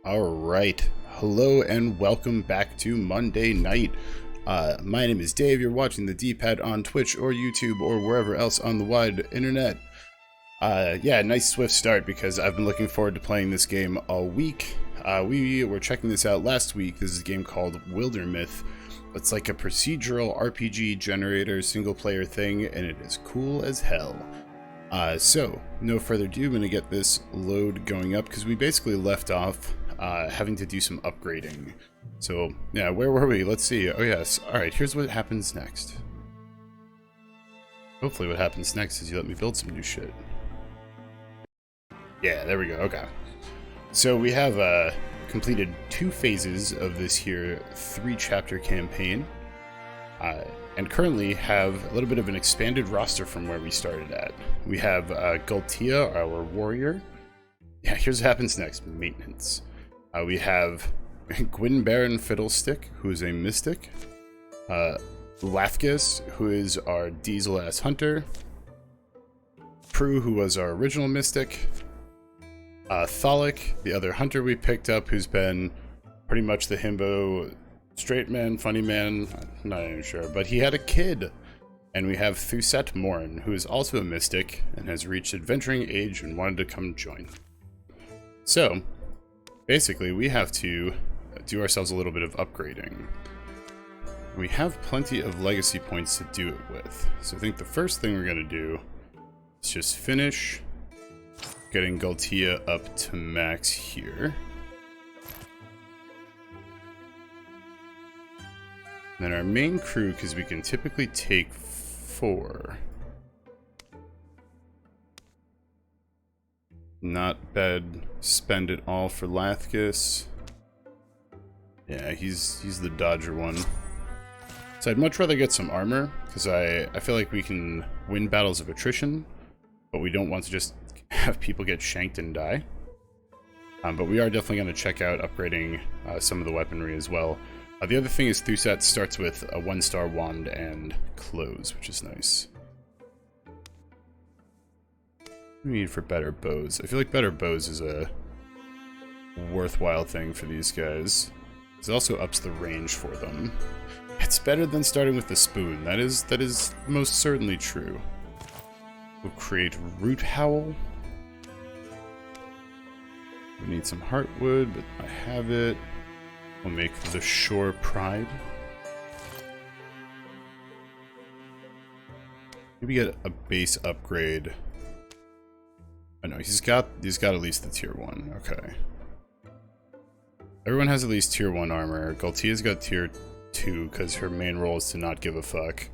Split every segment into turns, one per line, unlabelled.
Alright, hello and welcome back to Monday night. My name is Dave, you're watching the D-pad on Twitch or YouTube or wherever else on the wide internet. Yeah, nice swift start because I've been looking forward to playing this game all week. We were checking this out last week. This is a game called Wildermyth. It's like a procedural RPG generator single player thing and it is cool as hell. So, no further ado, I'm going to get this load going up because we basically left off having to do some upgrading. So, yeah, where were we? Let's see. Oh, yes. Alright, here's what happens next. Hopefully what happens next is you let me build some new shit. Yeah, there we go. Okay. So, we have completed 2 phases of this here 3-chapter campaign. And currently have a little bit of an expanded roster from where we started at. We have Gultia, our warrior. Yeah, here's what happens next. Maintenance. We have Gwynbaron Fiddlestick, who is a mystic. Lathgus, who is our diesel-ass hunter. Prue, who was our original mystic. Thalik, the other hunter we picked up, who's been pretty much the himbo straight man, funny man, not even sure, but he had a kid. And we have Thuset Morn, who is also a mystic and has reached adventuring age and wanted to come join. So, basically, we have to do ourselves a little bit of upgrading. We have plenty of legacy points to do it with. So I think the first thing we're going to do is just finish getting Gultia up to max here. Then our main crew, because we can typically take 4. Not bad. Spend it all for Lathgus. Yeah, he's the dodger one. So I'd much rather get some armor, because I feel like we can win battles of attrition, but we don't want to just have people get shanked and die. But we are definitely going to check out upgrading some of the weaponry as well. The other thing is Thuset starts with a 1-star wand and clothes, which is nice. What do we need for better bows? I feel like better bows is a worthwhile thing for these guys. It also ups the range for them. It's better than starting with the spoon. That is most certainly true. We'll create Root Howl. We need some heartwood, but I have it. We'll make the Shore Pride. Maybe get a base upgrade. I know he's got at least the tier 1. Okay. Everyone has at least tier 1 armor. Gultia's got tier 2 because her main role is to not give a fuck.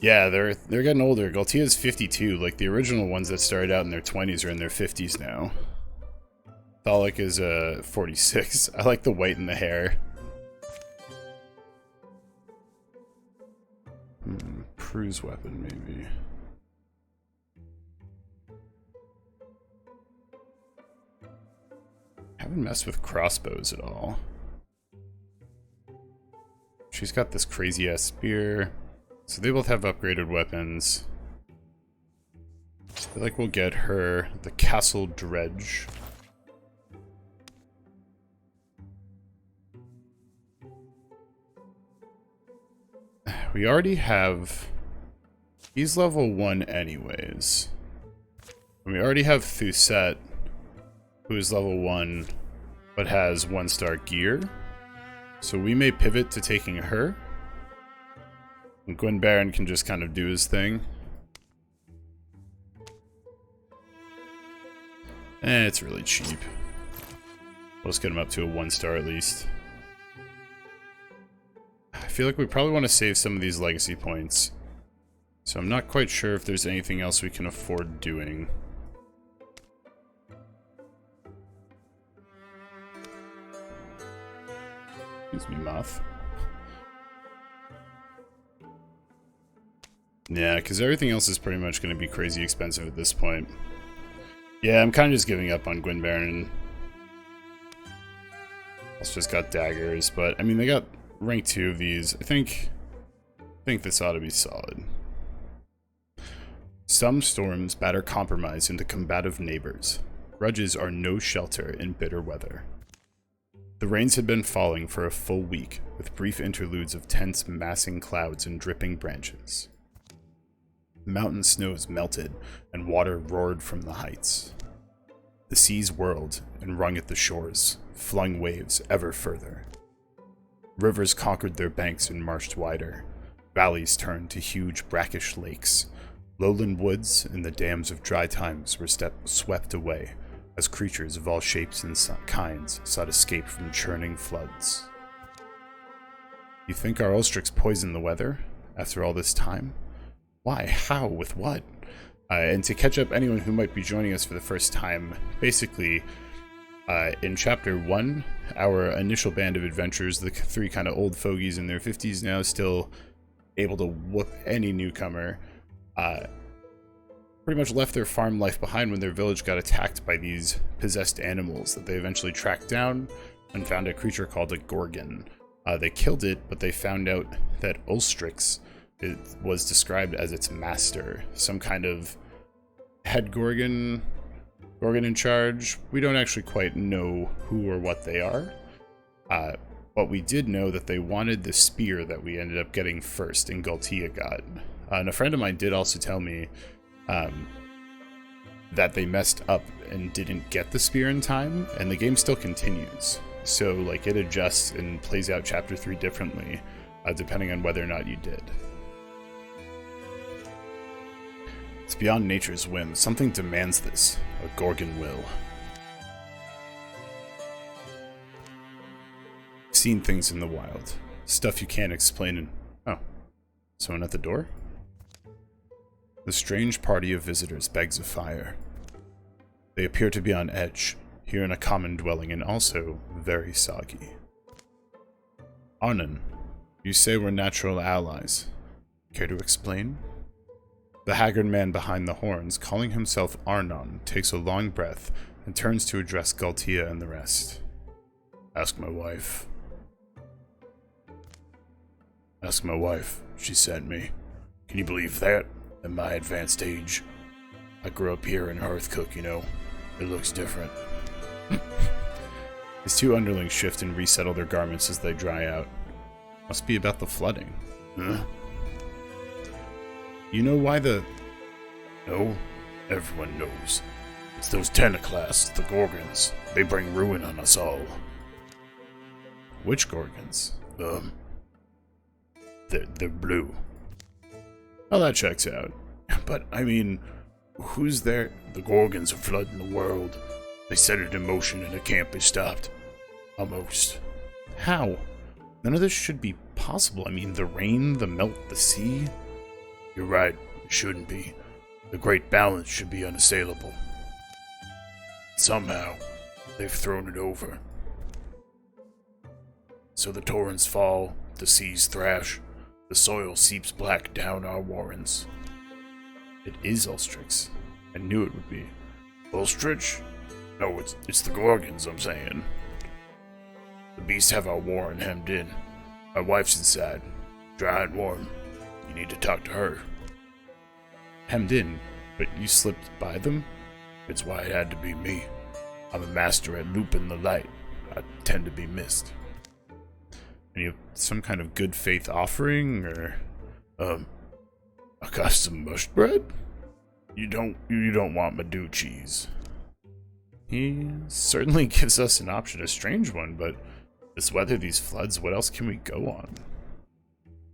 Yeah, they're getting older. Gultia's 52. Like the original ones that started out in their 20s are in their 50s now. Thalik is 46. I like the white in the hair. Prue's weapon, maybe. Haven't messed with crossbows at all. She's got this crazy ass spear. So they both have upgraded weapons. I feel like we'll get her the Castle Dredge. We already have... He's level 1 anyways. And we already have Thuset, who is level 1, but has 1-star gear. So we may pivot to taking her. And Gwynbaron can just kind of do his thing. It's really cheap. Let's get him up to a 1-star at least. I feel like we probably want to save some of these legacy points. So I'm not quite sure if there's anything else we can afford doing. Excuse me, moth. Yeah, because everything else is pretty much going to be crazy expensive at this point. Yeah, I'm kind of just giving up on Gwynbaron. It's just got daggers, but I mean they got rank 2 of these. I think this ought to be solid. Some storms batter compromise into combative neighbors. grudges are no shelter in bitter weather. The rains had been falling for a full week, with brief interludes of tense massing clouds and dripping branches. Mountain snows melted, and water roared from the heights. The seas whirled and wrung at the shores, flung waves ever further. Rivers conquered their banks and marched wider. Valleys turned to huge brackish lakes. Lowland woods and the dams of dry times were swept away, as creatures of all shapes and kinds sought escape from churning floods. You think our Ulstrix poisoned the weather after all this time? Why? How? With what? And to catch up anyone who might be joining us for the first time, basically, in Chapter 1, our initial band of adventurers, the three kind of old fogies in their 50s now, still able to whoop any newcomer, pretty much left their farm life behind when their village got attacked by these possessed animals that they eventually tracked down and found a creature called a Gorgon. They killed it, but they found out that Ulstrix was described as its master, some kind of head Gorgon in charge. We don't actually quite know who or what they are, but we did know that they wanted the spear that we ended up getting first and Galtia got. And a friend of mine did also tell me that they messed up and didn't get the spear in time, and the game still continues. So, like, it adjusts and plays out Chapter 3 differently, depending on whether or not you did. It's beyond nature's whim. Something demands this. A Gorgon will. Seen things in the wild. Stuff you can't explain and... Oh. Someone at the door? The strange party of visitors begs a fire. They appear to be on edge, here in a common dwelling, and also very soggy. Arnon, you say we're natural allies. Care to explain? The haggard man behind the horns, calling himself Arnon, takes a long breath and turns to address Galtia and the rest. Ask my wife. Ask my wife. She sent me. Can you believe that? At my advanced age. I grew up here in Hearthcook, you know. It looks different. His two underlings shift and resettle their garments as they dry out. Must be about the flooding. Huh? You know why the... No, everyone knows. It's those Tentaclasts, the Gorgons. They bring ruin on us all. Which Gorgons? They're blue. Oh, that checks out. But, I mean, who's there? The Gorgons are flooding the world. They set it in motion and it can't be stopped. Almost. How? None of this should be possible. I mean, the rain, the melt, the sea. You're right, it shouldn't be. The great balance should be unassailable. Somehow, they've thrown it over. So the torrents fall, the seas thrash, the soil seeps black down our warrens. It is Ulstrix. I knew it would be. Ulstrich? No, it's the Gorgons, I'm saying. The beasts have our warren hemmed in. My wife's inside, dry and warm. You need to talk to her. Hemmed in? But you slipped by them? It's why it had to be me. I'm a master at looping the light. I tend to be missed. And you have some kind of good faith offering, or I got some mush bread? You don't want Madoo cheese. He certainly gives us an option, a strange one, but this weather, these floods, what else can we go on?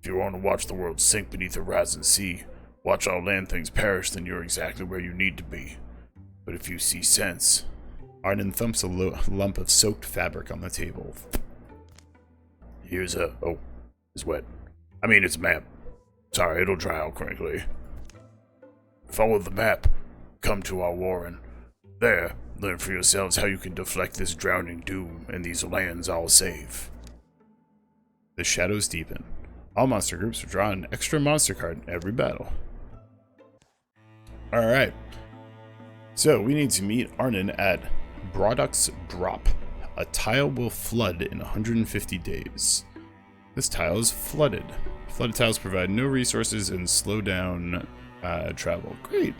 If you want to watch the world sink beneath a rising sea, watch all land things perish, then you're exactly where you need to be. But if you see sense... Arnon thumps a lump of soaked fabric on the table. Here's a... Oh, it's wet. I mean, it's a map. Sorry, it'll dry out quickly. Follow the map. Come to our warren. There, learn for yourselves how you can deflect this drowning doom and these lands all save. The shadows deepen. All monster groups are drawn an extra monster card in every battle. Alright. So, we need to meet Arnon at Broddock's Drop. A tile will flood in 150 days. This tile is flooded. Flooded tiles provide no resources and slow down travel. Great.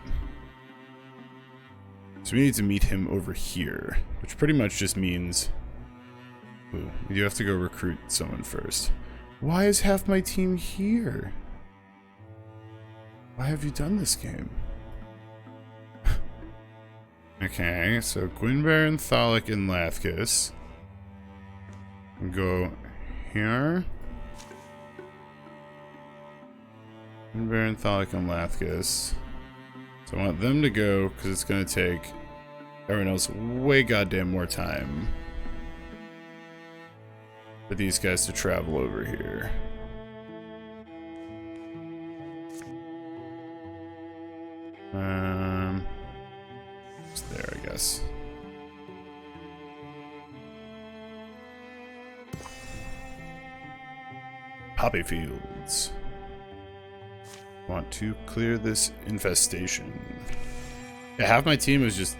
So we need to meet him over here, which pretty much just means... Ooh, we do have to go recruit someone first. Why is half my team here? Why have you done this game? Okay, so Gwynbear and Thalic and Lathkus. Go here. Gwynbear and Thalic and Lathkus. So I want them to go, because it's going to take everyone else way goddamn more time for these guys to travel over here. It's there, I guess. Poppy fields. Want to clear this infestation. Yeah, half my team was just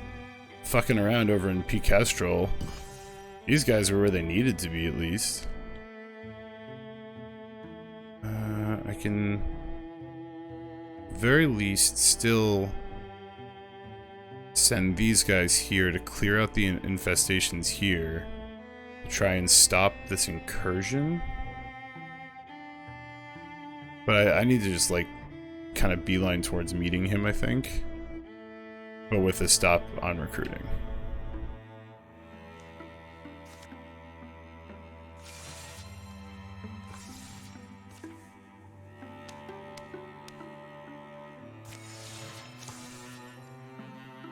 fucking around over in Kestrel. These guys were where they needed to be, at least. I can, very least, still send these guys here to clear out the infestations here, to try and stop this incursion. But I need to just, like, kind of beeline towards meeting him, I think. But with a stop on recruiting.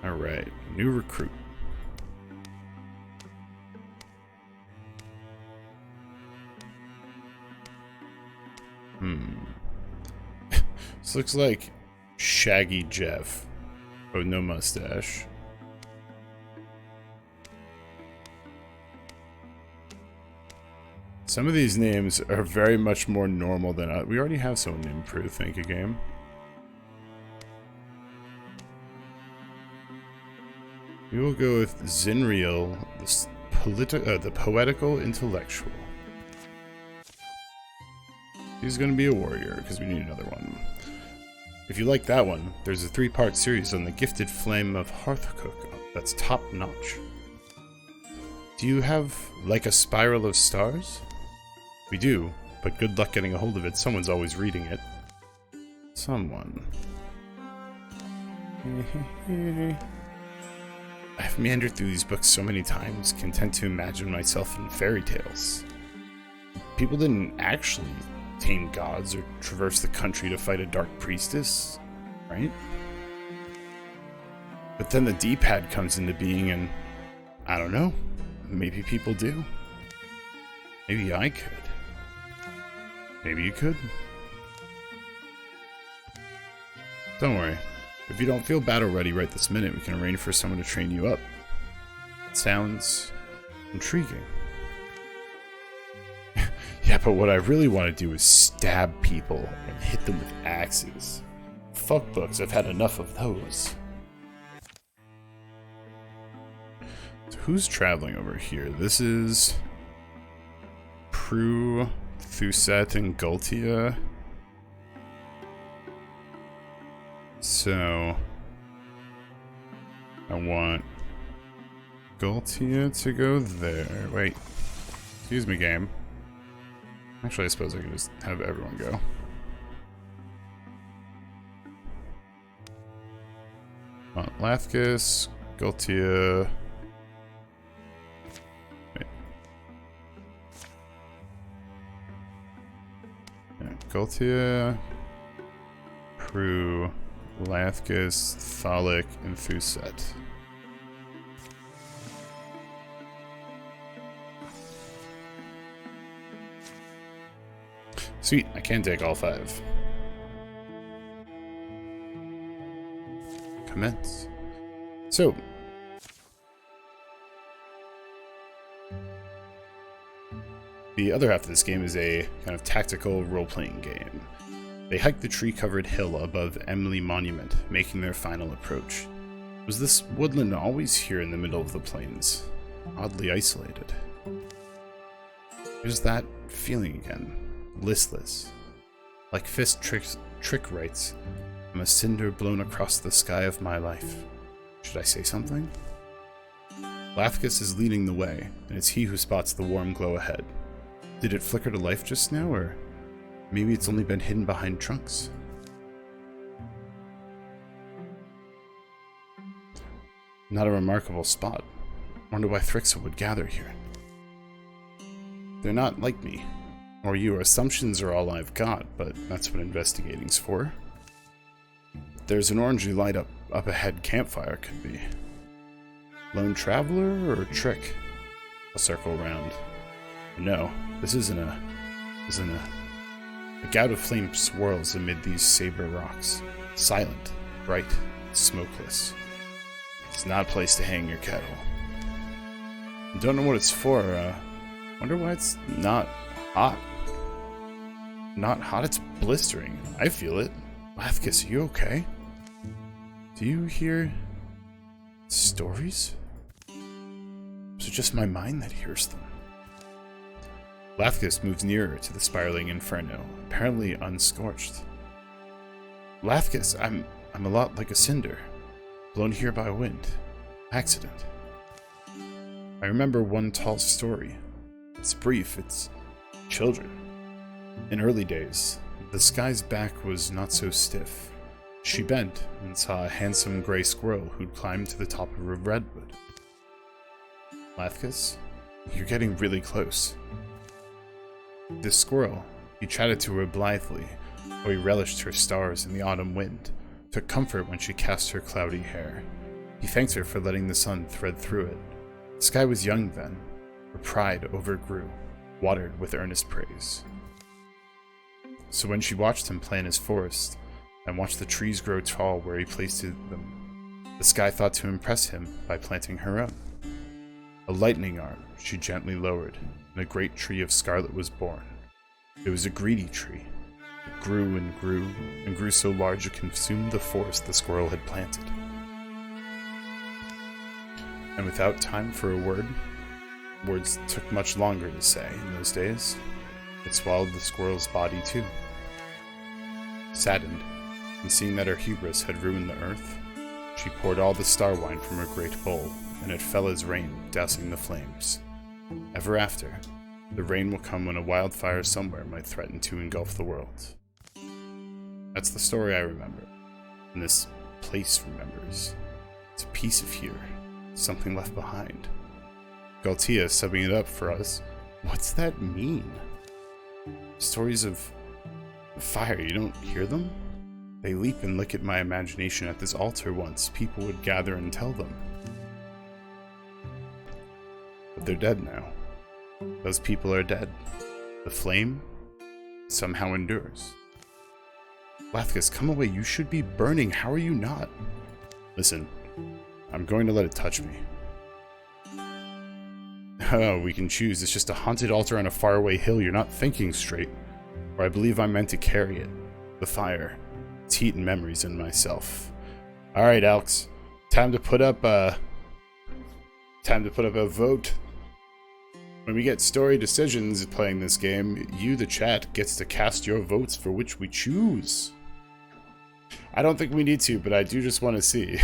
Alright, new recruit. This looks like Shaggy Jeff. Oh, no mustache. Some of these names are very much more normal than we already have someone named Prue, Think a Game. We will go with Zinriel, the poetical intellectual. He's going to be a warrior, because we need another one. If you like that one, there's a 3-part series on the gifted flame of Hearthcook that's top-notch. Do you have, like, a spiral of stars? We do, but good luck getting a hold of it. Someone's always reading it. Someone. I've meandered through these books so many times, content to imagine myself in fairy tales. People didn't actually tame gods or traverse the country to fight a dark priestess, right? But then the D-pad comes into being and, I don't know, maybe people do. Maybe I could. Maybe you could. Don't worry. If you don't feel battle ready right this minute, we can arrange for someone to train you up. It sounds intriguing. Yeah, but what I really want to do is stab people and hit them with axes. Fuck books, I've had enough of those. So who's traveling over here? This is Prue, Thuset, and Gultia. So I want Gultia to go there. Wait. Excuse me, game. Actually, I suppose I can just have everyone go. Lathkus, Gultia. Wait. Yeah, Gultia, Prue, Lathkus, Thalic, and Thuset. Sweet, I can take all 5. Commence. So, the other half of this game is a kind of tactical role-playing game. They hike the tree-covered hill above Emily Monument, making their final approach. Was this woodland always here in the middle of the plains? Oddly isolated. There's that feeling again. Listless. Like Fist Trick writes, I'm a cinder blown across the sky of my life. Should I say something? Lathkus is leading the way, and it's he who spots the warm glow ahead. Did it flicker to life just now, or maybe it's only been hidden behind trunks? Not a remarkable spot. Wonder why Thrixa would gather here. They're not like me, or you. Assumptions are all I've got, but that's what investigating's for. There's an orangey light up ahead. Campfire could be. Lone traveler or a trick? I'll circle around. No, this isn't a. A gout of flame swirls amid these saber rocks. Silent, bright, smokeless. It's not a place to hang your kettle. Don't know what it's for. Wonder why it's not hot. Not hot, it's blistering. I feel it. Lathkus, are you okay? Do you hear stories? Is it just my mind that hears them? Lathkus moves nearer to the spiraling inferno, apparently unscorched. Lathkus, I'm a lot like a cinder, blown here by wind. Accident. I remember one tall story. It's brief, it's children. In early days, the sky's back was not so stiff. She bent and saw a handsome gray squirrel who'd climbed to the top of a redwood. Lathkus, you're getting really close. This squirrel, he chatted to her blithely, or he relished her stars in the autumn wind, took comfort when she cast her cloudy hair. He thanked her for letting the sun thread through it. The sky was young then. Her pride overgrew, watered with earnest praise. So when she watched him plan his forest, and watched the trees grow tall where he placed them, the sky thought to impress him by planting her own. A lightning arm she gently lowered, and a great tree of scarlet was born. It was a greedy tree. It grew and grew, and grew so large it consumed the forest the squirrel had planted. And without time for a word, words took much longer to say in those days, it swallowed the squirrel's body too. Saddened, and seeing that her hubris had ruined the earth, she poured all the star wine from her great bowl, and it fell as rain, dousing the flames. Ever after, the rain will come when a wildfire somewhere might threaten to engulf the world. That's the story I remember, and this place remembers. It's a piece of here, something left behind. Galtia subbing it up for us. What's that mean? Stories of fire, you don't hear them? They leap and lick at my imagination at this altar once people would gather and tell them. But they're dead now. Those people are dead. The flame somehow endures. Lathkus, come away. You should be burning. How are you not? Listen, I'm going to let it touch me. Oh, we can choose. It's just a haunted altar on a faraway hill. You're not thinking straight. Or I believe I'm meant to carry it. The fire. Its heat and memories in myself. Alright, Alex. Time to put up a vote. When we get story decisions playing this game, you, the chat, gets to cast your votes for which we choose. I don't think we need to, but I do just want to see.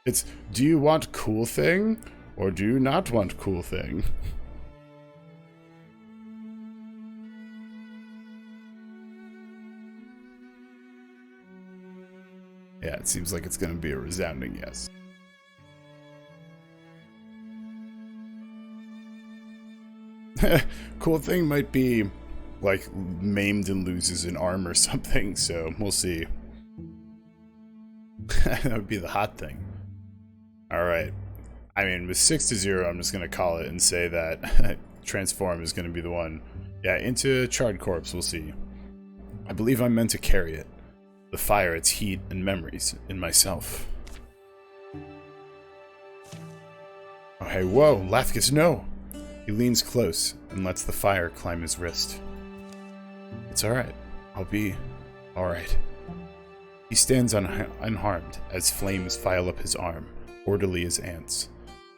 It's, do you want cool thing, or do you not want cool thing? Yeah, it seems like it's going to be a resounding yes. Cool thing might be, like, maimed and loses an arm or something, so we'll see. That would be the hot thing. Alright. I mean, with 6-0, I'm just going to call it and say that Transform is going to be the one. Yeah, into Charred Corpse, we'll see. I believe I'm meant to carry it. The fire, its heat, and memories in myself. Oh, hey, whoa, Lathkus, no! He leans close and lets the fire climb his wrist. It's alright. I'll be alright. He stands unharmed as flames file up his arm, orderly as ants.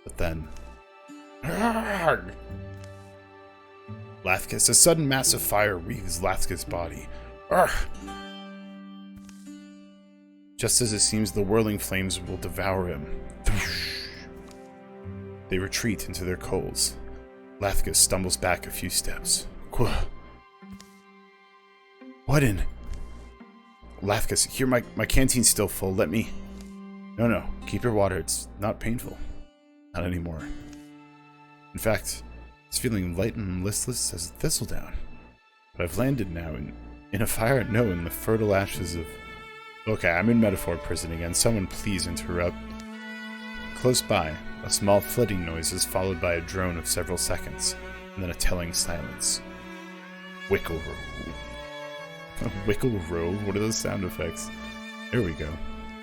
But then... Arrgh! Lathkus, a sudden mass of fire wreathes Lathkus' body. Arrgh! just as it seems the whirling flames will devour him. They retreat into their coals. Lathkus stumbles back a few steps. What in? Lathkus, here, my canteen's still full. Let me... No, keep your water. It's not painful. Not anymore. In fact, it's feeling light and listless as a thistledown. But I've landed now in a fire, no, in the fertile ashes of... Okay, I'm in metaphor prison again. Someone please interrupt. Close by, a small flitting noise is followed by a drone of several seconds, and then a telling silence. Wickle roll. Wickle roll? What are those sound effects? There we go.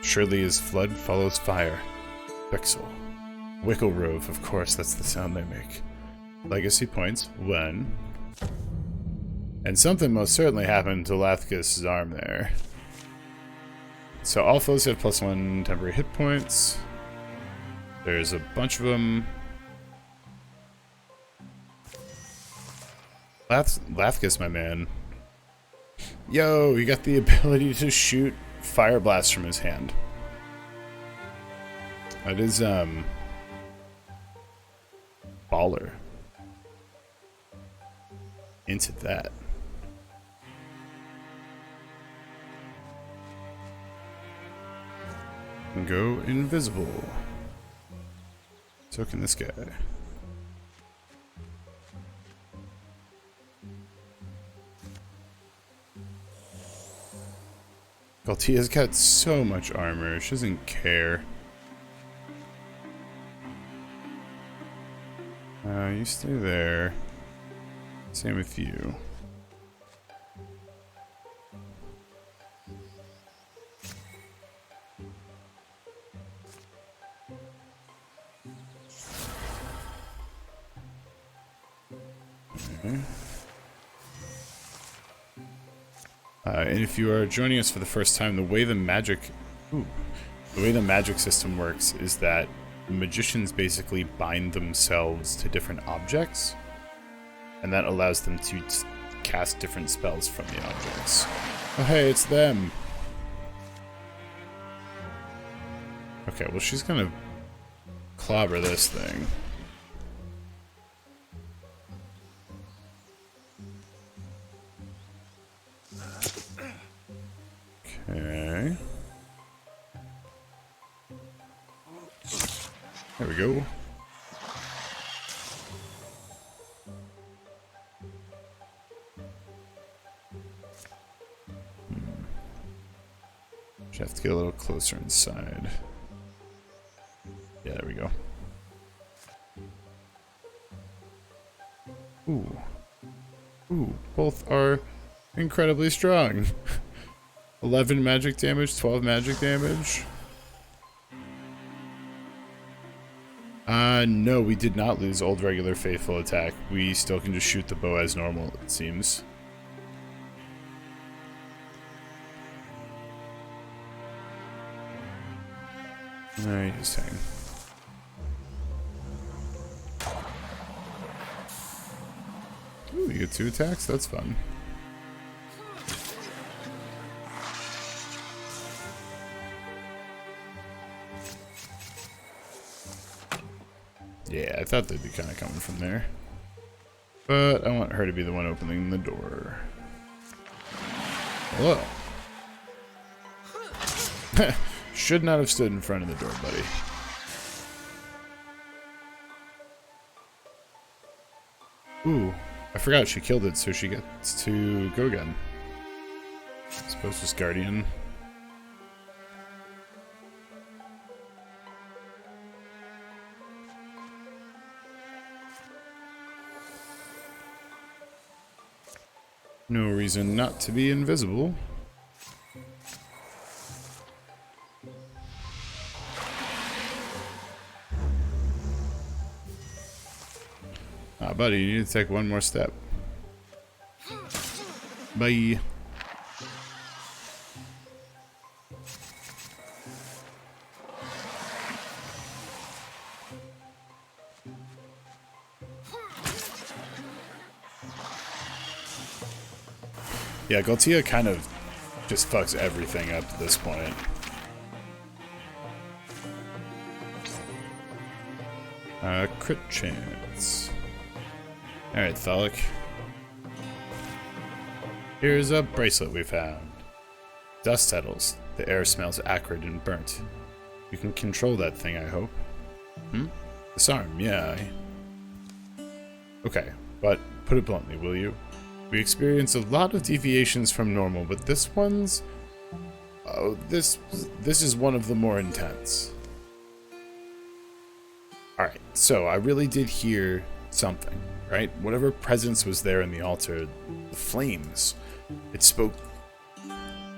Surely as flood follows fire. Pixel. Wickle rove, of course, that's the sound they make. Legacy points, 1. And something most certainly happened to Lathkus' arm there. So all foes have +1 temporary hit points. There's a bunch of them. Lathkus, my man. Yo, he got the ability to shoot fire blasts from his hand. That is, baller. Into that. And go invisible. So can this guy. Galtia's got so much armor, she doesn't care. You stay there. Same with you. Okay. And if you are joining us for the first time, the way the magic system works is that magicians basically bind themselves to different objects, and that allows them to cast different spells from the objects. Oh hey, it's them! Okay, well she's gonna clobber this thing. Okay. There we go. Just have to get a little closer inside. Yeah, there we go. Ooh. Ooh, both are incredibly strong. 11 magic damage, 12 magic damage. No, we did not lose old regular faithful attack. We still can just shoot the bow as normal, it seems. Alright, just hang. Ooh, you get 2 attacks? That's fun. Yeah, I thought they'd be kind of coming from there. But I want her to be the one opening the door. Hello. Should not have stood in front of the door, buddy. Ooh, I forgot she killed it, so she gets to go again. I suppose just Guardian. No reason not to be invisible. Ah, buddy, you need to take one more step. Bye. Yeah, Galtia kind of just fucks everything up at this point. Crit chance. Alright, Thalik. Here's a bracelet we found. Dust settles. The air smells acrid and burnt. You can control that thing, I hope. Disarm, yeah. Okay, but put it bluntly, will you? We experience a lot of deviations from normal, but this one's... Oh, this is one of the more intense. Alright, so I really did hear something, right? Whatever presence was there in the altar, the flames, it spoke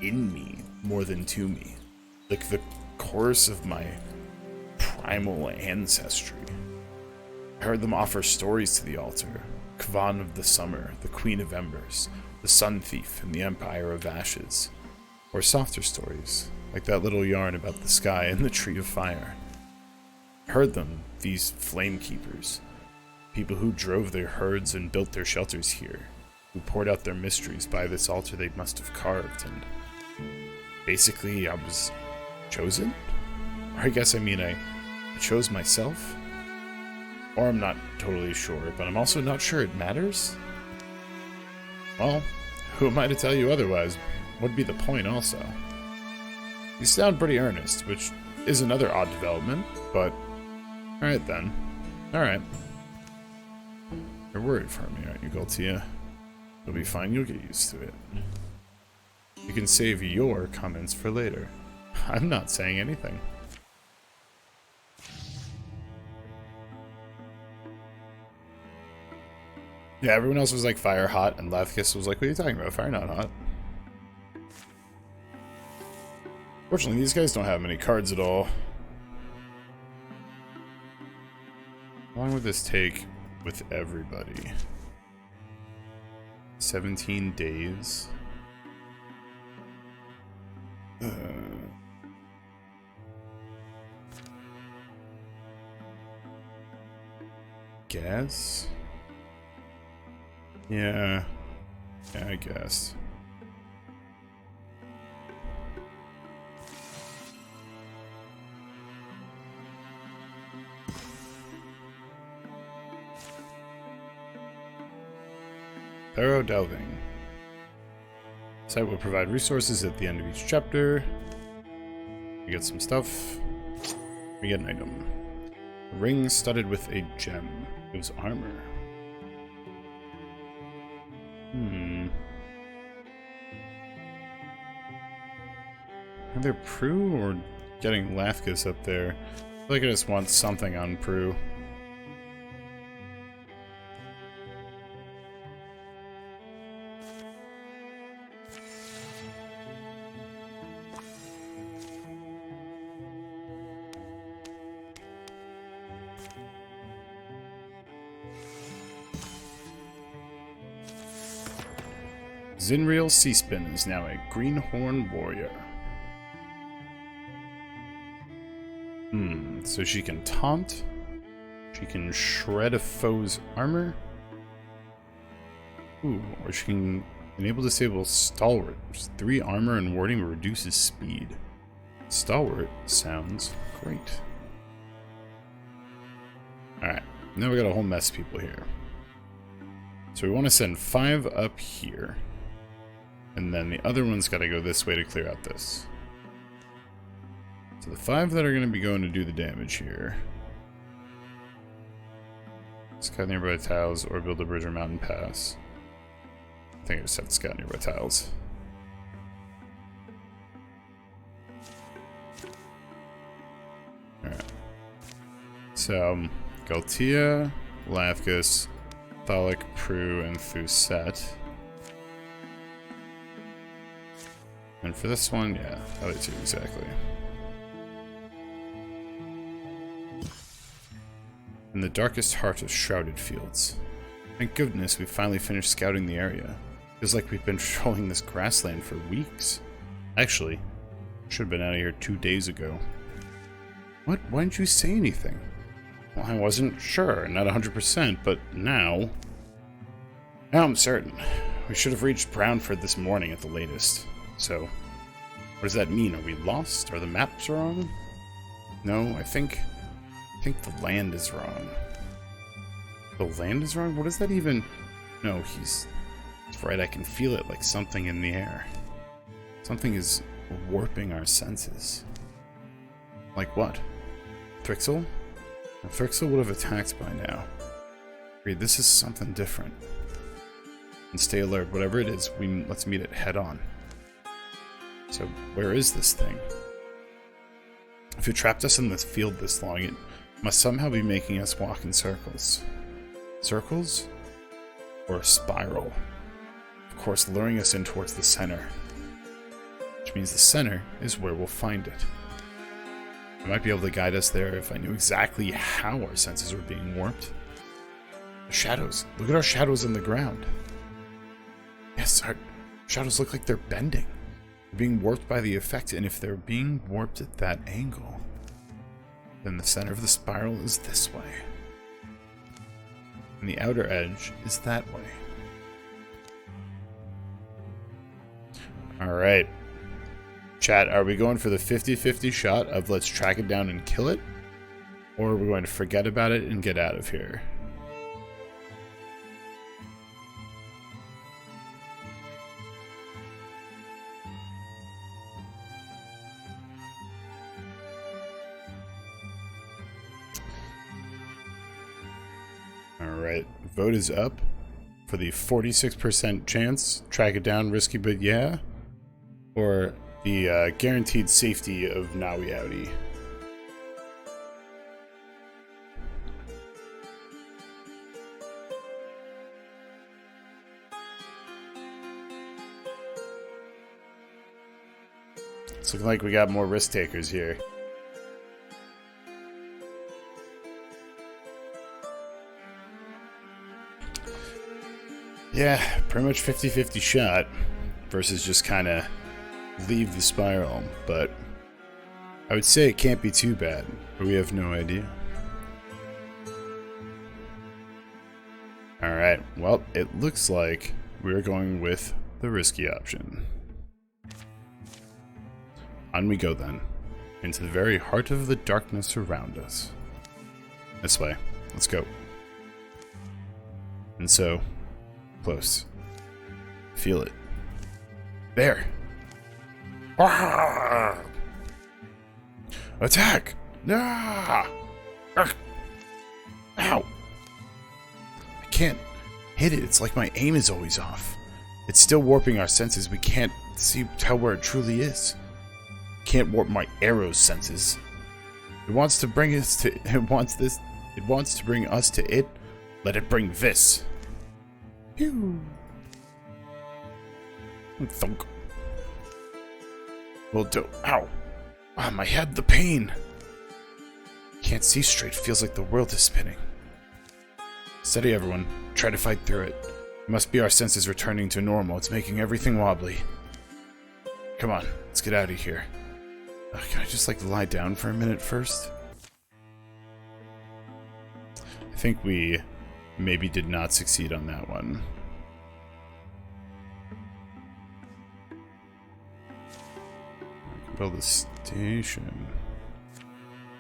in me more than to me. Like the chorus of my primal ancestry. I heard them offer stories to the altar. Kvan of the Summer, the Queen of Embers, the Sun Thief, and the Empire of Ashes. Or softer stories, like that little yarn about the sky and the Tree of Fire. I heard them, these flame keepers. People who drove their herds and built their shelters here. Who poured out their mysteries by this altar they must have carved, and... basically, I was chosen? Or I guess I mean I chose myself? Or I'm not totally sure, but I'm also not sure it matters? Well, who am I to tell you otherwise? What'd be the point also? You sound pretty earnest, which is another odd development, but... Alright then. Alright. You're worried for me, aren't you, Galtia? You'll be fine, you'll get used to it. You can save your comments for later. I'm not saying anything. Yeah, everyone else was like fire hot, and Lathkis was like, what are you talking about? Fire not hot. Fortunately, these guys don't have many cards at all. How long would this take with everybody? 17 days? Guess? Yeah, I guess. Thorough delving. Site will provide resources at the end of each chapter. We get some stuff. We get an item. A ring studded with a gem. Gives armor. Either Prue or getting Lathkis up there. I feel like I just want something on Prue. Zinreal Seaspin is now a Greenhorn Warrior. So she can taunt. She can shred a foe's armor. Ooh, or she can enable disable Stalwart, which is 3 armor and warding but reduces speed. Stalwart sounds great. Alright, now we got a whole mess of people here. So we want to send 5 up here. And then the other one's got to go this way to clear out this. So the 5 that are going to be going to do the damage here. Scout nearby tiles or build a bridge or mountain pass. I think I just have to scout nearby tiles. Alright. So, Galtia, Lathkis, Thalik, Prue, and Thuset. And for this one, yeah, other 2 exactly. In the darkest heart of shrouded fields. Thank goodness we finally finished scouting the area. Feels like we've been patrolling this grassland for weeks. Actually, should have been out of here 2 days ago. What? Why didn't you say anything? Well, I wasn't sure, not 100%, but now... Now I'm certain. We should have reached Brownford this morning at the latest. So, what does that mean? Are we lost? Are the maps wrong? No, I think think the land is wrong. The land is wrong? What is that even? No, he's right. I can feel it like something in the air. Something is warping our senses. Like what? Thrixel? Well, Thrixel would have attacked by now. Read, this is something different. And stay alert. Whatever it is, let's meet it head on. So, where is this thing? If it trapped us in this field this long, it must somehow be making us walk in circles. Circles? Or a spiral? Of course, luring us in towards the center. Which means the center is where we'll find it. I might be able to guide us there if I knew exactly how our senses were being warped. The shadows. Look at our shadows on the ground. Yes, our shadows look like they're bending. They're being warped by the effect, and if they're being warped at that angle, then the center of the spiral is this way. And the outer edge is that way. Alright. Chat, are we going for the 50-50 shot of let's track it down and kill it? Or are we going to forget about it and get out of here? Alright, vote is up for the 46% chance. Track it down, risky but yeah. Or the guaranteed safety of Nawi Audi. It's looking like we got more risk takers here. Yeah, pretty much 50-50 shot versus just kind of leave the spiral, but I would say it can't be too bad, but we have no idea. Alright, well, it looks like we're going with the risky option. On we go then, into the very heart of the darkness around us. This way, let's go. And so, close. Feel it. There! Ah! Attack! Ah! Ow! I can't hit it. It's like my aim is always off. It's still warping our senses. We can't tell where it truly is. Can't warp my arrow's senses. It wants to bring us to. It wants to bring us to it. Let it bring this. Pew. Thunk. Will do. Ow. Ah, my head, the pain. Can't see straight. Feels like the world is spinning. Steady, everyone. Try to fight through it. It must be our senses returning to normal. It's making everything wobbly. Come on, let's get out of here. Can I just, like, lie down for a minute first? I think we maybe did not succeed on that one. Build a station.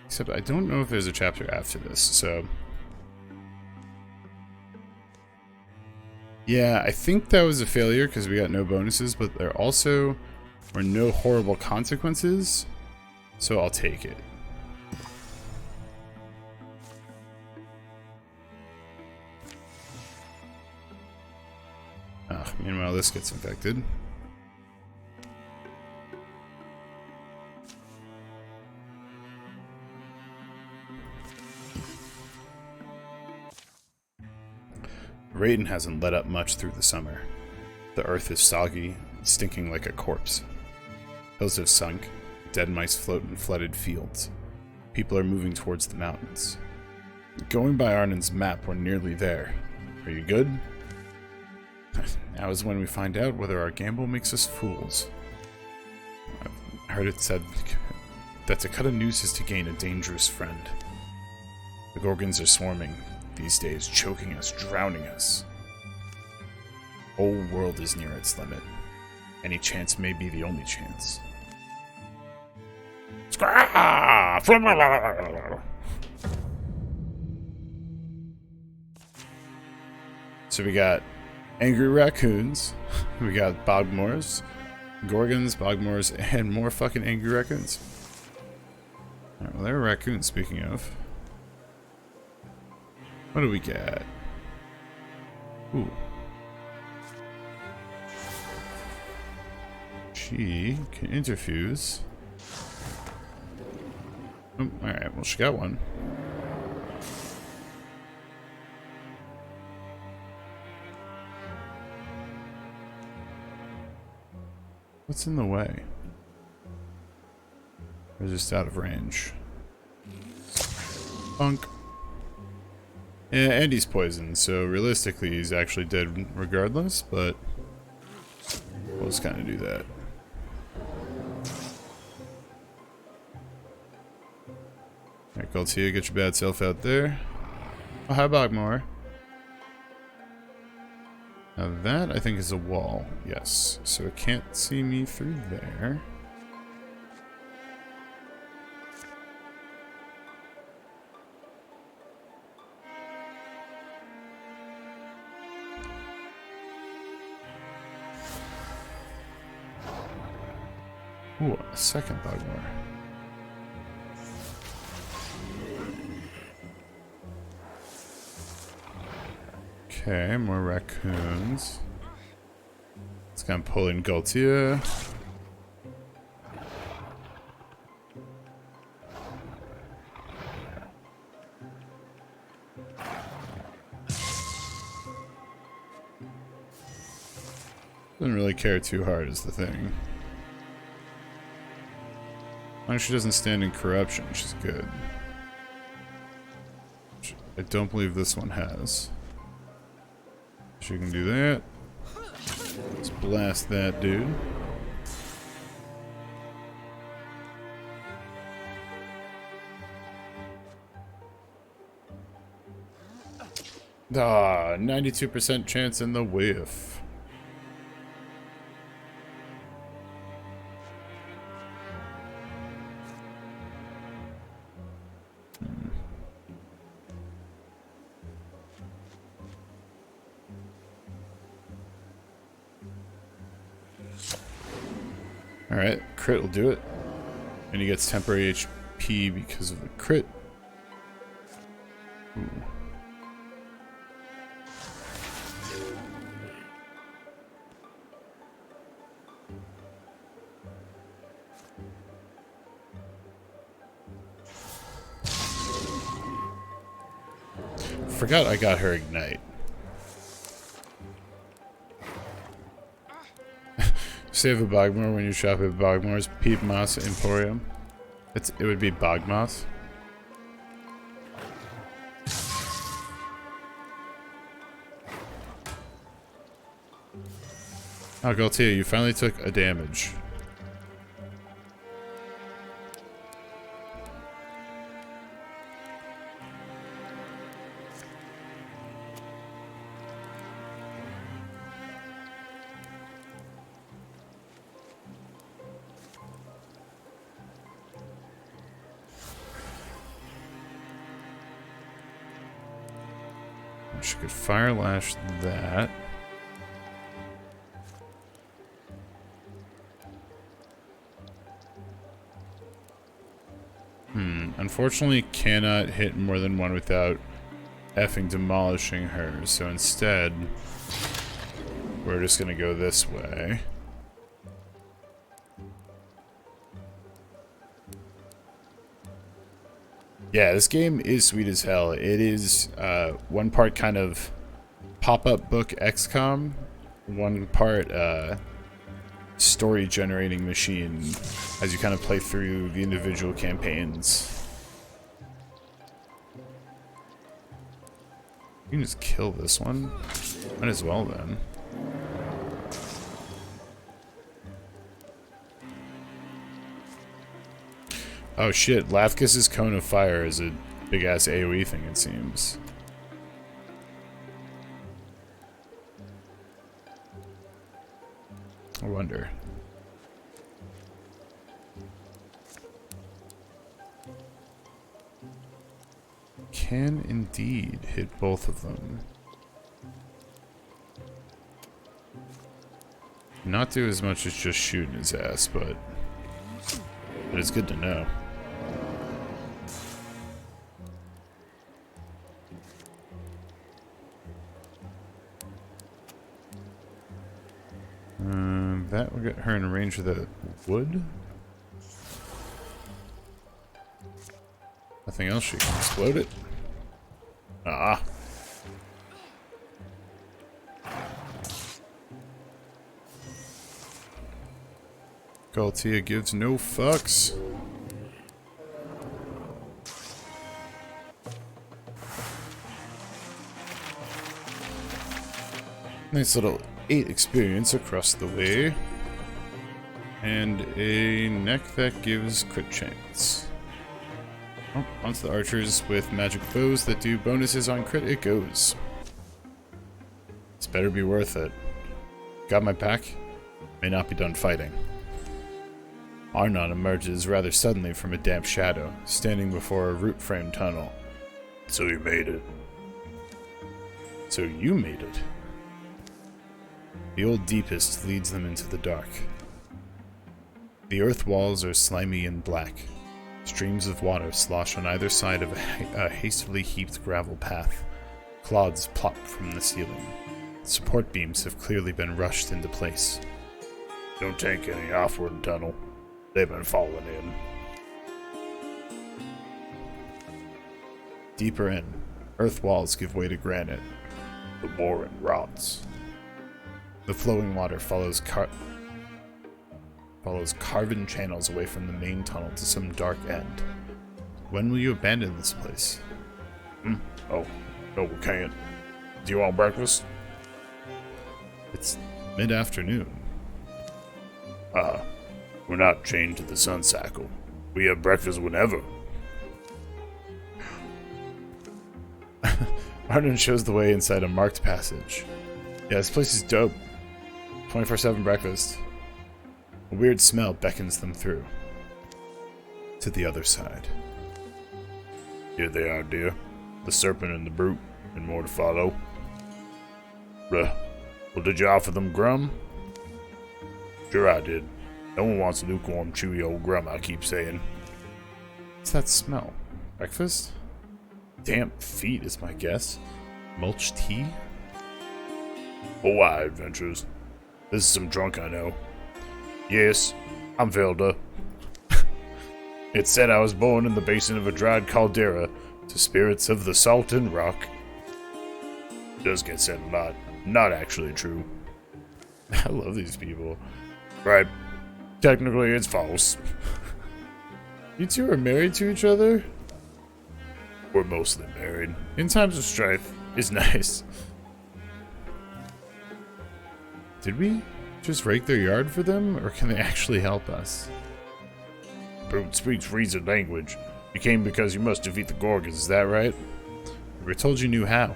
Except I don't know if there's a chapter after this, so... Yeah, I think that was a failure because we got no bonuses, but there also were no horrible consequences, so I'll take it. Meanwhile, this gets infected. Raiden hasn't let up much through the summer. The earth is soggy, stinking like a corpse. Hills have sunk, dead mice float in flooded fields. People are moving towards the mountains. Going by Arnon's map, we're nearly there. Are you good? Now is when we find out whether our gamble makes us fools. I've heard it said that to cut a noose is to gain a dangerous friend. The Gorgons are swarming these days, choking us, drowning us. The whole world is near its limit. Any chance may be the only chance. So we got angry raccoons, we got bogmores, gorgons, bogmores, and more fucking angry raccoons. Alright, well, there are raccoons, speaking of. What do we get? Ooh. She can interfuse. Oh, alright, well, she got one. What's in the way? We're just out of range. Punk. Yeah, and he's poisoned, so realistically he's actually dead regardless, but we'll just kind of do that. Alright, Galtia, get your bad self out there. Oh, hi, Bogmore. Now that, I think, is a wall. Yes. So it can't see me through there. Ooh, a second Bogmore. Okay, more raccoons. Let's kind of pull in Galtia. Doesn't really care too hard is the thing. As long as she doesn't stand in corruption, she's good. Which I don't believe this one has. She can do that. Let's blast that dude. Ah, 92% chance in the whiff. Alright, crit will do it. And he gets temporary HP because of the crit. Ooh. Forgot I got her ignite. Save a Bogmore when you shop at Bogmore's Peep Moss Emporium. It would be Bogmoth. Oh, Galtia, you finally took a damage. She could fire lash that. Unfortunately cannot hit more than one without effing demolishing her. So instead, we're just gonna go this way. Yeah, this game is sweet as hell. It is one part kind of pop-up book XCOM, one part story generating machine as you kind of play through the individual campaigns. You can just kill this one. Might as well then. Oh shit, Lathkus's Cone of Fire is a big-ass AoE thing, it seems. I wonder. Can indeed hit both of them. not do as much as just shooting his ass, but it's good to know. That will get her in range of the wood. Nothing else, she can explode it. Ah. Galtia gives no fucks. Nice little 8 experience across the way. And a neck that gives crit chance. Oh, onto the archers with magic bows that do bonuses on crit it goes. This better be worth it. Got my back? May not be done fighting. Arnon emerges rather suddenly from a damp shadow, standing before a root-framed tunnel. So you made it. So you made it. The old deepest leads them into the dark. The earth walls are slimy and black. Streams of water slosh on either side of a hastily heaped gravel path. Clods plop from the ceiling. Support beams have clearly been rushed into place. Don't take any offward tunnel. They've been falling in. Deeper in, earth walls give way to granite. The warren rots. The flowing water follows carven channels away from the main tunnel to some dark end. When will you abandon this place? Oh, no, we can't. Do you want breakfast? It's mid-afternoon. We're not chained to the sun cycle. We have breakfast whenever. Arnon shows the way inside a marked passage. Yeah, this place is dope. 24/7 breakfast. A weird smell beckons them through. To the other side. Here they are, dear. The serpent and the brute, and more to follow. Well, did you offer them grum? Sure I did. No one wants lukewarm, chewy old grum, I keep saying. What's that smell? Breakfast? Damp feet is my guess. Mulch tea? Oh, aye, adventures. This is some drunk I know. Yes, I'm Velda. It said I was born in the basin of a dried caldera to spirits of the salt and rock. Does get said a lot. Not actually true. I love these people. Right. Technically, it's false. You two are married to each other? We're mostly married. In times of strife, it's nice. Did we just rake their yard for them, or can they actually help us? Brute speaks reason language. You came because you must defeat the Gorgons, is that right? We were told you knew how.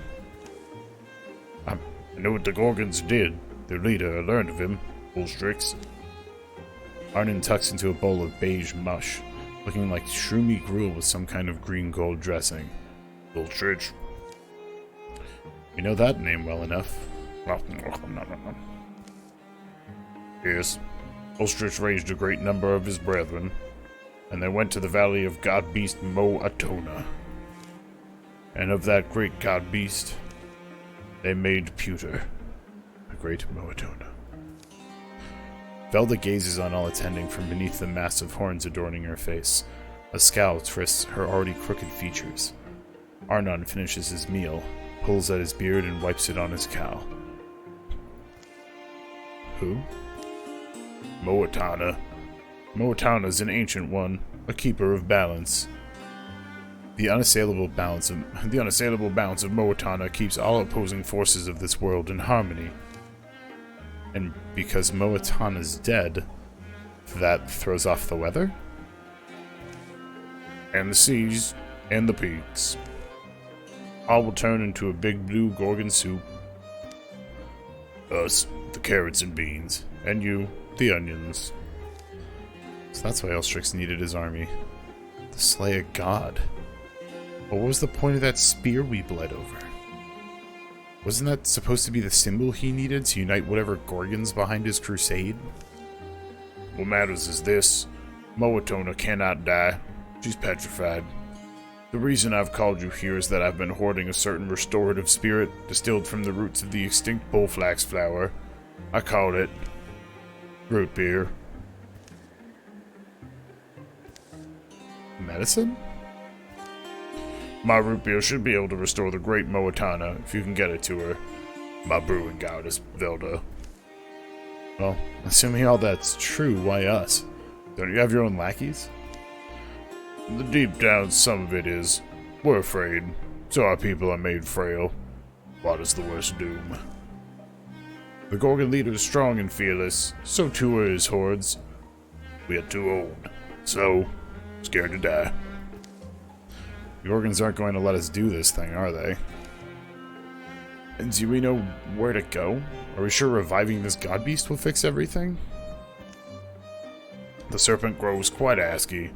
I knew what the Gorgons did. Their leader, I learned of him. Ulstrix. Arnon tucks into a bowl of beige mush, looking like shroomy gruel with some kind of green gold dressing. Ulstrix. We know that name well enough. Yes. Ulstrix raised a great number of his brethren, and they went to the valley of god-beast Mo-Atona. And of that great god-beast, they made pewter, a great Mo-Atona. Velda gazes on all attending from beneath the massive horns adorning her face. A scowl twists her already crooked features. Arnon finishes his meal, pulls at his beard, and wipes it on his cowl. Who? Mo-Atona. Mo-Atona's an ancient one, a keeper of balance. The unassailable balance of Mo-Atona keeps all opposing forces of this world in harmony. And because Mo-Atona's dead, that throws off the weather? And the seas, and the peaks. All will turn into a big blue Gorgon soup. Us, the carrots and beans, and you, the onions. So that's why Ulstrix needed his army. To slay a god. But what was the point of that spear we bled over? Wasn't that supposed to be the symbol he needed to unite whatever Gorgons behind his crusade?
What matters is this. Moatona cannot die. She's petrified. The reason I've called you here is that I've been hoarding a certain restorative spirit distilled from the roots of the extinct bullflax flower. I called it root beer.
Medicine?
My root beer should be able to restore the great Moatana if you can get it to her. My brewing goddess, Velda.
Well, assuming all that's true, why us? Don't you have your own lackeys?
The deep down, some of it is. We're afraid. So our people are made frail. What is the worst doom? The Gorgon leader is strong and fearless. So too are his hordes. We are too old. So, scared to die.
The Gorgons aren't going to let us do this thing, are they? And do we know where to go? Are we sure reviving this god beast will fix everything?
The serpent grows quite ASCII,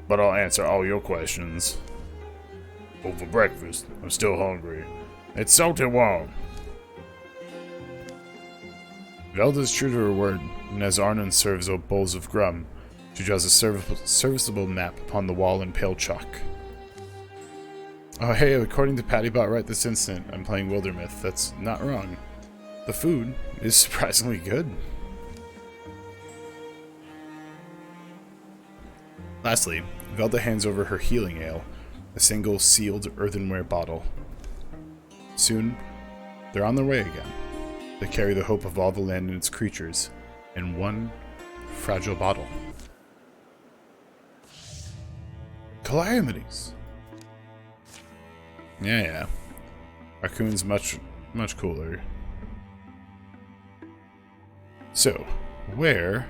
but I'll answer all your questions. Over breakfast, I'm still hungry. It's salty warm.
Velda's true to her word, and as Arnon serves out bowls of grum, she draws a serviceable map upon the wall in pale chalk. Oh hey, according to Pattybot right this instant, I'm playing Wildermyth. That's not wrong. The food is surprisingly good. Lastly, Velda hands over her healing ale, a single sealed earthenware bottle. Soon, they're on their way again. They carry the hope of all the land and its creatures in one fragile bottle. Calamities! Yeah. Raccoon's much cooler. So, where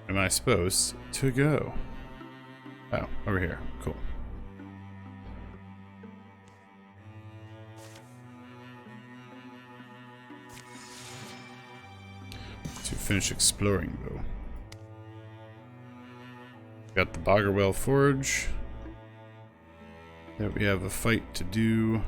am I supposed to go? Oh, over here. Cool. To finish exploring, though. Got the Boggerwell Forge. There we have a fight to do.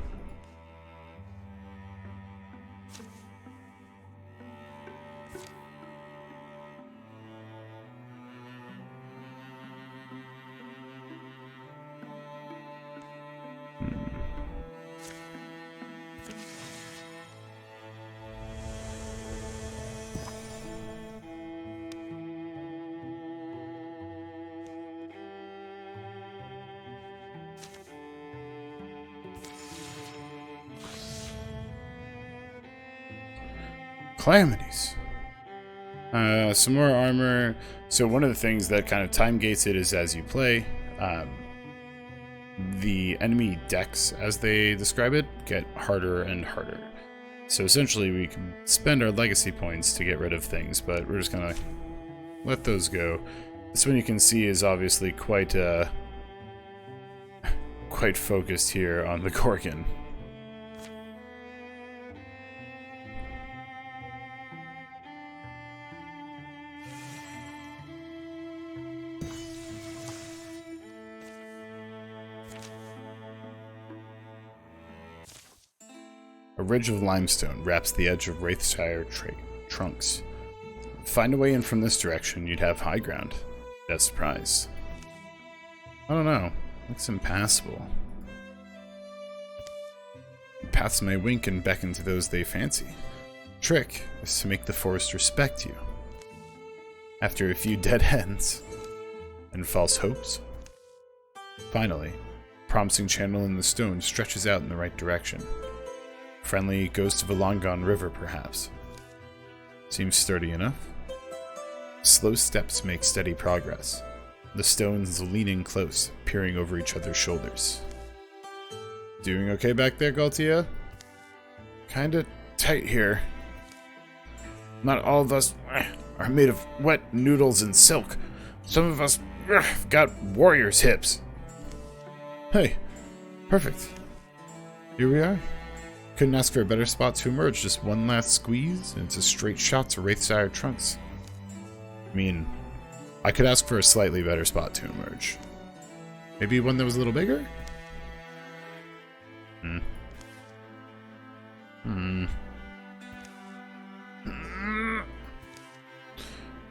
Calamities. Some more armor. So one of the things that kind of time gates it is as you play, the enemy decks, as they describe it, get harder and harder. So essentially we can spend our legacy points to get rid of things, but we're just gonna let those go. This one you can see is obviously quite focused here on the Gorgon. A ridge of limestone wraps the edge of Wraithshire trunks. Find a way in from this direction, you'd have high ground. That's surprise. I don't know. Looks impassable. Paths may wink and beckon to those they fancy. Trick is to make the forest respect you. After a few dead ends and false hopes, finally, a promising channel in the stone stretches out in the right direction. Friendly ghost of a long-gone river, perhaps. Seems sturdy enough. Slow steps make steady progress. The stones leaning close, peering over each other's shoulders. Doing okay back there, Galtia? Kinda tight here. Not all of us are made of wet noodles and silk. Some of us got warriors' hips. Hey, perfect. Here we are. Couldn't ask for a better spot to emerge. Just one last squeeze, and it's a straight shot to Wraithshire trunks. I mean, I could ask for a slightly better spot to emerge. Maybe one that was a little bigger?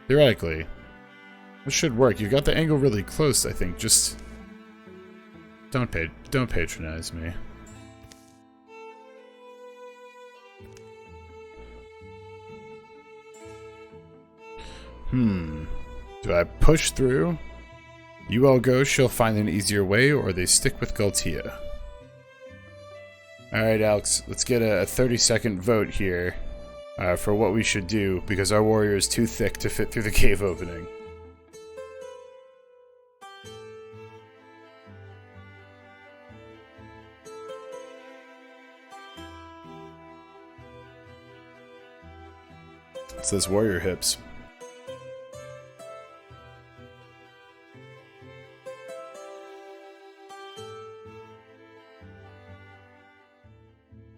Theoretically, this should work. You got the angle really close, I think. Just don't patronize me. Do I push through? You all go, she'll find an easier way, or they stick with Galtia. Alright, Alex, let's get a 30-second vote here for what we should do, because our warrior is too thick to fit through the cave opening. It says warrior hips.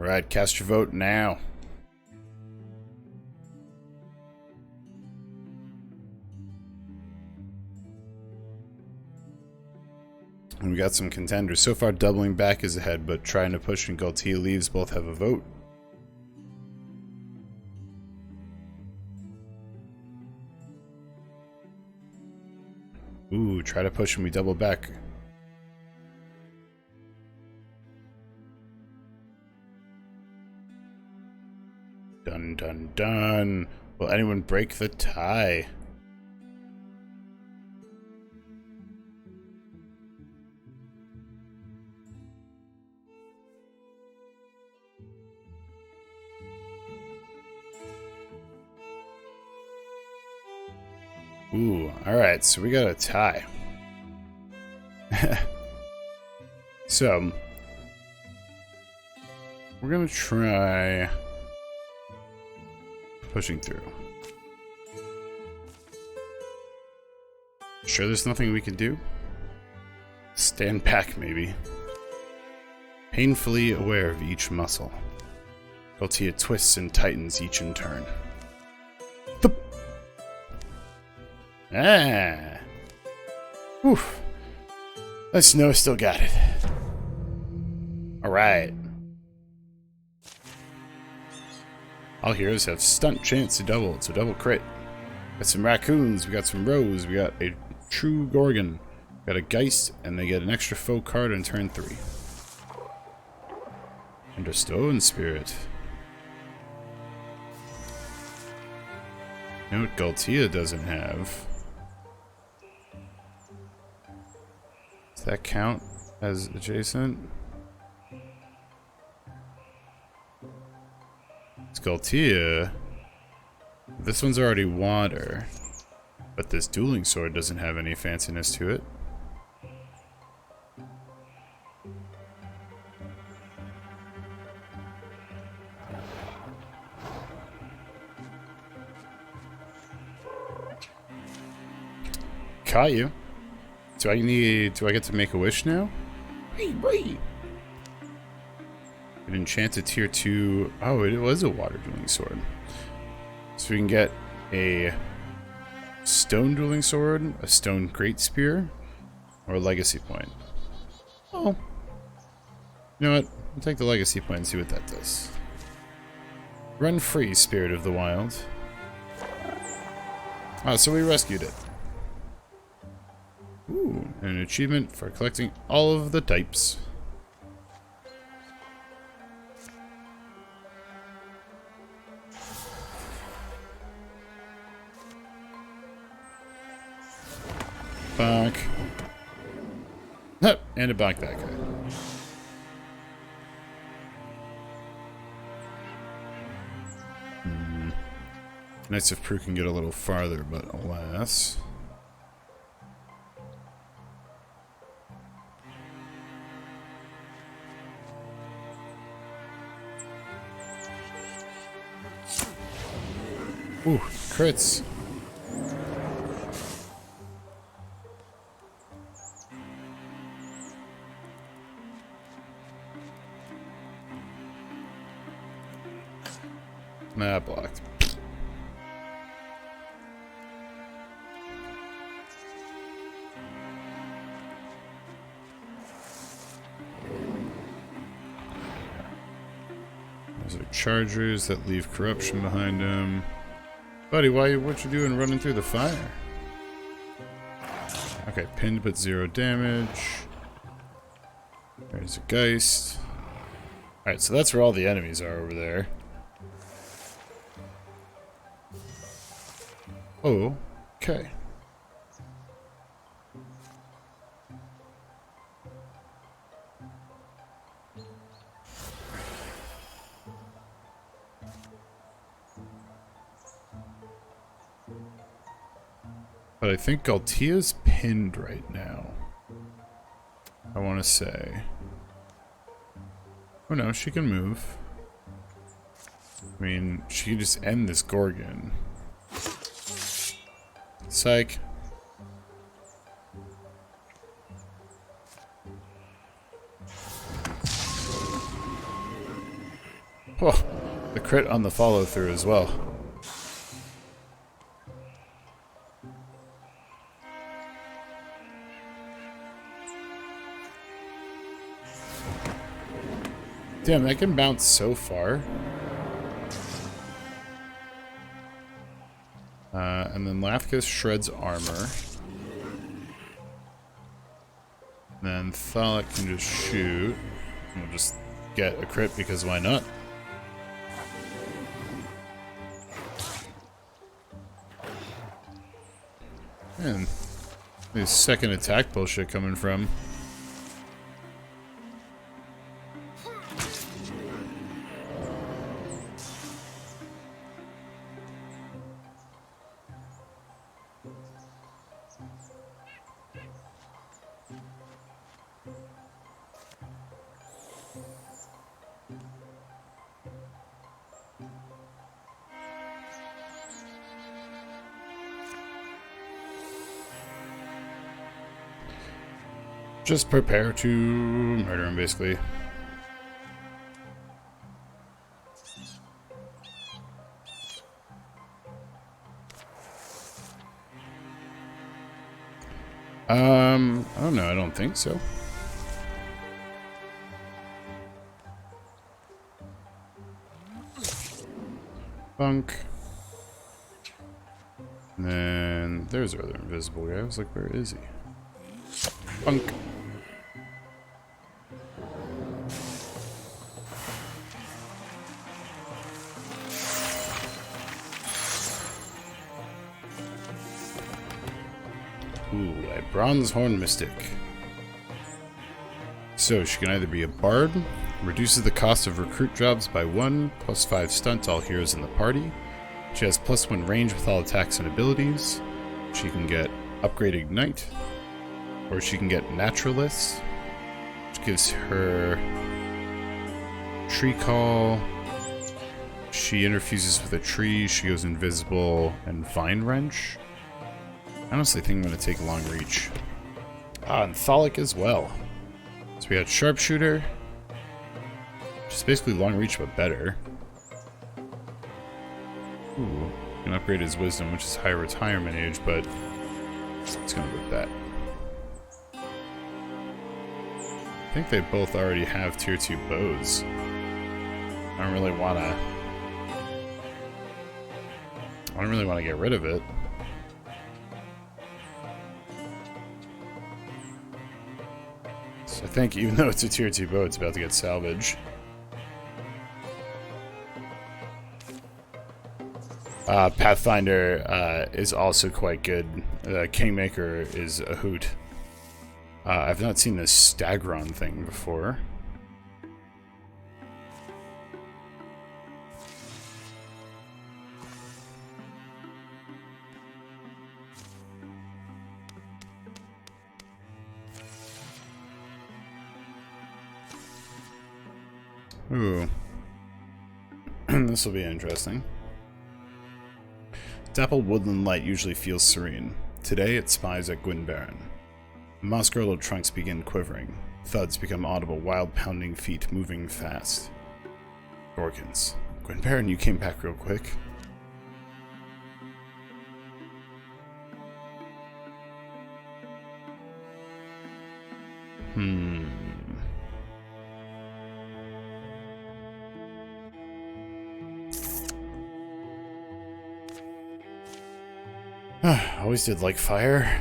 Alright, cast your vote now. And we got some contenders. So far, doubling back is ahead, but trying to push and Galtia leaves both have a vote. Ooh, try to push and we double back. Dun dun dun. Will anyone break the tie? Ooh, alright, so we got a tie. So, we're gonna try pushing through. Sure there's nothing we can do? Stand back, maybe. Painfully aware of each muscle. Galtia twists and tightens each in turn. Thup. Ah! Oof. That snow still got it. Alright. All heroes have stunt chance to double. It's a double crit. Got some raccoons, we got some rows, we got a true Gorgon, we got a Geist, and they get an extra foe card on turn 3. And a Stone Spirit. You know what Galtia doesn't have? Does that count as adjacent? Galtia. This one's already water, but this dueling sword doesn't have any fanciness to it. Caught you. Do I get to make a wish now? Wait. An enchanted tier 2. Oh, it was a water dueling sword. So we can get a stone dueling sword, a stone great spear, or a legacy point. Oh. You know what? I'll take the legacy point and see what that does. Run free, Spirit of the Wild. Ah, so we rescued it. Ooh, an achievement for collecting all of the types. Bonk. And a bonk that guy. Knights of Prue can get a little farther, but alas. Ooh, crits. Nah, blocked. There's a chargers that leave corruption behind him. Buddy, what you doing running through the fire? Okay, pinned but 0 damage. There's a Geist. Alright, so that's where all the enemies are over there. Oh, okay. But I think Galtia's pinned right now. I want to say. Oh no, she can move. I mean, she can just end this Gorgon. Psych. Oh, the crit on the follow through as well. Damn, that can bounce so far. And then Lafkas shreds armor. And then Thalic can just shoot. We'll just get a crit because why not? Man, this second attack bullshit coming from. Just prepare to murder him, basically. I don't know, I don't think so. Bunk. And then there's our other invisible guy. I was like, where is he? Bunk. Ooh, a Bronze Horn Mystic. So she can either be a bard, reduces the cost of recruit jobs by 1, +5 stunt to all heroes in the party. She has +1 range with all attacks and abilities. She can get Upgrade Ignite, or she can get Naturalist, which gives her Tree Call. She interfuses with a tree, she goes invisible, and Vine Wrench. I honestly think I'm going to take Long Reach. And Thalic as well. So we got Sharpshooter. Just basically Long Reach, but better. Ooh, can upgrade his Wisdom, which is high retirement age, but let's go with that. I think they both already have tier 2 bows. I don't really want to get rid of it. So I think even though it's a tier 2 bow, it's about to get salvaged. Pathfinder is also quite good. Kingmaker is a hoot. I've not seen this Stagron thing before. Ooh. This will be interesting. Dappled woodland light usually feels serene. Today it spies at Gwynbaron. Moss-girdled trunks begin quivering. Thuds become audible, wild pounding feet moving fast. Gorgons. Gwynbaron, you came back real quick. Always did like fire.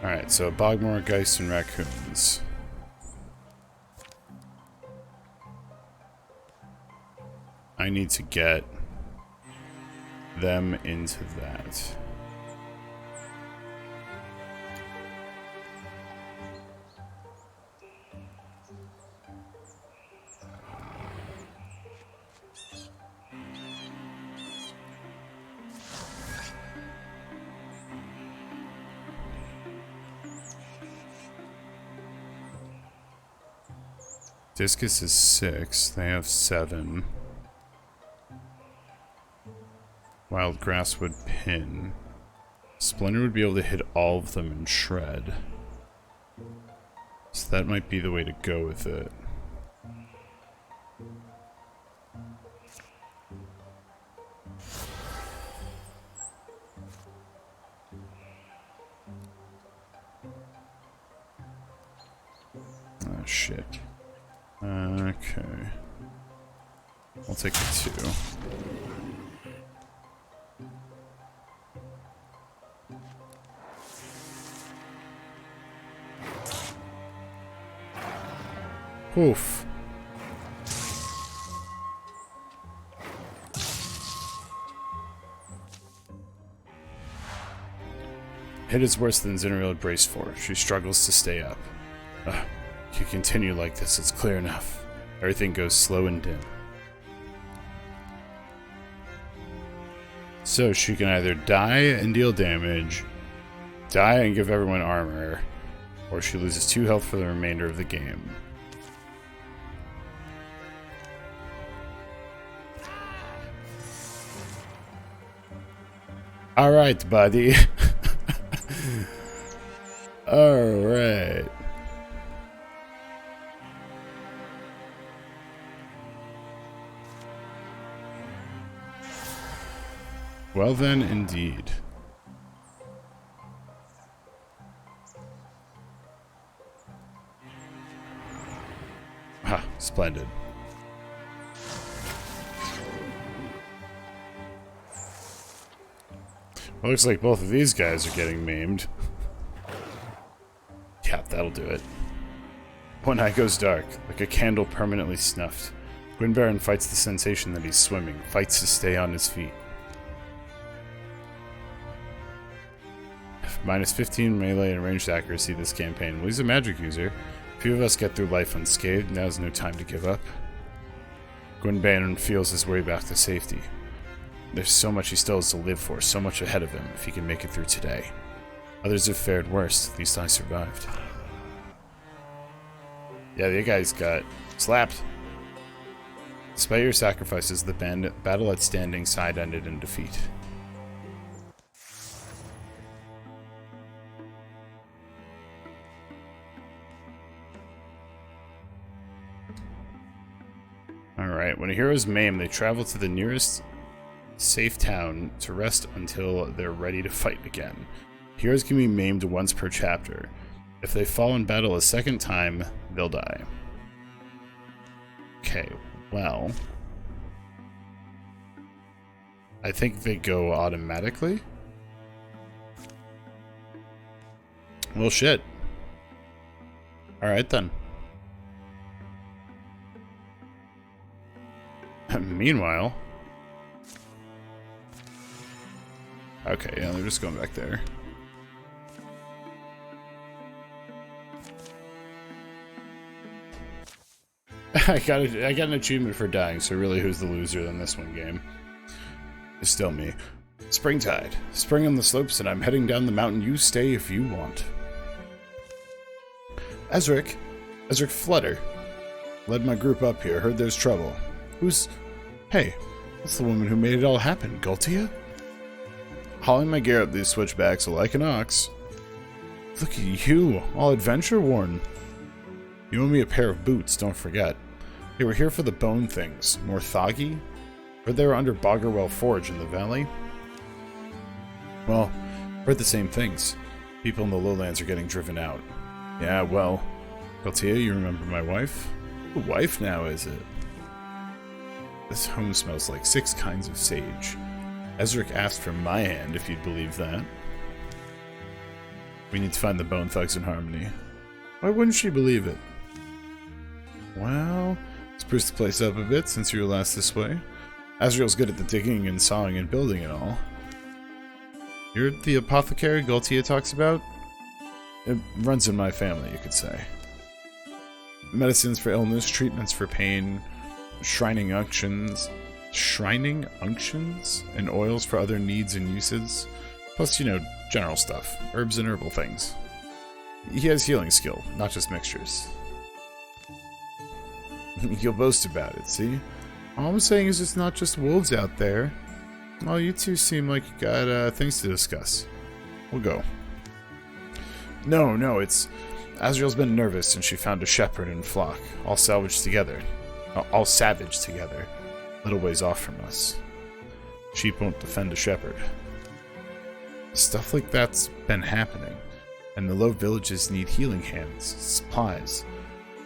Alright, so Bogmore, Geist, and Raccoons. I need to get them into that. Discus is 6. They have 7. Wild Grass would pin. Splinter would be able to hit all of them and shred. So that might be the way to go with it. Oh shit. Okay. I'll take the 2. Oof. Hit is worse than Zinneril had braced for. She struggles to stay up. If you continue like this, it's clear enough. Everything goes slow and dim. So she can either die and deal damage, die and give everyone armor, or she loses 2 health for the remainder of the game. Alright, buddy. Alright. Well then, indeed. Ha, splendid. Well, looks like both of these guys are getting maimed. Yeah, that'll do it. One eye goes dark, like a candle permanently snuffed. Gwynbaron fights the sensation that he's swimming, fights to stay on his feet. Minus 15 melee and ranged accuracy this campaign. Well, he's a magic user. Few of us get through life unscathed. Now's no time to give up. Gwynbaron feels his way back to safety. There's so much he still has to live for, so much ahead of him, if he can make it through today. Others have fared worse, at least I survived. Yeah, the guys got slapped. Despite your sacrifices, the battle at Standing Side ended in defeat. Alright, when a hero is maimed, they travel to the nearest safe town to rest until they're ready to fight again. Heroes can be maimed once per chapter. If they fall in battle a second time, they'll die. Okay, well... I think they go automatically? Well, shit. Alright then. Meanwhile... Okay, yeah, they're just going back there. I got an achievement for dying, so really who's the loser in this one game? It's still me. Springtide. Spring on the slopes and I'm heading down the mountain. You stay if you want. Ezric Flutter. Led my group up here. Heard there's trouble. Who's... Hey, that's the woman who made it all happen. Gultia? Hauling my gear up these switchbacks like an ox. Look at you, all adventure worn. You owe me a pair of boots, don't forget. They were here for the bone things. More thoggy? Or they were under Boggerwell Forge in the valley? Well, heard the same things. People in the lowlands are getting driven out. Yeah, well, Gultia, you remember my wife? The wife now, is it? This home smells like 6 kinds of sage. Ezric asked for my hand, if you'd believe that. We need to find the Bone Thugs in Harmony. Why wouldn't she believe it? Well, let's spruce the place up a bit since you were last this way. Azrael's good at the digging and sawing and building and all. You're the apothecary Galtia talks about? It runs in my family, you could say. Medicines for illness, treatments for pain, shrining unctions, and oils for other needs and uses. Plus, you know, general stuff. Herbs and herbal things. He has healing skill, not just mixtures. You'll boast about it, see? All I'm saying is it's not just wolves out there. Well, you two seem like you got things to discuss. We'll go. No, it's... Azrael's been nervous and she found a shepherd and flock, all savaged together. Little ways off from us. Sheep won't defend a shepherd. Stuff like that's been happening, and the low villages need healing hands, supplies.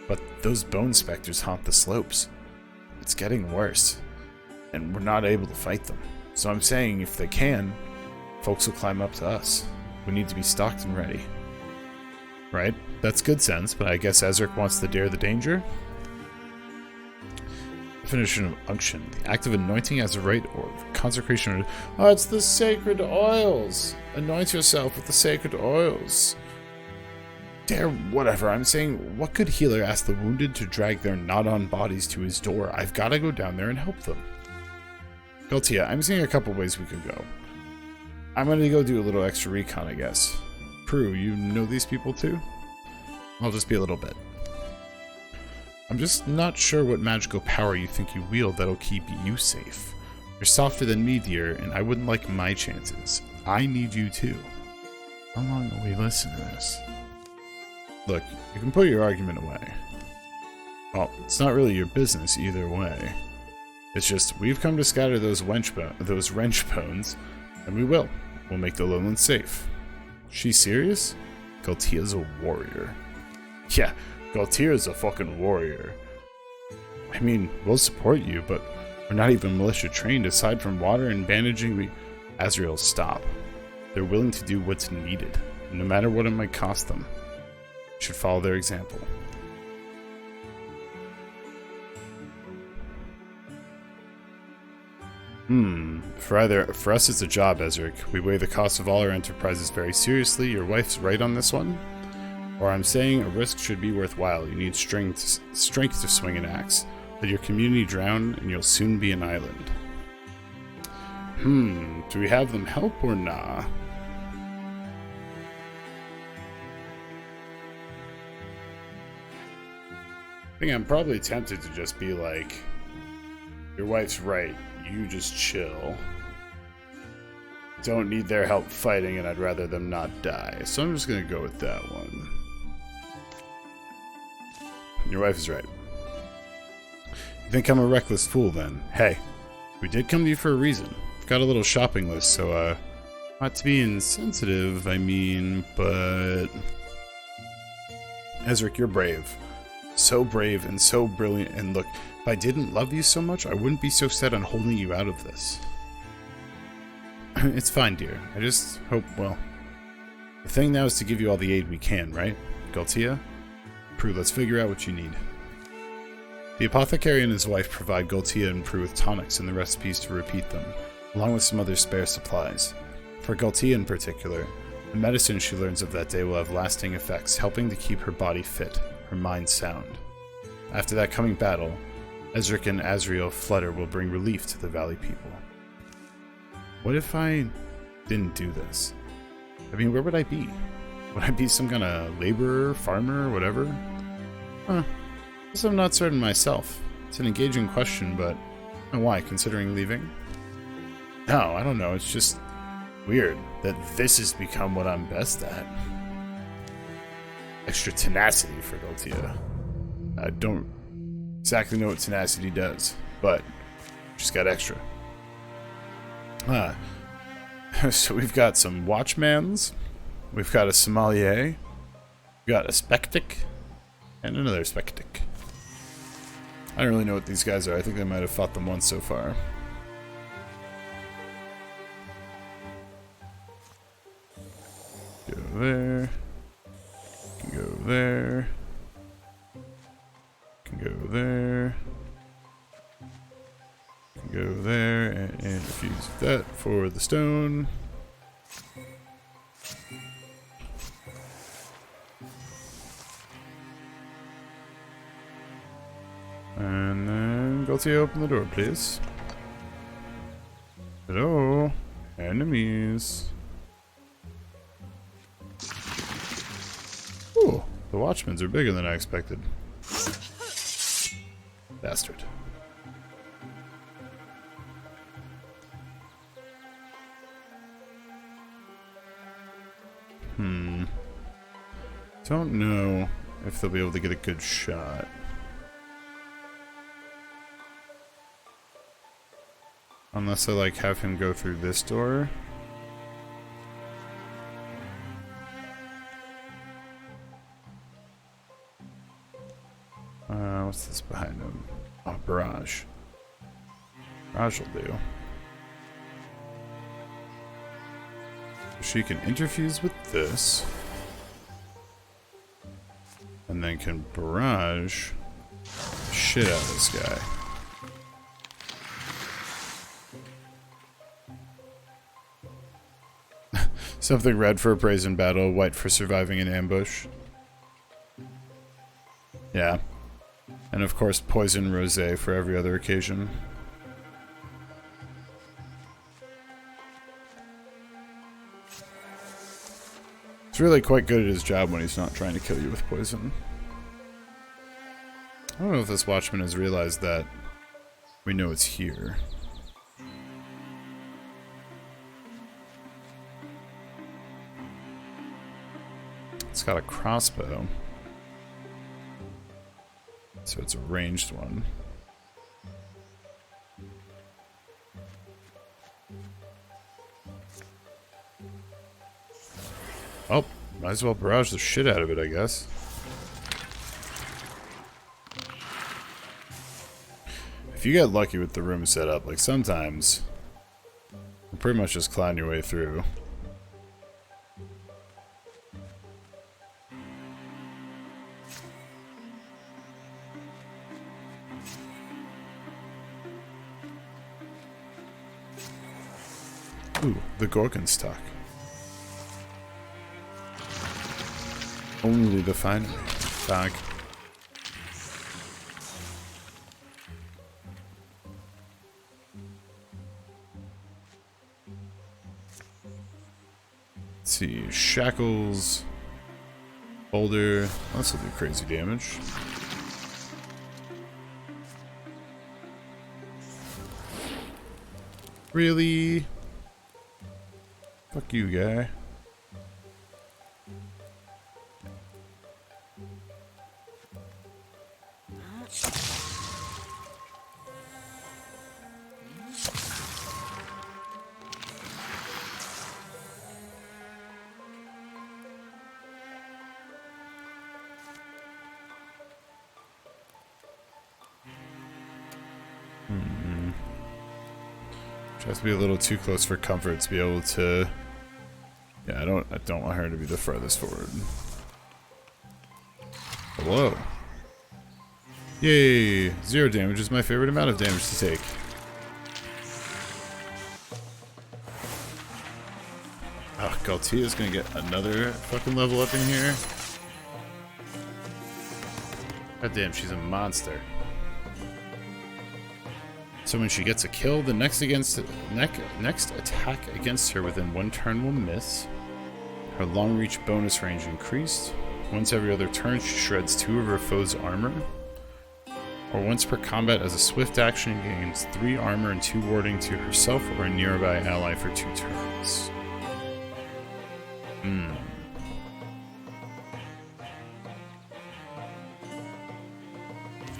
But those bone specters haunt the slopes. It's getting worse, and we're not able to fight them. So I'm saying if they can, folks will climb up to us. We need to be stocked and ready. Right? That's good sense, but I guess Ezric wants to dare the danger? Definition of unction. The act of anointing as a rite or consecration. Oh, it's the sacred oils! Anoint yourself with the sacred oils. Dare whatever. I'm saying, what good healer ask the wounded to drag their not-on bodies to his door? I've got to go down there and help them. Galtia, I'm seeing a couple ways we could go. I'm going to go do a little extra recon, I guess. Prue, you know these people too? I'll just be a little bit. I'm just not sure what magical power you think you wield that'll keep you safe. You're softer than me, dear, and I wouldn't like my chances. I need you too. How long will we listen to this? Look, you can put your argument away. Well, it's not really your business either way. It's just, we've come to scatter those wrench bones, and we will. We'll make the lowlands safe. She's serious? Galtia's a warrior. Yeah, Galtia's a fucking warrior. I mean, we'll support you, but we're not even militia trained. Aside from water and bandaging, Azrael, stop. They're willing to do what's needed, no matter what it might cost them. You should follow their example. For us it's a job, Ezric. We weigh the cost of all our enterprises very seriously. Your wife's right on this one. Or I'm saying a risk should be worthwhile. You need strength to swing an axe. Let your community drown and you'll soon be an island. Do we have them help or nah? I think I'm probably tempted to just be like, your wife's right, you just chill. Don't need their help fighting and I'd rather them not die. So I'm just gonna go with that one. Your wife is right. You think I'm a reckless fool then? Hey, we did come to you for a reason. We've got a little shopping list, so not to be insensitive, I mean, but... Ezric, you're brave. So brave and so brilliant, and look, if I didn't love you so much, I wouldn't be so set on holding you out of this. It's fine, dear. I just hope, well... The thing now is to give you all the aid we can, right? Galtia? Prue, let's figure out what you need. The apothecary and his wife provide Galtia and Prue with tonics and the recipes to repeat them, along with some other spare supplies. For Galtia in particular, the medicine she learns of that day will have lasting effects, helping to keep her body fit, her mind sound. After that coming battle, Ezric and Azrael Flutter will bring relief to the valley people. What if I didn't do this? I mean, where would I be? Would I be some kind of laborer, farmer, whatever? Guess I'm not certain myself. It's an engaging question, but why, considering leaving? No, I don't know, it's just weird that this has become what I'm best at. Extra tenacity for Galtia. I don't exactly know what tenacity does, but just got extra. So we've got some watchmans, we've got a sommelier, we've got a spectic, and another spectic. I don't really know what these guys are. I think I might have fought them once so far. Go there. Can go there. Can go there. Can go there and infuse that for the stone. And then Gaultier, open the door, please. Hello, enemies. Ooh, the Watchmen's are bigger than I expected. Bastard. Don't know if they'll be able to get a good shot. Unless I like have him go through this door. What's this behind him? Oh, barrage. Barrage will do. She can interfuse with this. And then can barrage the shit out of this guy. Something red for praise in battle, white for surviving an ambush. Yeah. And of course, poison rosé for every other occasion. He's really quite good at his job when he's not trying to kill you with poison. I don't know if this watchman has realized that we know it's here. It's got a crossbow. So it's a ranged one. Oh, might as well barrage the shit out of it, I guess. If you get lucky with the room setup, like sometimes, you pretty much just climb your way through. Ooh, the Gorgonstock. Only the finery. Bag. Let's see. Shackles. Boulder. This will do crazy damage. Really? Fuck you, guy. Tries to be a little too close for comfort to be able to. Yeah, I don't want her to be the furthest forward. Hello. Yay! 0 damage is my favorite amount of damage to take. Oh, Gaultier is gonna get another fucking level up in here. God damn, she's a monster. So when she gets a kill, the next attack against her within 1 turn will miss. Her long reach bonus range increased. Once every other turn, she shreds 2 of her foe's armor. Or once per combat as a swift action, gains 3 armor and 2 warding to herself or a nearby ally for 2 turns.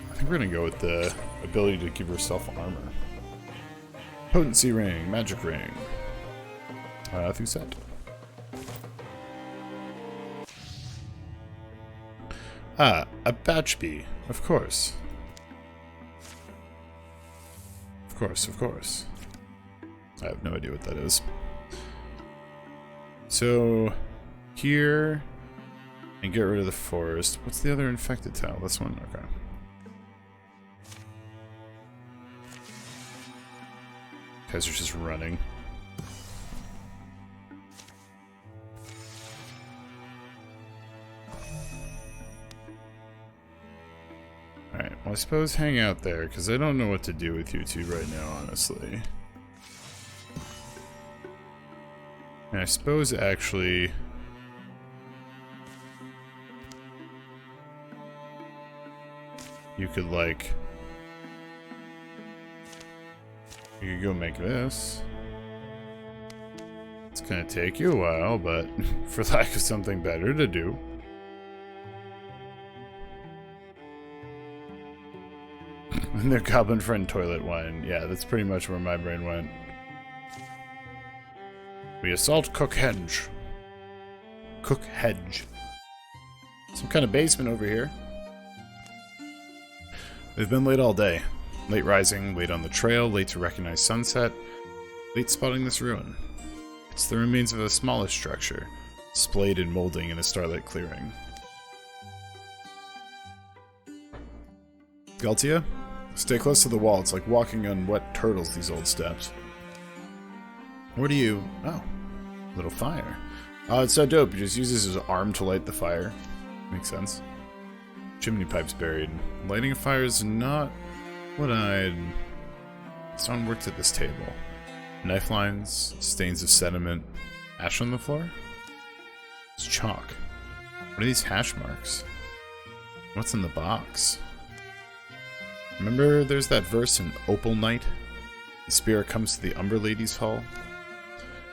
I think we're gonna go with the ability to give herself armor. Potency ring, magic ring. Through set. Ah, a batch bee, of course. Of course, of course. I have no idea what that is. So, here, and get rid of the forest. What's the other infected tile? This one? Okay. Guys are just running. Alright, well I suppose hang out there, because I don't know what to do with you two right now, honestly. And I suppose actually... you could like... you could go make this. It's gonna take you a while, but for lack of something better to do. And their goblin friend toilet wine. Yeah, that's pretty much where my brain went. We assault Cook Hedge. Cook Hedge. Some kind of basement over here. They've been late all day. Late rising, late on the trail, late to recognize sunset, late spotting this ruin. It's the remains of a smallish structure, splayed and molding in a starlit clearing. Galtia? Stay close to the wall. It's like walking on wet turtles, these old steps. Where do you... oh, little fire. Oh, it's so dope. He just uses his arm to light the fire. Makes sense. Chimney pipe's buried. Lighting a fire is not what I'd... Someone worked at this table. Knife lines, stains of sediment, ash on the floor? It's chalk. What are these hash marks? What's in the box? Remember there's that verse in Opal Night? The spirit comes to the Umber Lady's Hall.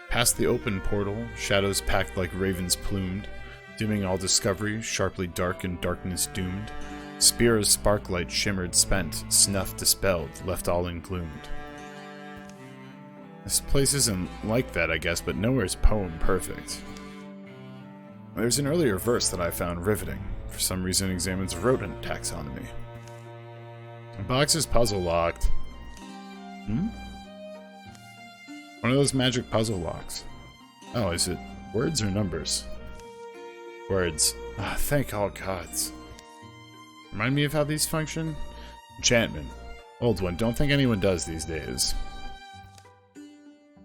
Past the open portal, shadows packed like ravens plumed, dimming all discovery, sharply dark and darkness doomed. Spear's sparklight shimmered spent, snuff dispelled, left all engloomed. This place isn't like that, I guess, but nowhere's poem perfect. There's an earlier verse that I found riveting. For some reason examines rodent taxonomy. The box is puzzle locked. Hmm? One of those magic puzzle locks. Oh, is it words or numbers? Words. Ah, thank all gods. Remind me of how these function? Enchantment. Old one, don't think anyone does these days.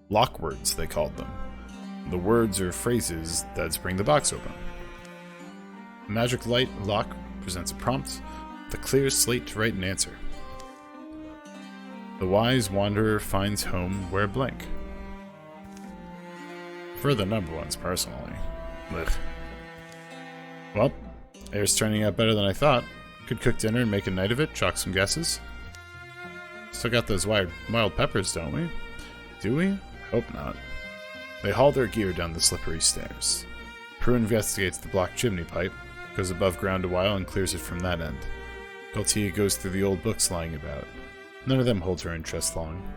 Lock words, they called them. The words or phrases that spring the box open. The magic light lock presents a prompt, the clear slate to write an answer. The wise wanderer finds home where blank. For the number ones, personally. Ugh. Well, air's turning out better than I thought. Could cook dinner and make a night of it, chalk some guesses. Still got those wild peppers, don't we? Do we? Hope not. They haul their gear down the slippery stairs. Prue investigates the blocked chimney pipe, goes above ground a while and clears it from that end. Galtia goes through the old books lying about. None of them hold her interest long.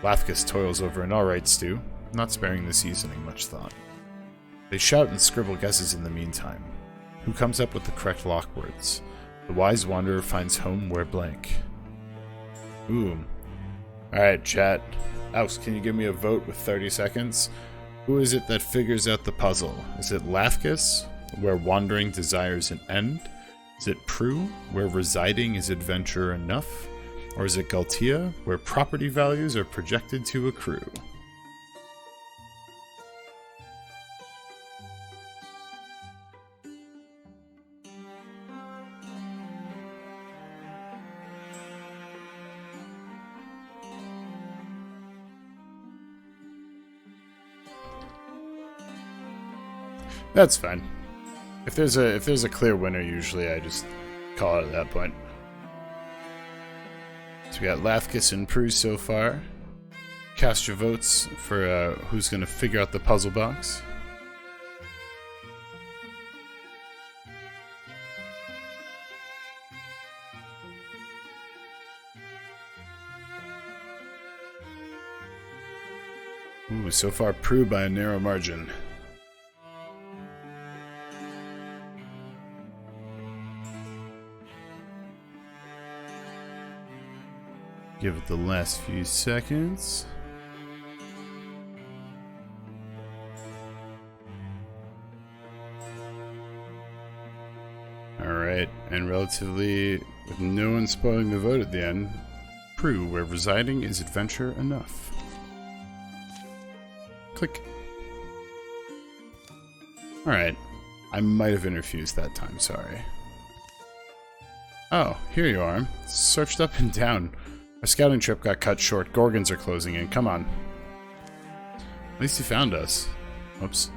Lathkus toils over an alright stew, not sparing the seasoning much thought. They shout and scribble guesses in the meantime. Who comes up with the correct lock words? The wise wanderer finds home where blank. Ooh. Alright, chat. Alex, can you give me a vote with 30 seconds? Who is it that figures out the puzzle? Is it Lathkus, where wandering desires an end? Is it Prue, where residing is adventure enough? Or is it Galtia, where property values are projected to accrue? That's fine. If there's a clear winner, usually I just call it at that point. So we got Lathkus and Prue so far. Cast your votes for who's going to figure out the puzzle box. Ooh, so far Prue by a narrow margin. Give it the last few seconds. Alright, and relatively, with no one spoiling the vote at the end, Prue, where residing is adventure enough. Click. Alright, I might have interfused that time, sorry. Oh, here you are. Searched up and down. Our scouting trip got cut short. Gorgons are closing in. Come on. At least you found us. Oops.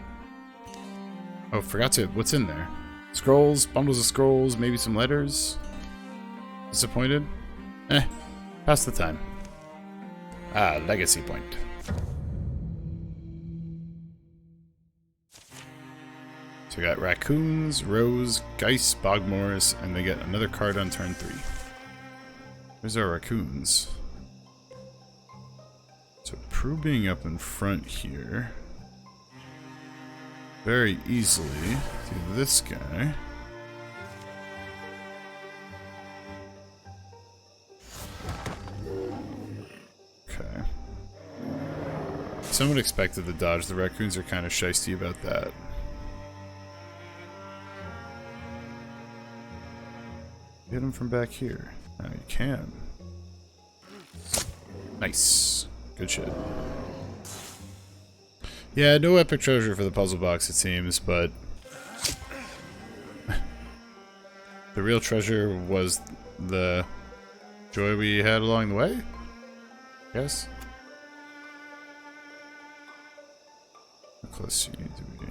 Oh, forgot to... What's in there? Scrolls, bundles of scrolls, maybe some letters? Disappointed? Pass the time. Ah, legacy point. So we got raccoons, Rose, Geist, Bogmores, and they get another card on turn 3. Where's our raccoons? So Prue being up in front here. Very easily to this guy. Okay. Someone expected the dodge. The raccoons are kind of shysty about that. Hit him from back here. Now you can. Nice. Good shit. Yeah, no epic treasure for the puzzle box, it seems, but the real treasure was the joy we had along the way? Yes? How close do you need to be?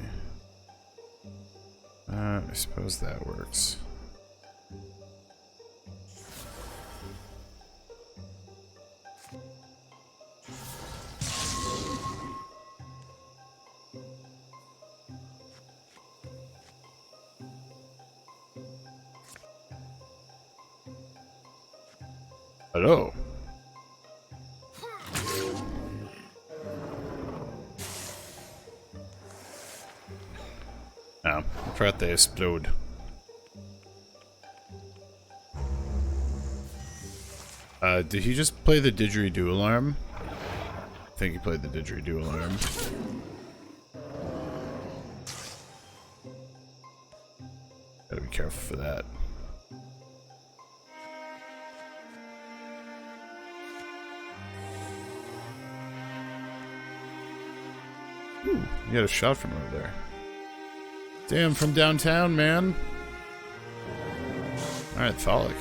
I suppose that works. Hello. I'm afraid they explode. Did he just play the didgeridoo alarm? I think he played the didgeridoo alarm. Gotta be careful for that. Ooh, you got a shot from over there. Damn, from downtown, man. Alright, Tholic.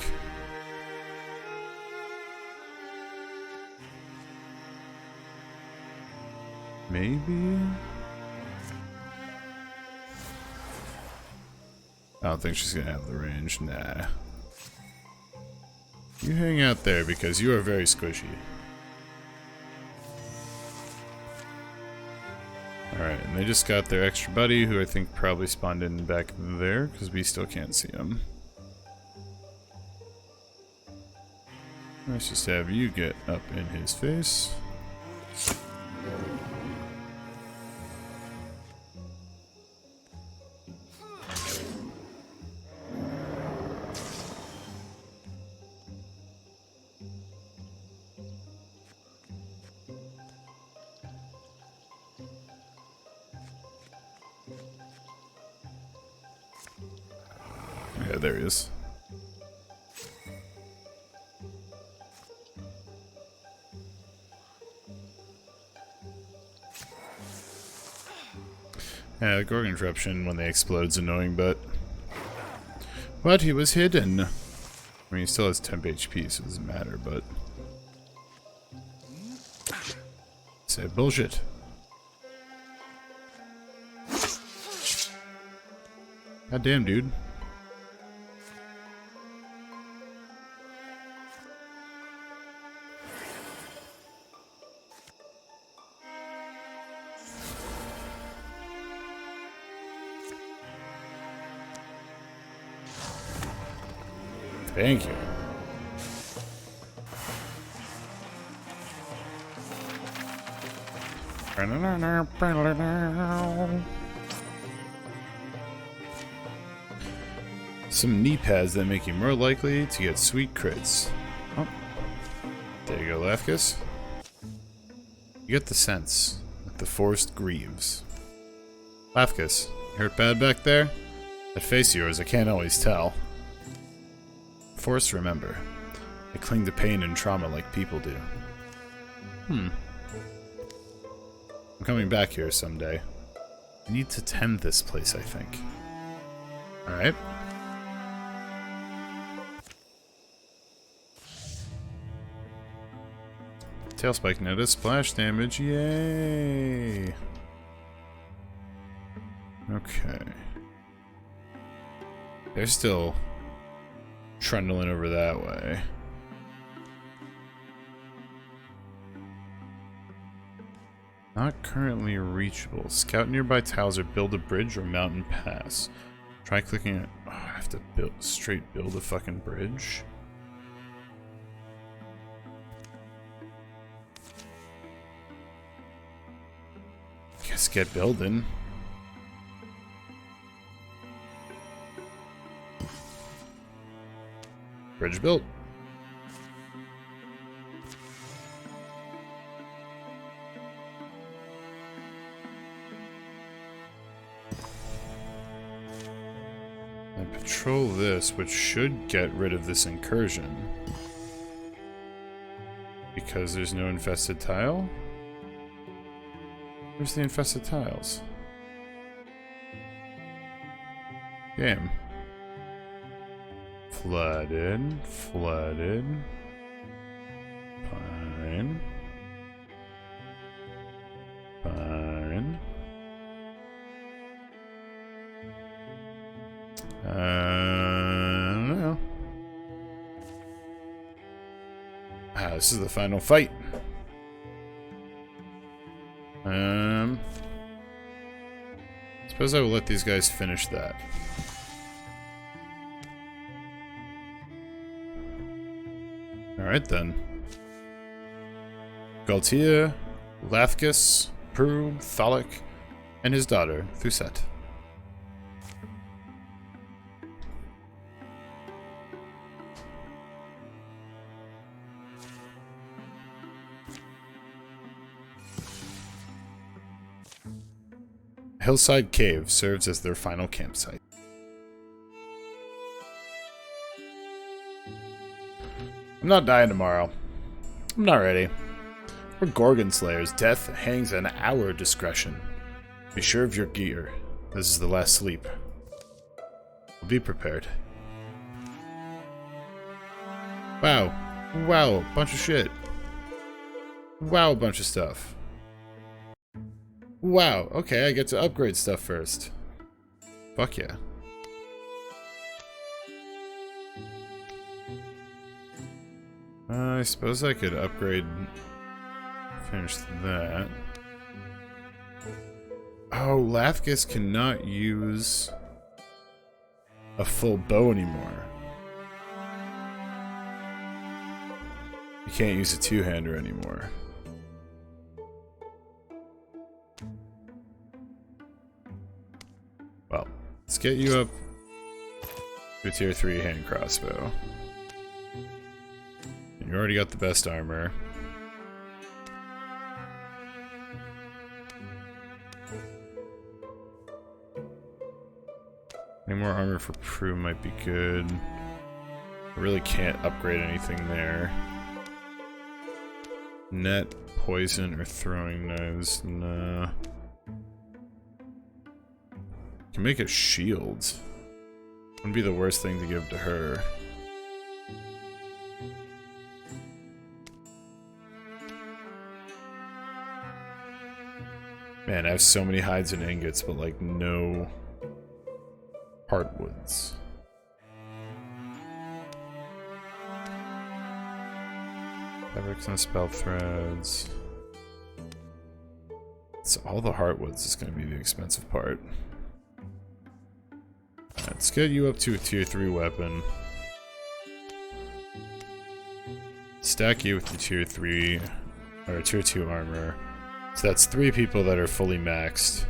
Maybe? I don't think she's gonna have the range. Nah. You hang out there because you are very squishy. Alright, and they just got their extra buddy, who I think probably spawned in back there, because we still can't see him. Let's just have you get up in his face. Yeah, there he is. Yeah, the Gorgon interruption when they explode is annoying, but... But he was hidden. I mean, he still has temp HP, so it doesn't matter, but... Say bullshit. God damn, dude. Thank you. Some knee pads that make you more likely to get sweet crits. Oh. There you go, Lefkus. You get the sense that the forest grieves. Lefkus, you hurt bad back there? That face of yours, I can't always tell. Forests remember. They cling to pain and trauma like people do. I'm coming back here someday. I need to tend this place, I think. Alright. Tailspike notice, splash damage, yay! Okay. They're still trundling over that way. Not currently reachable. Scout nearby tiles or build a bridge or mountain pass. Try clicking it. Oh, I have to build a fucking bridge. Guess get building. Bridge built. And patrol this, which should get rid of this incursion. Because there's no infested tile? Where's the infested tiles? Game. Flooded. Flooded. Fine. Fine. I don't know. This is the final fight. Suppose I will let these guys finish that. Alright then. Galtia, Lefkus, Prue, Thalik, and his daughter, Thuset. Hillside Cave serves as their final campsite. I'm not dying tomorrow. I'm not ready. We're Gorgon Slayers. Death hangs on our discretion. Be sure of your gear. This is the last sleep. Be prepared. Wow. Wow, bunch of shit. Wow, bunch of stuff. Wow, okay, I get to upgrade stuff first. Fuck yeah. I suppose I could upgrade... Finish that. Oh, Lefkus cannot use a full bow anymore. You can't use a two-hander anymore. Well, let's get you up to a tier 3 hand crossbow. And you already got the best armor. Any more armor for Prue might be good. I really can't upgrade anything there. Net, poison, or throwing knives. Nah. Can make a shield. Wouldn't be the worst thing to give to her. Man, I have so many hides and ingots, but like no heartwoods. Fabrics and spell threads. So all the heartwoods is going to be the expensive part. Let's get you up to a tier 3 weapon. Stack you with the tier 3 or tier 2 armor. So that's 3 people that are fully maxed.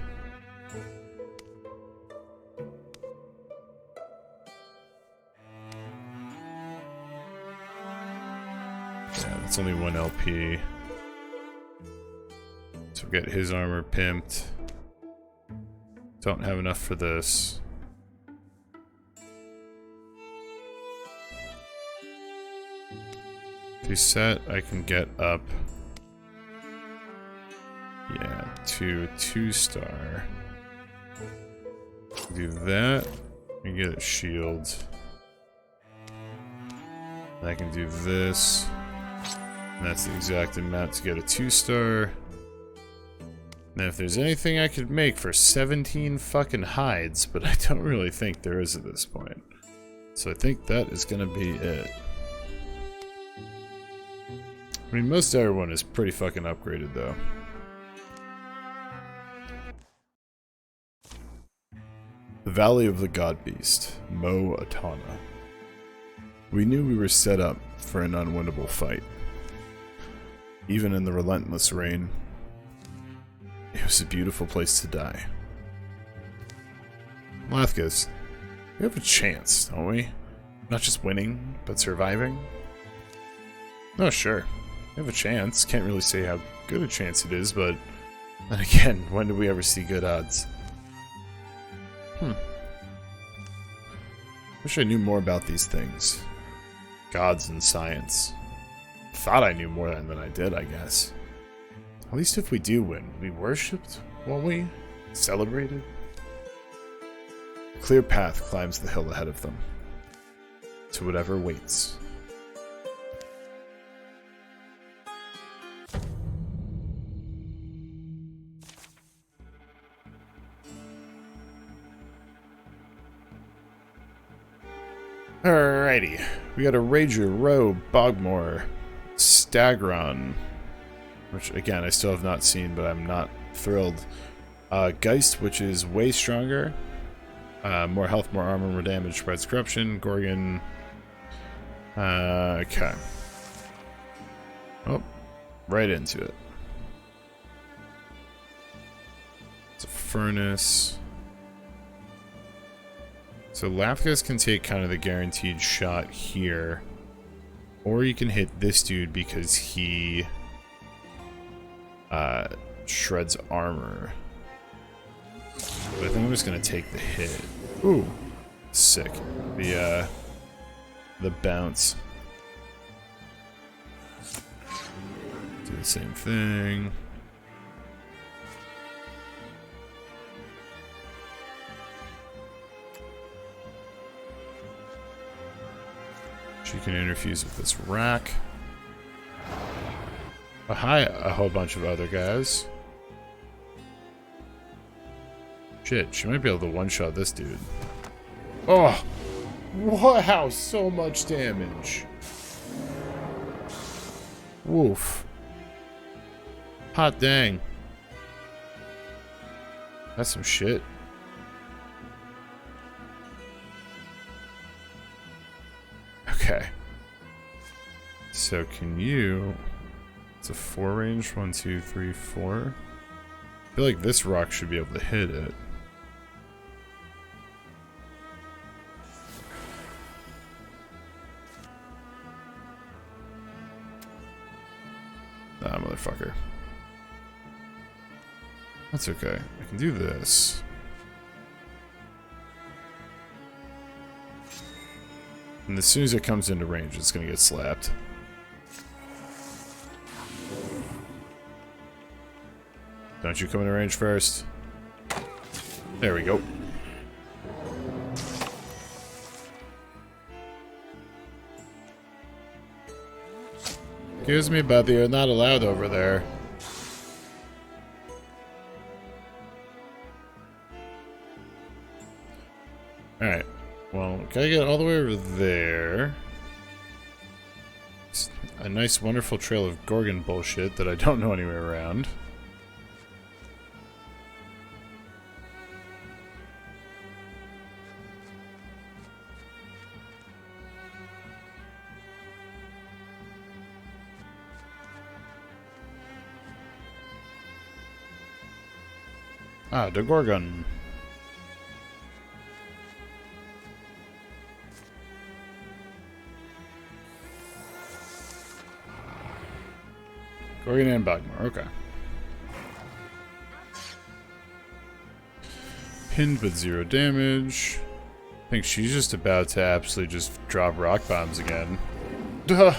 Yeah, that's only 1 LP. So we'll get his armor pimped. Don't have enough for this. Reset, I can get up. Yeah, to a 2-star. Do that and get a shield. And I can do this. And that's the exact amount to get a 2-star. Now, if there's anything I could make for 17 fucking hides, but I don't really think there is at this point. So I think that is gonna be it. I mean, most everyone is pretty fucking upgraded, though. The Valley of the God Beast, Mo Atana. We knew we were set up for an unwinnable fight. Even in the relentless rain, it was a beautiful place to die. Lathkas, we have a chance, don't we? Not just winning, but surviving? Oh, sure. We have a chance. Can't really say how good a chance it is, but then again, when do we ever see good odds? Wish I knew more about these things. Gods and science. Thought I knew more than I did, I guess. At least if we do win, we worshipped, won't we? Celebrated? A clear path climbs the hill ahead of them. To whatever waits. Alrighty, we got a Rager, Roe, Bogmore, Stagron, which again I still have not seen, but I'm not thrilled. Geist, which is way stronger, more health, more armor, more damage, spreads corruption. Gorgon, okay. Oh, right into it. It's a furnace. So Lathkas can take kind of the guaranteed shot here. Or you can hit this dude because he shreds armor. But I think I'm just gonna take the hit. Ooh. Sick. The bounce. Do the same thing. She can interfuse with this rack. Oh, hi, a whole bunch of other guys. Shit, she might be able to one-shot this dude. Oh! Wow, so much damage. Woof. Hot dang. That's some shit. Okay. So can you... It's a 4 range. 1, 2, 3, 4. I feel like this rock should be able to hit it. Nah, motherfucker. That's okay. I can do this. And as soon as it comes into range, it's gonna get slapped. Don't you come into range first? There we go. Excuse me, but you're not allowed over there. Alright. Well, gotta get all the way over there. It's a nice, wonderful trail of Gorgon bullshit that I don't know any way around. Ah, the Gorgon. Gorgon and Bogmore, okay. Pinned with 0 damage. I think she's just about to absolutely just drop rock bombs again. Duh!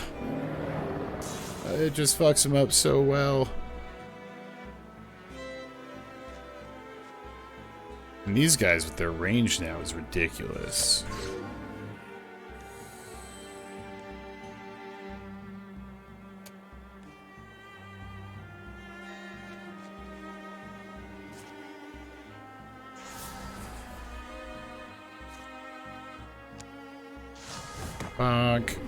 It just fucks him up so well. And these guys with their range now is ridiculous. Bonk.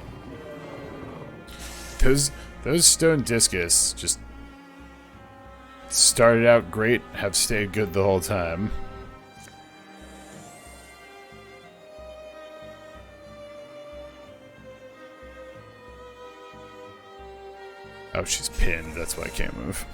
Those stone discus just started out great, have stayed good the whole time. Oh, she's pinned, that's why I can't move.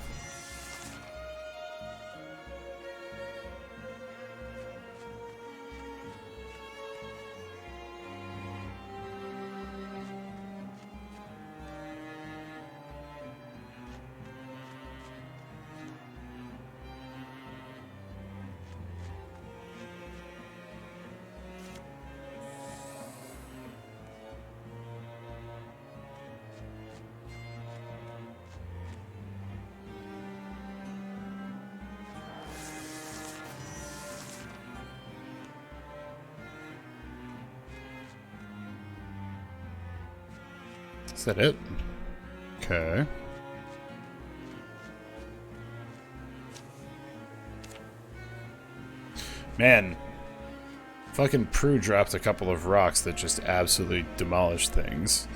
Is that it? Okay. Man. Fucking Prue dropped a couple of rocks that just absolutely demolished things.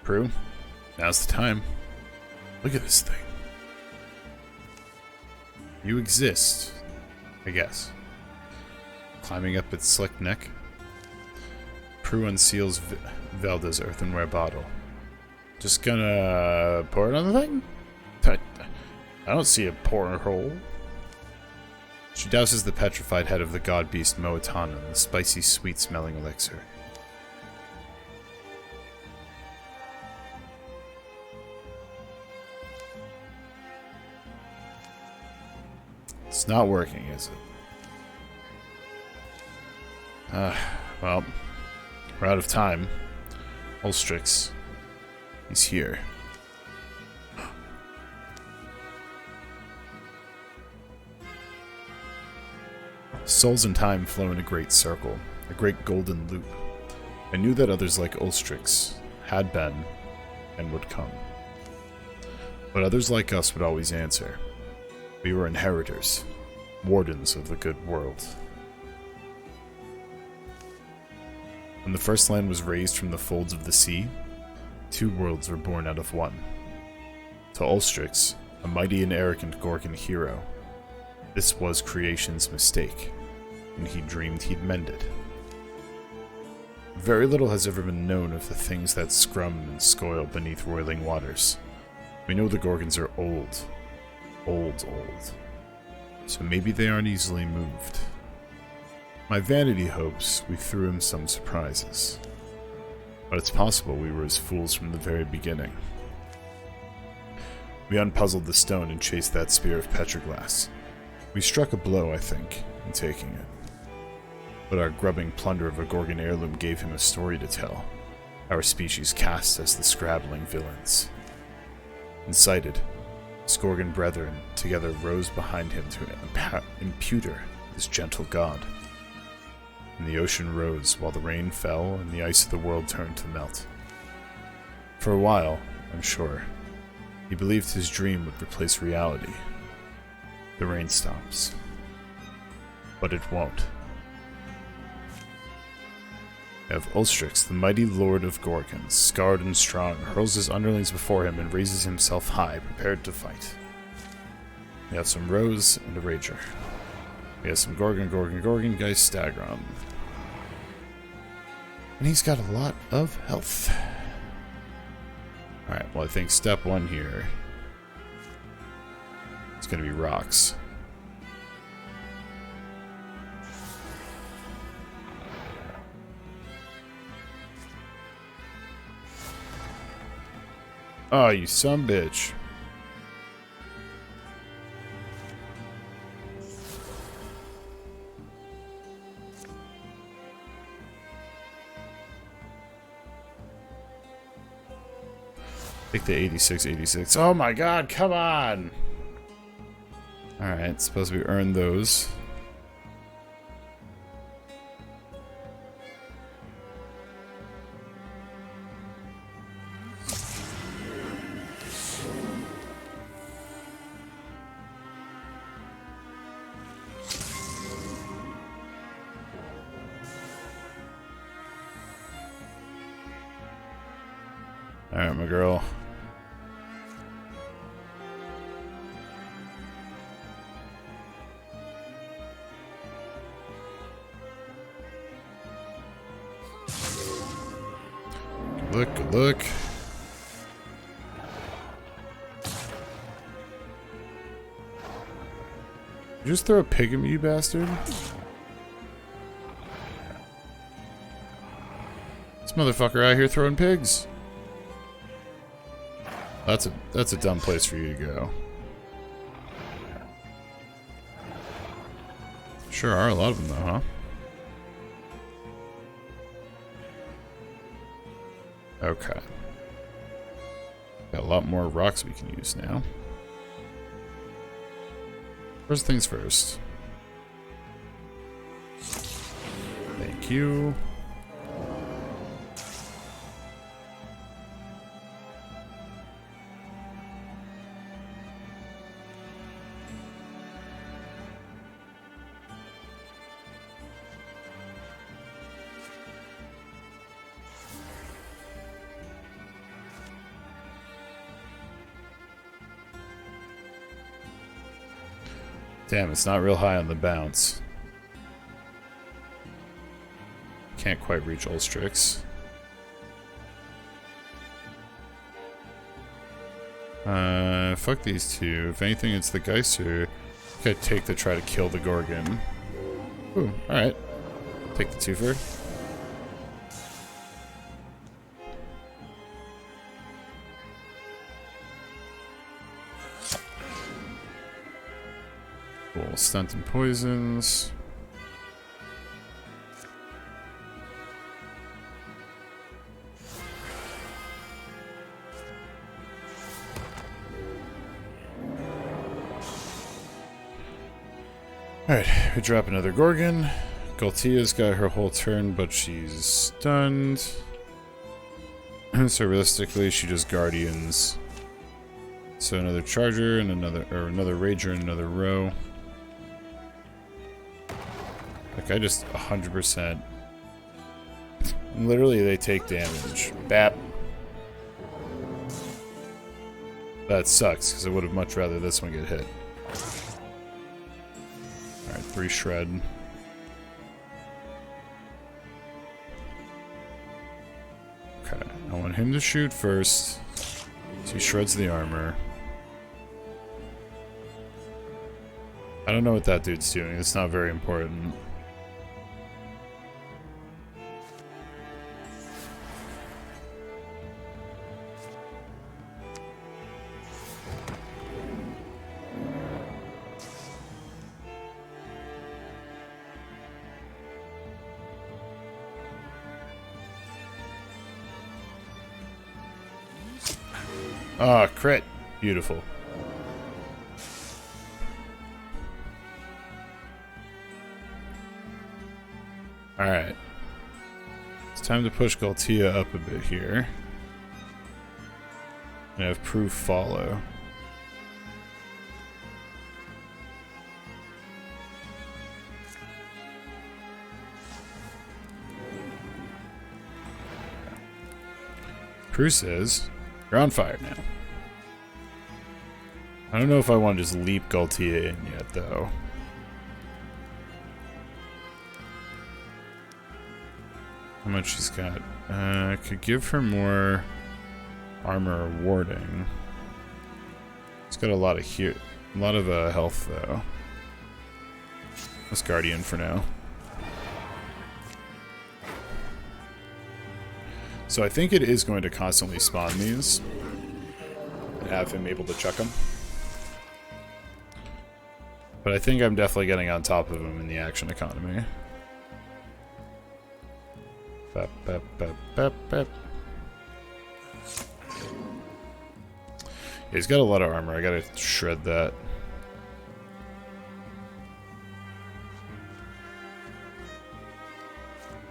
Prue, now's the time. Look at this thing. You exist, I guess. Climbing up its slick neck. Prue unseals Velda's earthenware bottle. Just gonna pour it on the thing? I don't see a pour hole. She douses the petrified head of the god beast Moatana in the spicy, sweet-smelling elixir. It's not working, is it? Well, we're out of time. Ulstrix, he's here. Souls and time flow in a great circle, a great golden loop. I knew that others like Ulstrix had been and would come. But others like us would always answer. We were inheritors, wardens of the good world. When the first land was raised from the folds of the sea, 2 worlds were born out of one. To Ulstrix, a mighty and arrogant Gorgon hero, this was creation's mistake, and he dreamed he'd mend it. Very little has ever been known of the things that scrum and scoil beneath roiling waters. We know the Gorgons are old. Old. So maybe they aren't easily moved. My vanity hopes we threw him some surprises. But it's possible we were as fools from the very beginning. We unpuzzled the stone and chased that spear of petroglass. We struck a blow, I think, in taking it. But our grubbing plunder of a Gorgon heirloom gave him a story to tell. Our species cast as the scrabbling villains. Incited, Gorgon brethren together rose behind him to imputer this gentle god. And the ocean rose while the rain fell and the ice of the world turned to melt. For a while, I'm sure, he believed his dream would replace reality. The rain stops. But it won't. Of Ulstrix, the mighty lord of Gorgons, scarred and strong, hurls his underlings before him and raises himself high, prepared to fight. We have some Rose and a Rager. We have some Gorgon, guys, Stagron. And he's got a lot of health. Alright, well I think step one here is going to be rocks. Oh, you sumbitch. Take the 86. Oh my god, come on! Alright, suppose we earn those. Alright, my girl. Good look. You just throw a pig at me, you bastard? This motherfucker out here throwing pigs. That's a dumb place for you to go. Sure are a lot of them though, huh? Okay. Got a lot more rocks we can use now. First things first. Thank you. Damn, it's not real high on the bounce. Can't quite reach Ulstrix. Fuck these two. If anything, it's the Geyser. Gotta take to try to kill the Gorgon. Ooh, alright. Take the twofer. Cool. Stunt and poisons. Alright, we drop another Gorgon. Galtia's got her whole turn, but she's stunned. So realistically, she just Guardians. So another Charger and another Rager and another Row. Like, I just 100%. Literally, they take damage. Bap. That sucks, because I would have much rather this one get hit. Alright, 3 Shred. Okay, I want him to shoot first. So he shreds the armor. I don't know what that dude's doing. It's not very important. Ah, crit. Beautiful. Alright. It's time to push Galtia up a bit here. And have proof follow. Prue says, you're on fire now. I don't know if I want to just leap Galtia in yet, though. How much she's got? I could give her more armor warding. It's got a lot of health though. Let's Guardian for now. So I think it is going to constantly spawn these and have him able to chuck them. But I think I'm definitely getting on top of him in the action economy. Bap, bap, bap, bap, bap. Yeah, he's got a lot of armor. I gotta shred that.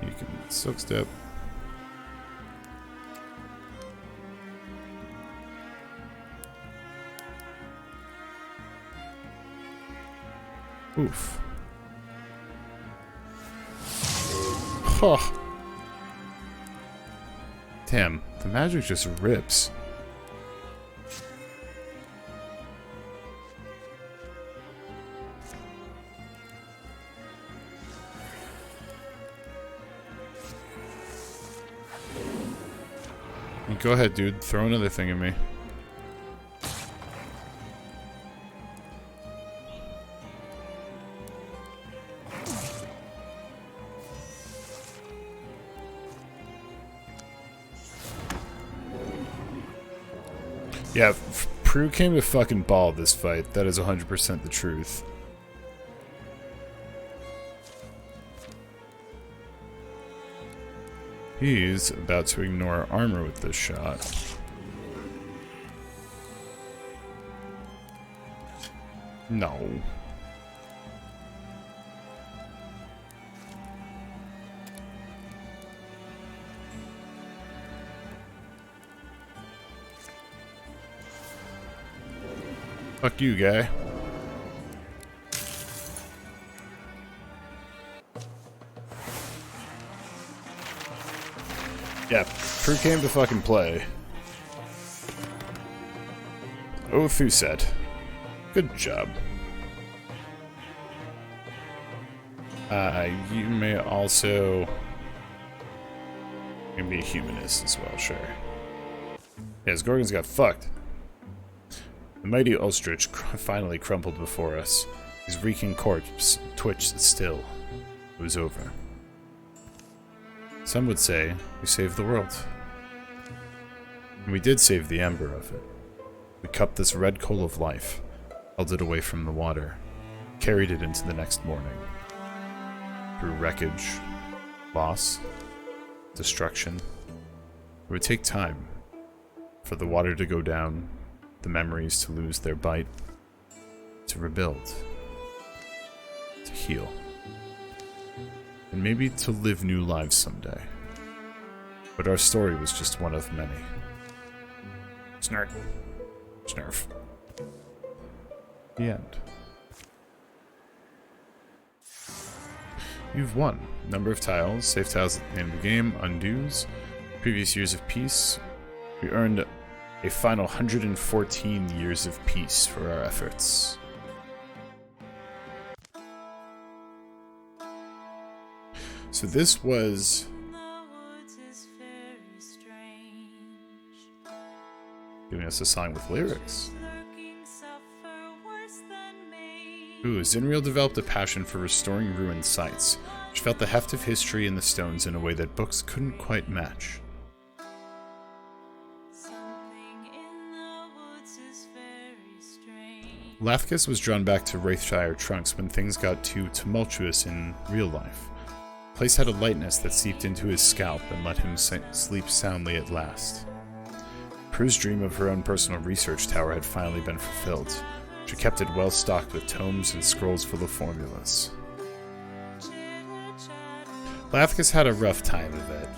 You can silk step. Oof. Oh. Damn, the magic just rips. Go ahead, dude. Throw another thing at me. Yeah, Prue came to fucking ball this fight. That is 100% the truth. He's about to ignore armor with this shot. No. Fuck you, guy. Yeah, Prue came to fucking play. Oh, Thuset. Good job. You may also... You can be a humanist as well, sure. Yeah, his Gorgons got fucked. The mighty ostrich finally crumpled before us. His reeking corpse twitched still. It was over. Some would say we saved the world. And we did save the ember of it. We cupped this red coal of life, held it away from the water, carried it into the next morning. Through wreckage, loss, destruction, it would take time for the water to go down, the memories to lose their bite, to rebuild, to heal. And maybe to live new lives someday. But our story was just one of many. Snark. Snarf. The end. You've won. Number of tiles, save tiles at the end of the game, undos, previous years of peace. We earned a final 114 years of peace for our efforts. So this was giving us a song with lyrics. Ooh, Zinriel developed a passion for restoring ruined sites, which felt the heft of history in the stones in a way that books couldn't quite match. Lathkus was drawn back to Wraithshire trunks when things got too tumultuous in real life. The place had a lightness that seeped into his scalp and let him sleep soundly at last. Prue's dream of her own personal research tower had finally been fulfilled. She kept it well stocked with tomes and scrolls full of formulas. Lathkus had a rough time of it.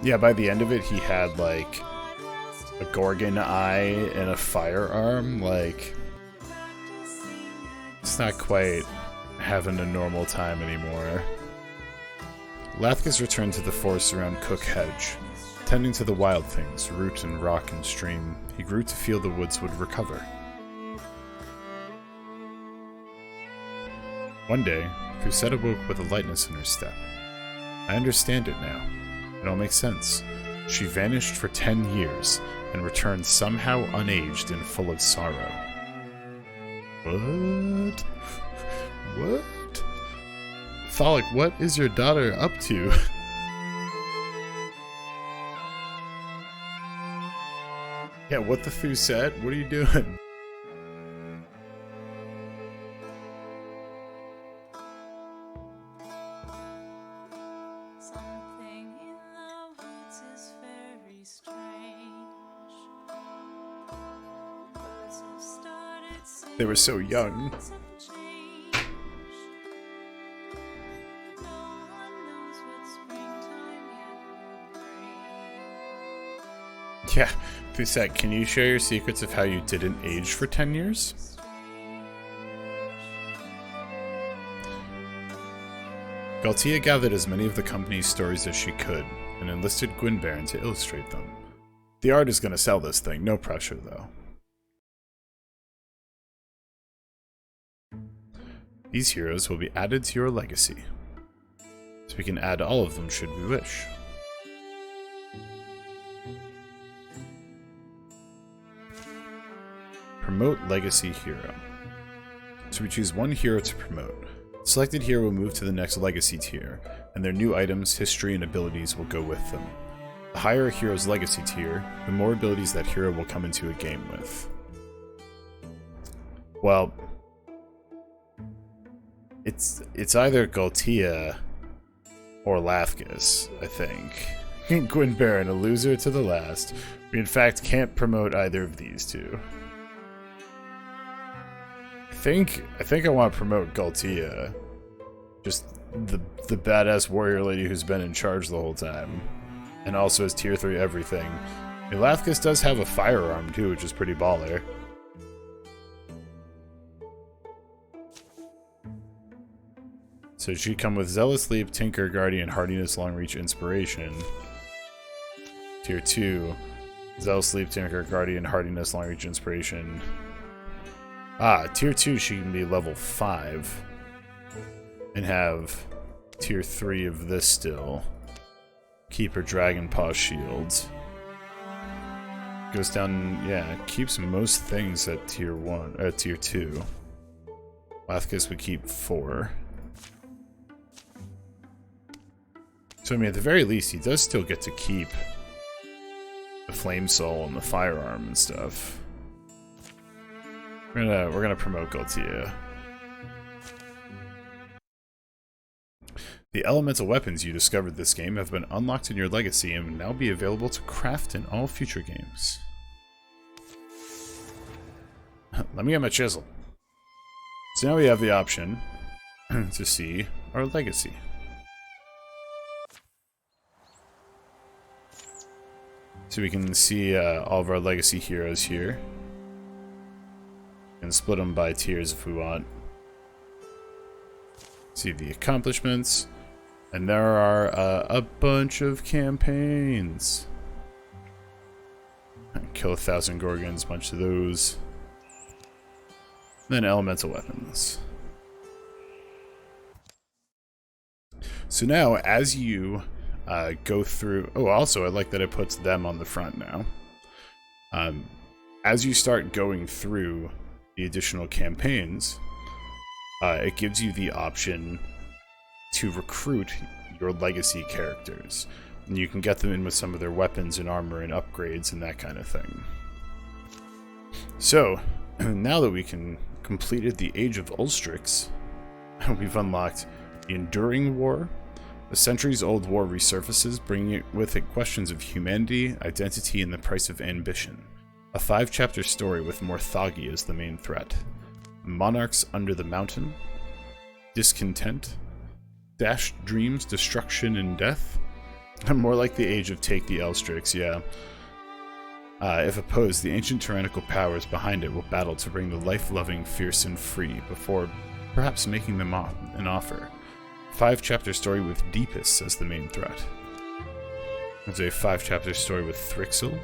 Yeah, by the end of it, he had, like, a Gorgon eye and a firearm, like... It's not quite having a normal time anymore. Lathkus returned to the forest around Cook Hedge. Tending to the wild things, root and rock and stream, he grew to feel the woods would recover. One day, Cosette awoke with a lightness in her step. I understand it now. It all makes sense. She vanished for 10 years, and returned somehow unaged and full of sorrow. What? What? Thalik, what is your daughter up to? Yeah, what the foo said? What are you doing?
Something in the woods is very strange. Birds have started singing,
They were so young.
songs have changed. No one knows what springtime yet will bring.
Yeah, Fusette, can you share your secrets of how you didn't age for 10 years? Galtia gathered as many of the company's stories as she could, and enlisted Gwynbaron to illustrate them. The art is going to sell this thing, no pressure though. These heroes will be added to your legacy, so we can add all of them should we wish. Promote Legacy Hero. So we choose one hero to promote. Selected hero will move to the next Legacy tier, and their new items, history, and abilities will go with them. The higher a hero's Legacy tier, the more abilities that hero will come into a game with. Well, it's either Galtia or Lathkus, I think. Gwynbaron, a loser to the last. We in fact can't promote either of these two. I think I want to promote Galtia. Just the badass warrior lady who's been in charge the whole time. And also has tier 3 everything. Lathkus does have a firearm too, which is pretty baller. So she come with Zealous Leap, Tinker, Guardian, Hardiness, Long Reach, Inspiration. Tier 2. Zealous Leap, Tinker, Guardian, Hardiness, Long Reach, Inspiration. Ah, tier 2 she can be level 5. And have tier 3 of this still. Keep her Dragon Paw Shields. Goes down, yeah, keeps most things at tier 2. Lathkus would keep 4. So I mean, at the very least, he does still get to keep the Flame Soul and the firearm and stuff. We're gonna promote Galtia. The elemental weapons you discovered this game have been unlocked in your legacy and will now be available to craft in all future games. Let me get my chisel. So now we have the option to see our legacy. So we can see all of our legacy heroes here. And split them by tiers if we want. See the accomplishments. And there are a bunch of campaigns. Kill 1,000 Gorgons, bunch of those. Then elemental weapons. So now, as you go through... Oh, also, I like that it puts them on the front now. As you start going through the additional campaigns, it gives you the option to recruit your legacy characters. And you can get them in with some of their weapons and armor and upgrades and that kind of thing. So, now that we completed the Age of Ulstrix, we've unlocked the Enduring War. A centuries-old war resurfaces, bringing with it questions of humanity, identity, and the price of ambition. A 5-chapter story with Morthagi as the main threat. Monarchs Under the Mountain. Discontent. Dashed Dreams, Destruction, and Death. More like the Age of Take the Ulstrix, yeah. If opposed, the ancient tyrannical powers behind it will battle to bring the life-loving Fearsome free before perhaps making them an offer. 5-chapter story with Deepest as the main threat. There's a 5-chapter story with Thrixel.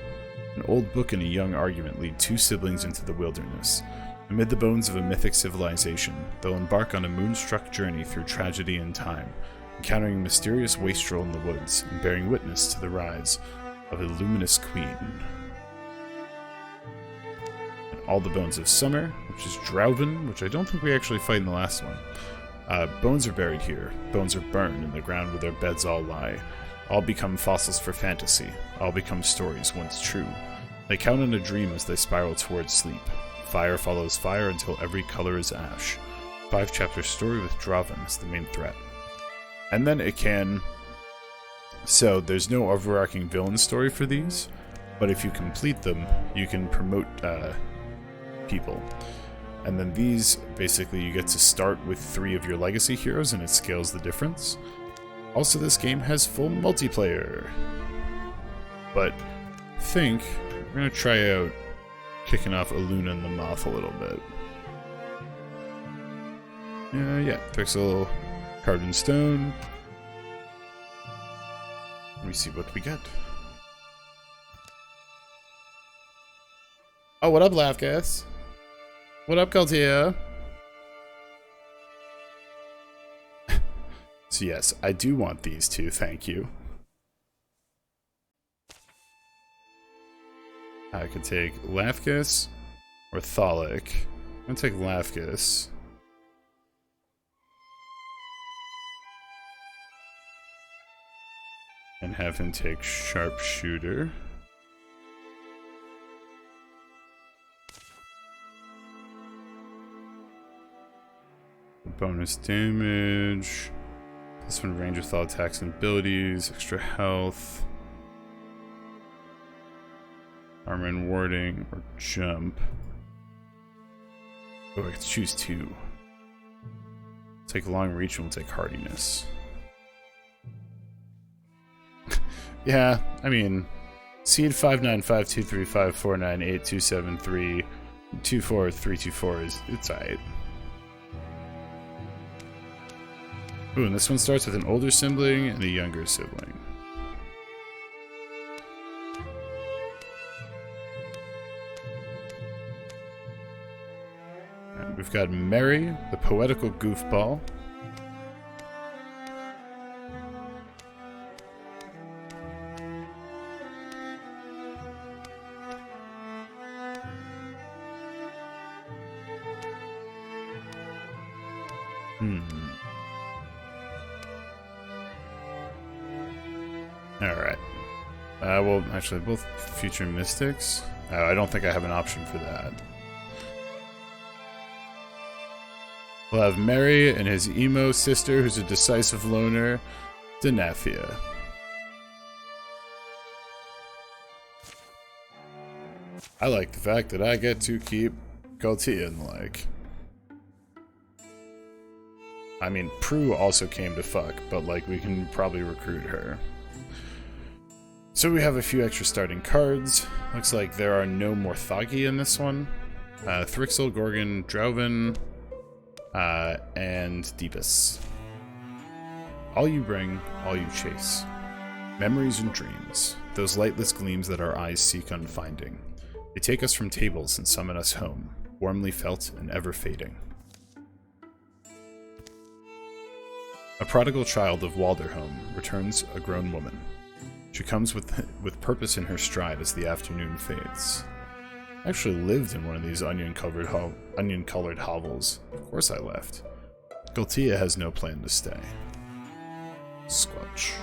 An old book and a young argument lead 2 siblings into the wilderness. Amid the bones of a mythic civilization, they'll embark on a moonstruck journey through tragedy and time, encountering a mysterious wastrel in the woods and bearing witness to the rise of a luminous queen. And All the Bones of Summer, which is Drauven, which I don't think we actually fight in the last one. Bones are buried here. Bones are burned in the ground where their beds all lie. All become fossils for fantasy. All become stories once true. They count on a dream as they spiral towards sleep. Fire follows fire until every color is ash. 5-chapter story with Drauven as the main threat. And then it can... So, there's no overarching villain story for these, but if you complete them, you can promote people. And then these, basically, you get to start with 3 of your legacy heroes, and it scales the difference. Also, this game has full multiplayer. But I think we're going to try out kicking off Aluna and the Moth a little bit. Yeah, Thrixel, carved in stone. Let me see what we get. Oh, what up, Laughgas? What up, Galtia? So yes, I do want these 2, thank you. I could take Laughgas or Tholic. I'm gonna take Laughgas. And have him take Sharpshooter. Bonus damage. This one, range with all attacks and abilities. Extra health. Armor and warding. Or jump. Oh, I get to choose 2. Take long reach and we'll take hardiness. Yeah, I mean, seed 59523549827324324 is, it's alright. Ooh, and this one starts with an older sibling and a younger sibling. And we've got Mary, the poetical goofball. Alright. Well, actually, both future mystics. I don't think I have an option for that. We'll have Mary and his emo sister, who's a decisive loner, Denethia. I like the fact that I get to keep Galtia and the like. I mean, Prue also came to fuck, but like we can probably recruit her. So we have a few extra starting cards. Looks like there are no more Thagi in this one. Thrixel, Gorgon, Drauven, and Deepest. All you bring, all you chase. Memories and dreams, those lightless gleams that our eyes seek unfinding. They take us from tables and summon us home, warmly felt and ever fading. A prodigal child of Wilderhome returns a grown woman. She comes with purpose in her stride as the afternoon fades. I actually lived in one of these onion-colored hovels. Of course I left. Galtia has no plan to stay. Squelch.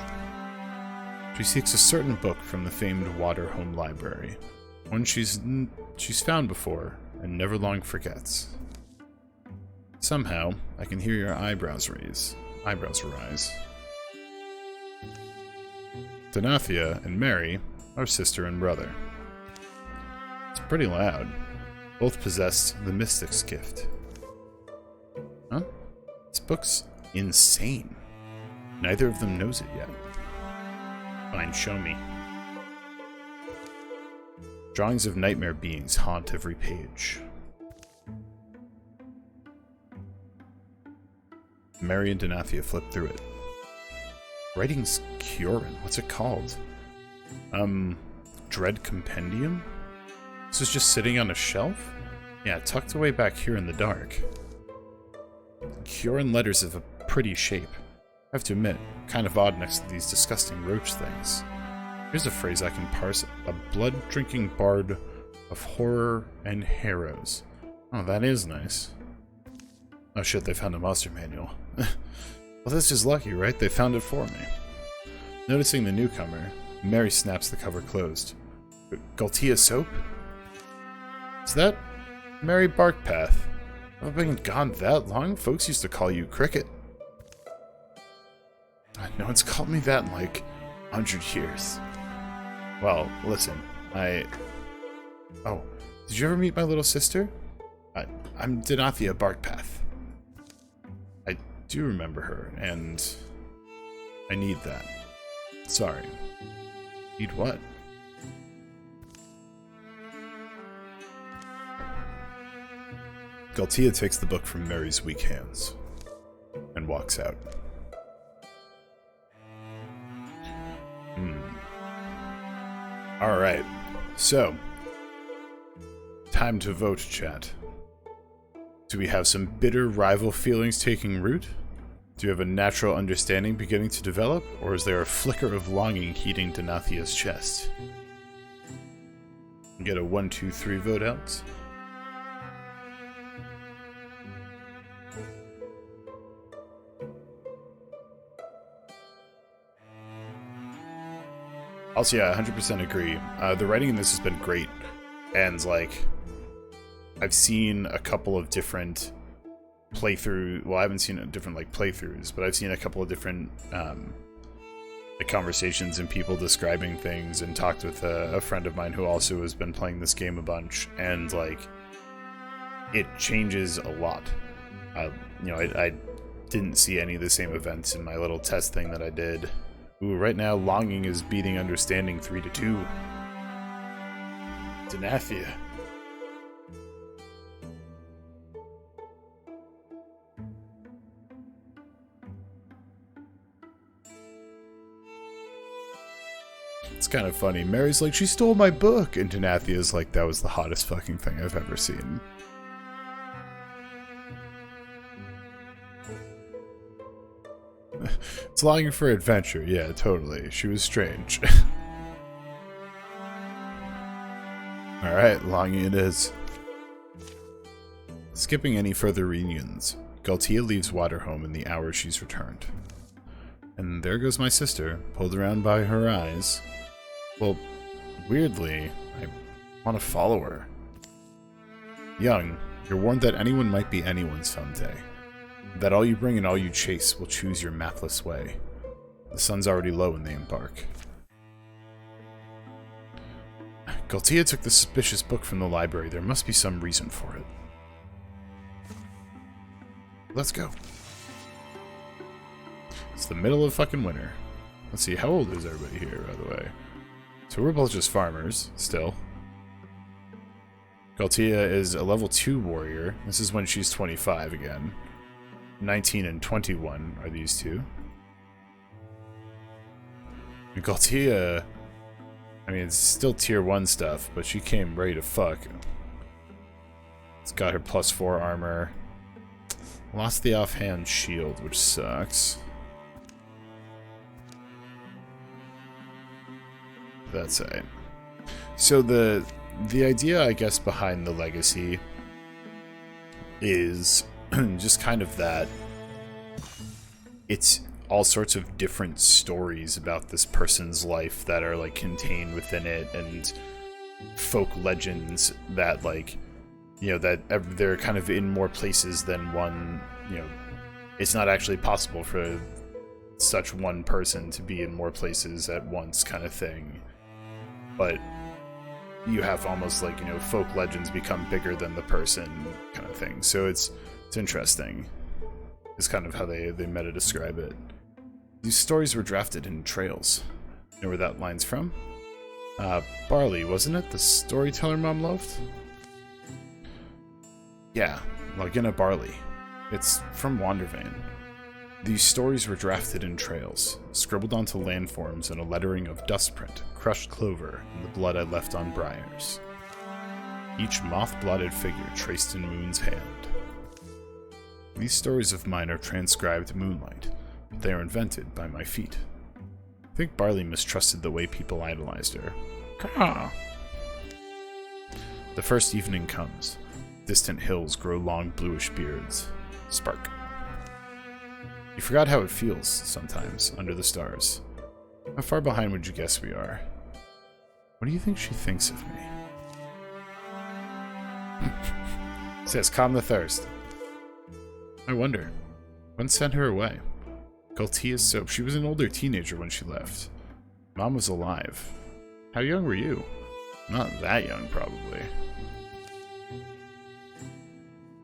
She seeks a certain book from the famed Wilderhome library. One she's found before and never long forgets. Somehow, I can hear your eyebrows rise. Denethia and Mary are sister and brother. It's pretty loud. Both possessed the Mystic's gift. Huh? This book's insane. Neither of them knows it yet. Fine, show me. Drawings of nightmare beings haunt every page. Mary and Denathia flip through it. Writing's Kioran. What's it called? Dread Compendium? This is just sitting on a shelf? Yeah, tucked away back here in the dark. Kioran letters of a pretty shape. I have to admit, kind of odd next to these disgusting roach things. Here's a phrase I can parse. A blood-drinking bard of horror and harrows. Oh, that is nice. Oh shit, they found a monster manual. Well, that's just lucky, right? They found it for me. Noticing the newcomer, Mary snaps the cover closed. Galtia soap? Is that Mary Barkpath? I've been gone that long? Folks used to call you Cricket. No one's called me that in like 100 years. Well, listen, Oh, did you ever meet my little sister? I'm Denathia Barkpath. I do remember her, and I need that. Sorry. Need what? Galtia takes the book from Mary's weak hands and walks out. Alright, so time to vote, chat. Do we have some bitter rival feelings taking root? Do you have a natural understanding beginning to develop? Or is there a flicker of longing heating Denathia's chest? Get a 1, 2, 3 vote out. Also, yeah, 100% agree. The writing in this has been great. And, like, I've seen a couple of different playthroughs. Well, I haven't seen different, like, playthroughs, but I've seen a couple of different like conversations and people describing things, and talked with a friend of mine who also has been playing this game a bunch. And, like, it changes a lot. You know, I didn't see any of the same events in my little test thing that I did. Ooh, right now, longing is beating understanding 3-2. Denathia. It's kind of funny. Mary's like, she stole my book, and Denathia's like, that was the hottest fucking thing I've ever seen. It's longing for adventure. Yeah, totally. She was strange. Alright, longing it is. Skipping any further reunions, Galtia leaves Waterhome in the hour she's returned. And there goes my sister, pulled around by her eyes. Well, weirdly, I want to follow her. Young, you're warned that anyone might be anyone someday. That all you bring and all you chase will choose your mathless way. The sun's already low when they embark. Galtia took the suspicious book from the library. There must be some reason for it. Let's go. It's the middle of fucking winter. Let's see, how old is everybody here, by the way? So we're both just farmers, still. Galtia is a level 2 warrior. This is when she's 25 again. 19 and 21 are these two. And Galtia, I mean, it's still tier 1 stuff, but she came ready to fuck. It's got her +4 armor. Lost the offhand shield, which sucks. That's it. So the idea, I guess, behind the legacy is just kind of that it's all sorts of different stories about this person's life that are like contained within it, and folk legends that, like, you know, that they're kind of in more places than one. You know, it's not actually possible for such one person to be in more places at once, kind of thing. But you have almost like, you know, folk legends become bigger than the person, kind of thing. So it's interesting. It's kind of how they meta describe it. These stories were drafted in trails. You know where that line's from? Barley, wasn't it? The storyteller Mom loved? Yeah, Laguna Barley. It's from Wandervane. These stories were drafted in trails, scribbled onto landforms in a lettering of dust print, crushed clover, and the blood I left on briars. Each moth-blotted figure traced in Moon's hand. These stories of mine are transcribed moonlight, but they are invented by my feet. I think Barley mistrusted the way people idolized her. Caw. The first evening comes. Distant hills grow long bluish beards. Spark. You forgot how it feels, sometimes, under the stars. How far behind would you guess we are? What do you think she thinks of me? Says, calm the thirst. I wonder. When sent her away? Galtia's soap. She was an older teenager when she left. Mom was alive. How young were you? Not that young, probably.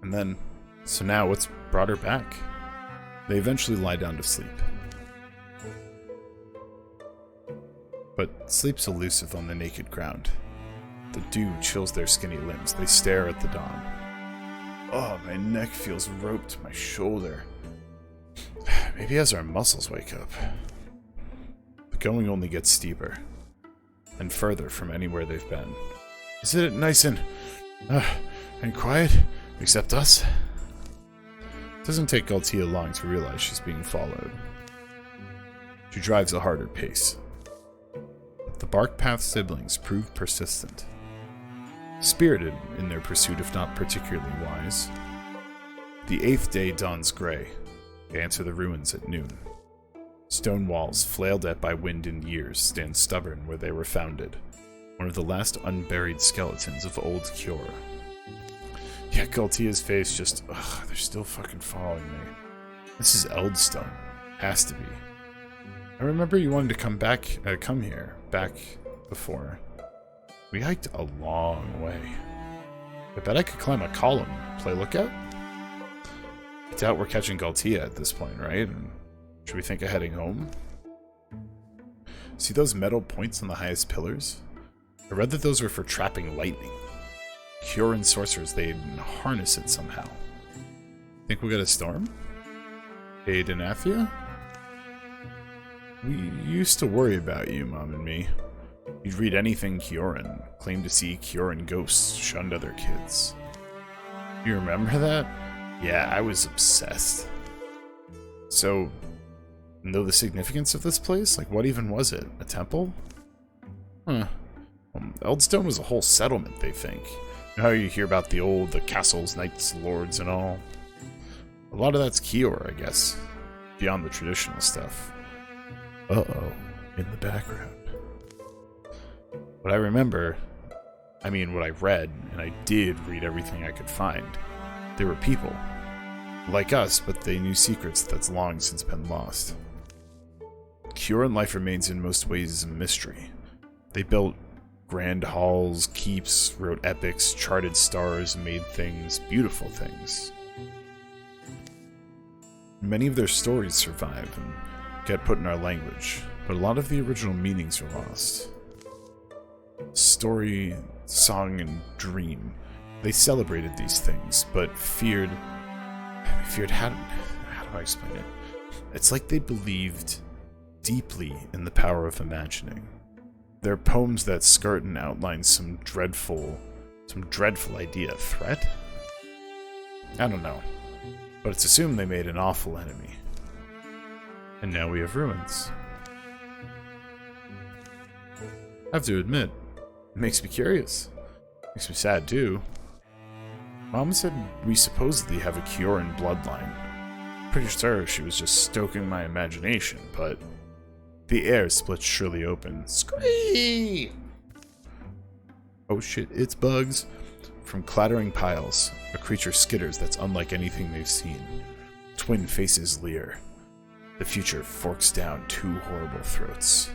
And then, so now what's brought her back? They eventually lie down to sleep. But sleep's elusive on the naked ground. The dew chills their skinny limbs. They stare at the dawn. Oh, my neck feels roped to my shoulder. Maybe as our muscles wake up. The going only gets steeper. And further from anywhere they've been. Is it nice and quiet? Except us? It doesn't take Galtia long to realize she's being followed. She drives a harder pace. The Barkpath siblings prove persistent. Spirited in their pursuit if not particularly wise. The 8th day dawns gray. They enter the ruins at noon. Stone walls, flailed at by wind and years, stand stubborn where they were founded. One of the last unburied skeletons of old Cure. Yeah, Galtia's face just... Ugh, they're still fucking following me. This is Eldstone. Has to be. I remember you wanted to come here, back before. We hiked a long way. I bet I could climb a column, play lookout? I doubt we're catching Galtia at this point, right? And should we think of heading home? See those metal points on the highest pillars? I read that those were for trapping lightning. Cure and sorcerers, they'd harness it somehow. Think we'll get a storm? Hey, Denathia? We used to worry about you, Mom and me. You'd read anything Kioran, claim to see Kioran ghosts, shunned other kids. You remember that? Yeah, I was obsessed. So, know the significance of this place? Like, what even was it? A temple? Huh. Eldstone was a whole settlement, they think. You know how you hear about the castles, knights, lords, and all? A lot of that's Kior, I guess. Beyond the traditional stuff. Uh-oh. In the background. What I remember, what I read, and I did read everything I could find, they were people. Like us, but they knew secrets that's long since been lost. Kioran life remains in most ways a mystery. They built grand halls, keeps, wrote epics, charted stars, made things, beautiful things. Many of their stories survive and get put in our language, but a lot of the original meanings are lost. Story, song, and dream. They celebrated these things, but feared how do I explain it? It's like they believed deeply in the power of imagining. They're poems that skirt and outline some dreadful idea. Threat? I don't know. But it's assumed they made an awful enemy. And now we have ruins. I have to admit, it makes me curious. Makes me sad too. Mom said we supposedly have a Kioran bloodline. Pretty sure she was just stoking my imagination, but the air splits surely open. Scream! Oh shit, it's bugs. From clattering piles, a creature skitters that's unlike anything they've seen. Twin faces leer. The future forks down two horrible throats.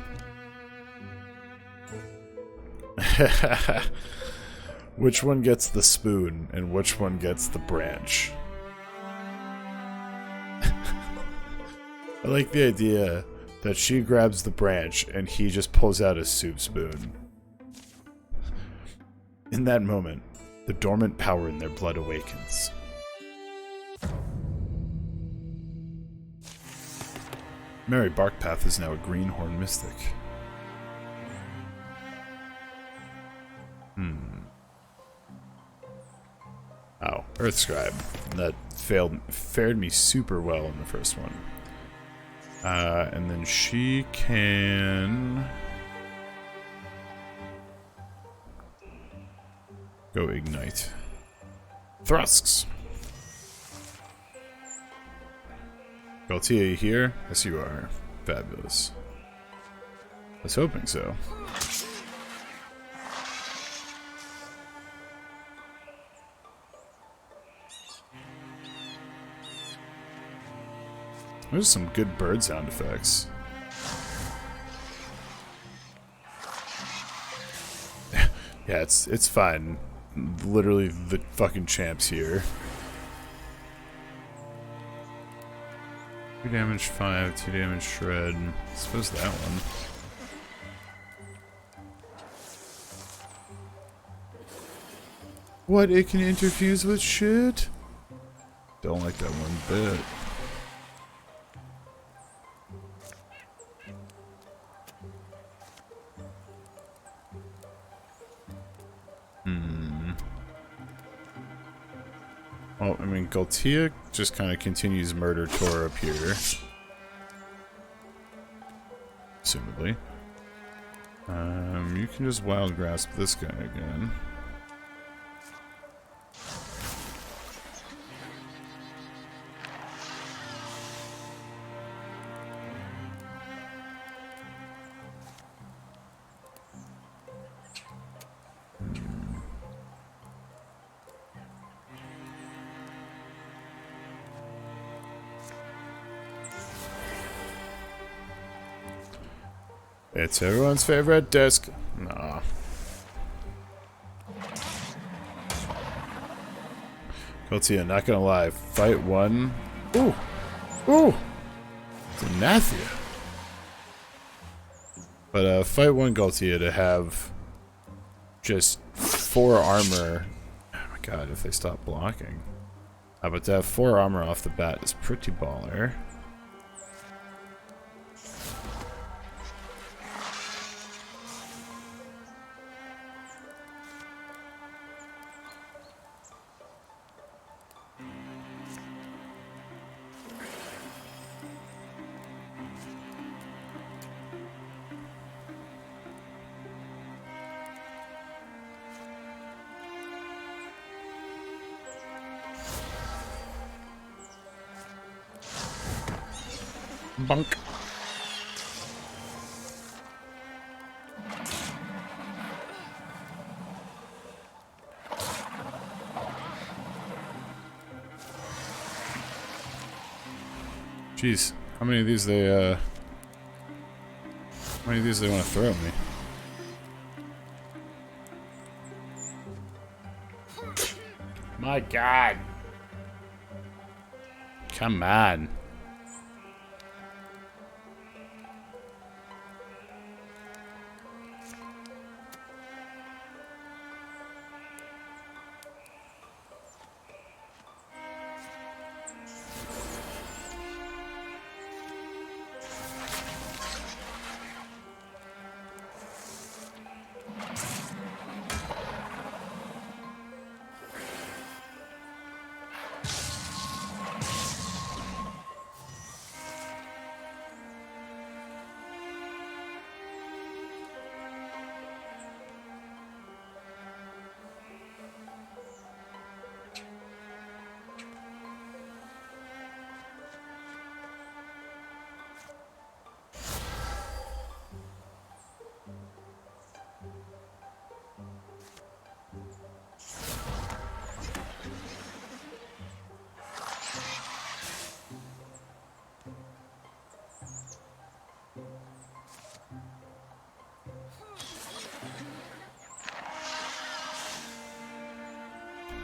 Which one gets the spoon and which one gets the branch? I like the idea that she grabs the branch and he just pulls out a soup spoon. In that moment, the dormant power in their blood awakens. Mary Barkpath is now a greenhorn mystic. Oh, Earth Scribe. That fared me super well in the first one. And then she can go ignite. Thrusts. Galtia, you here? Yes, you are. Fabulous. I was hoping so. There's some good bird sound effects. Yeah, it's fine. Literally the fucking champs here. 2 damage, 5, 2 damage, shred. I suppose that one. What? It can interfuse with shit? Don't like that one bit. Well, I mean, Galtia just kind of continues Murder Tor up here. Assumably. You can just Wild Grasp this guy again. It's everyone's favorite disc. Nah. Galtia, not gonna lie. Fight 1. Ooh! Ooh! It's a Nathia. But fight 1 Galtia to have just 4 armor. Oh my god, if they stop blocking. But to have 4 armor off the bat is pretty baller. Bunk. Jeez, how many of these they want to throw at me? My god. Come on.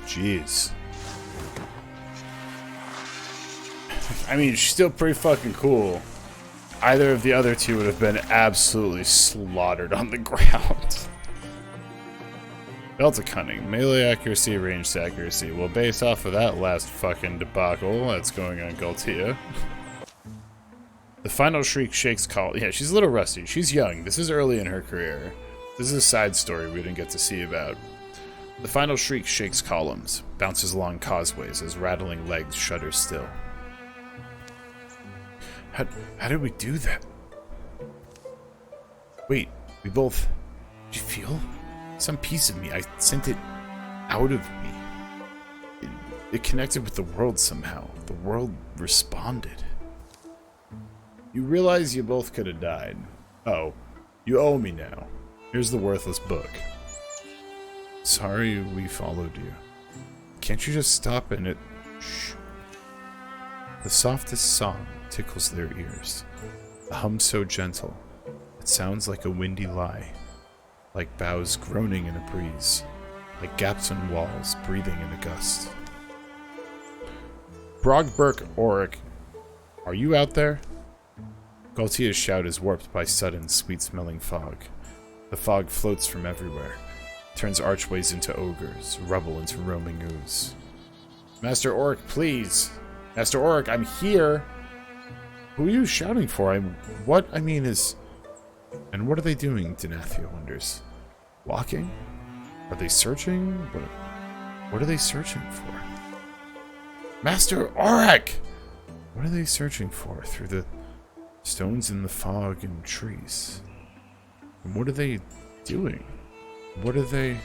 Jeez. I mean, she's still pretty fucking cool. Either of the other two would have been absolutely slaughtered on the ground. Belt of Cunning. Melee accuracy, ranged accuracy. Well, based off of that last fucking debacle that's going on Galtia. The final shriek shakes call. Yeah, she's a little rusty. She's young. This is early in her career. This is a side story we didn't get to see about. The final shriek shakes columns, bounces along causeways as rattling legs shudder still. How did we do that? Wait, we both... Did you feel? Some piece of me, I sent it out of me. It connected with the world somehow. The world responded. You realize you both could have died. Oh, you owe me now. Here's the worthless book. Sorry we followed you. Can't you just stop and it... Shh. The softest song tickles their ears. A hum so gentle, it sounds like a windy lie. Like boughs groaning in a breeze. Like gaps in walls breathing in a gust. Brogberk Oric, are you out there? Galtia's shout is warped by sudden, sweet-smelling fog. The fog floats from everywhere, turns archways into ogres, rubble into roaming ooze. Master Oric, please! Master Oric, I'm here! Who are you shouting for? And what are they doing, Denathia wonders. Walking? Are they searching? What are they searching for? Master Oric! What are they searching for through the stones in the fog and trees? And what are they doing? What are they...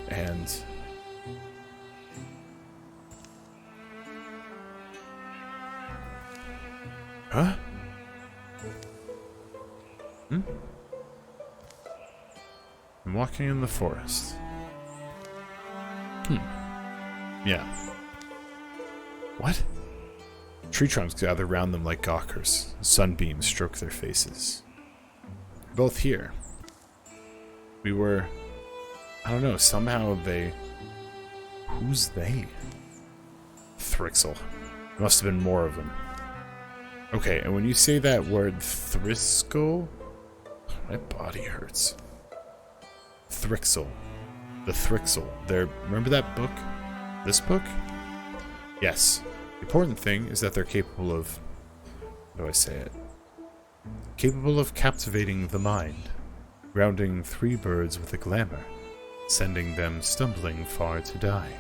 And... Huh? I'm walking in the forest. Yeah. What? Tree trunks gather round them like gawkers. Sunbeams stroke their faces. Both here. We were... I don't know, somehow they... Who's they? Thrixel. There must have been more of them. Okay, and when you say that word Thriskel, my body hurts. Thrixel. The Thrixel. Remember that book? This book? Yes. The important thing is that they're capable of... How do I say it? Capable of captivating the mind, grounding 3 birds with a glamour, sending them stumbling far to die.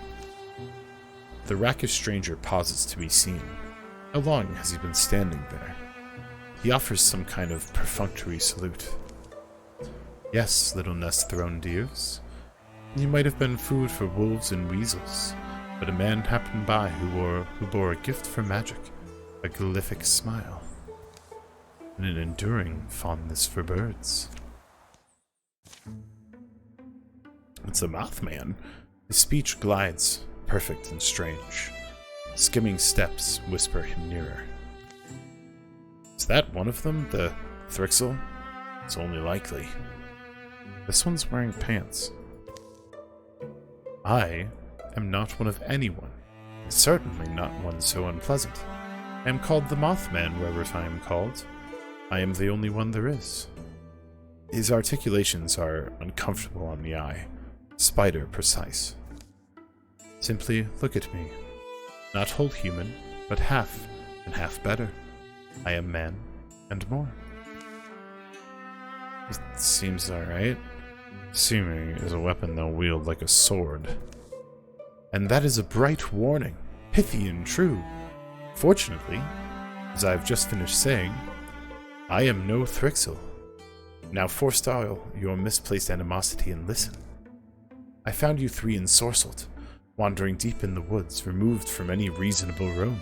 The rakish stranger pauses to be seen. How long has he been standing there? He offers some kind of perfunctory salute. Yes, little nest-thrown deers. You might have been food for wolves and weasels, but a man happened by who bore a gift for magic, a glyphic smile, and an enduring fondness for birds. It's a Mothman. His speech glides, perfect and strange. Skimming steps whisper him nearer. Is that one of them, the Thrixel? It's only likely. This one's wearing pants. I am not one of anyone, and certainly not one so unpleasant. I am called the Mothman wherever I am called. I am the only one there is. His articulations are uncomfortable on the eye, spider precise. Simply look at me. Not whole human, but half, and half better. I am man, and more. It seems alright. Seeming is a weapon they'll wield like a sword. And that is a bright warning, pithy and true. Fortunately, as I have just finished saying, I am no Thrixel. Now forestall your misplaced animosity and listen. I found you 3 ensorcelled, wandering deep in the woods, removed from any reasonable roam.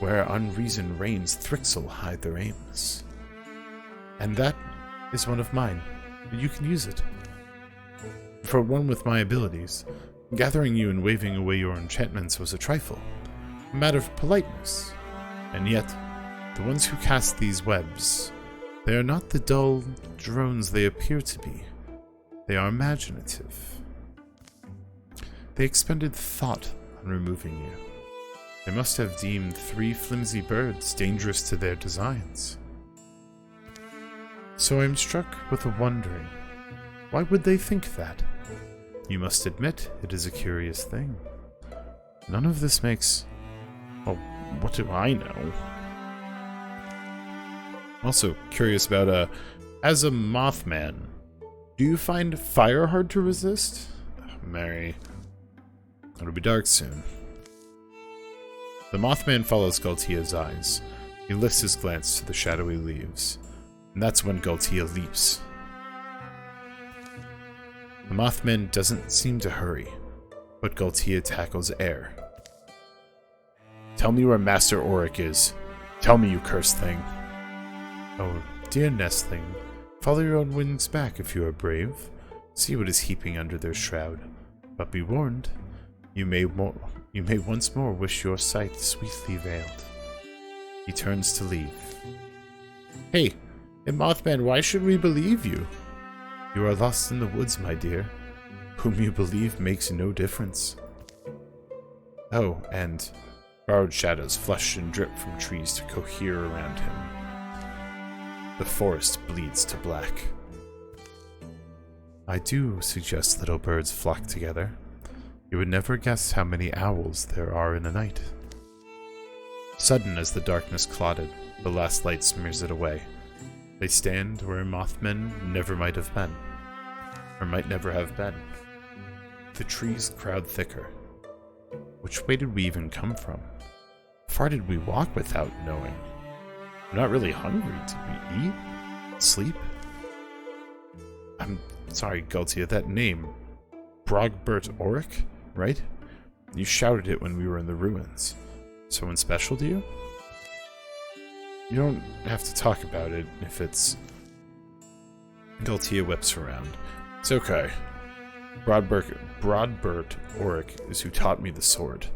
Where unreason reigns, Thrixel hide their aims. And that is one of mine. You can use it. For one with my abilities, gathering you and waving away your enchantments was a trifle, a matter of politeness. And yet, the ones who cast these webs, they are not the dull drones they appear to be. They are imaginative. They expended thought on removing you. They must have deemed 3 flimsy birds dangerous to their designs. So I am struck with a wondering, Why would they think that? You must admit, it is a curious thing. None of this makes... Well, what do I know? Also, curious about, as a Mothman, do you find fire hard to resist? Mary, it'll be dark soon. The Mothman follows Galtia's eyes. He lifts his glance to the shadowy leaves, and that's when Galtia leaps. The Mothman doesn't seem to hurry, but Galtia tackles air. Tell me where Master Auric is. Tell me, you cursed thing. Oh, dear nestling, follow your own wings back if you are brave. See what is heaping under their shroud. But be warned, you may once more wish your sight sweetly veiled. He turns to leave. Hey, Mothman, why should we believe you? You are lost in the woods, my dear. Whom you believe makes no difference. Oh, and borrowed shadows flush and drip from trees to cohere around him. The forest bleeds to black. I do suggest little birds flock together. You would never guess how many owls there are in a night. Sudden as the darkness clotted, the last light smears it away. They stand where Mothmen never might have been. Or might never have been. The trees crowd thicker. Which way did we even come from? How far did we walk without knowing? I'm not really hungry. Did we eat? Sleep? I'm sorry, Galtia, that name. Brogbert Auric, right? You shouted it when we were in the ruins. Someone special to you? You don't have to talk about it if it's... Galtia whips around. It's okay. Brogbert Auric is who taught me the sword.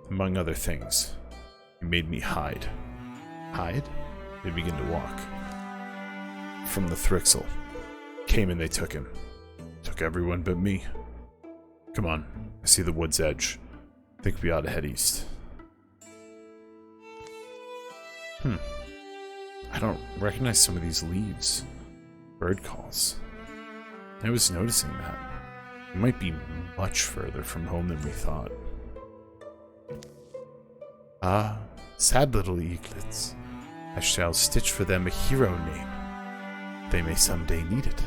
Among other things. He made me hide. Hide? They begin to walk. From the Thrixel. Came and they took him. Took everyone but me. Come on, I see the wood's edge. Think we ought to head east. I don't recognize some of these leaves. Bird calls. I was noticing that. We might be much further from home than we thought. Ah, sad little eaglets. I shall stitch for them a hero name. They may someday need it.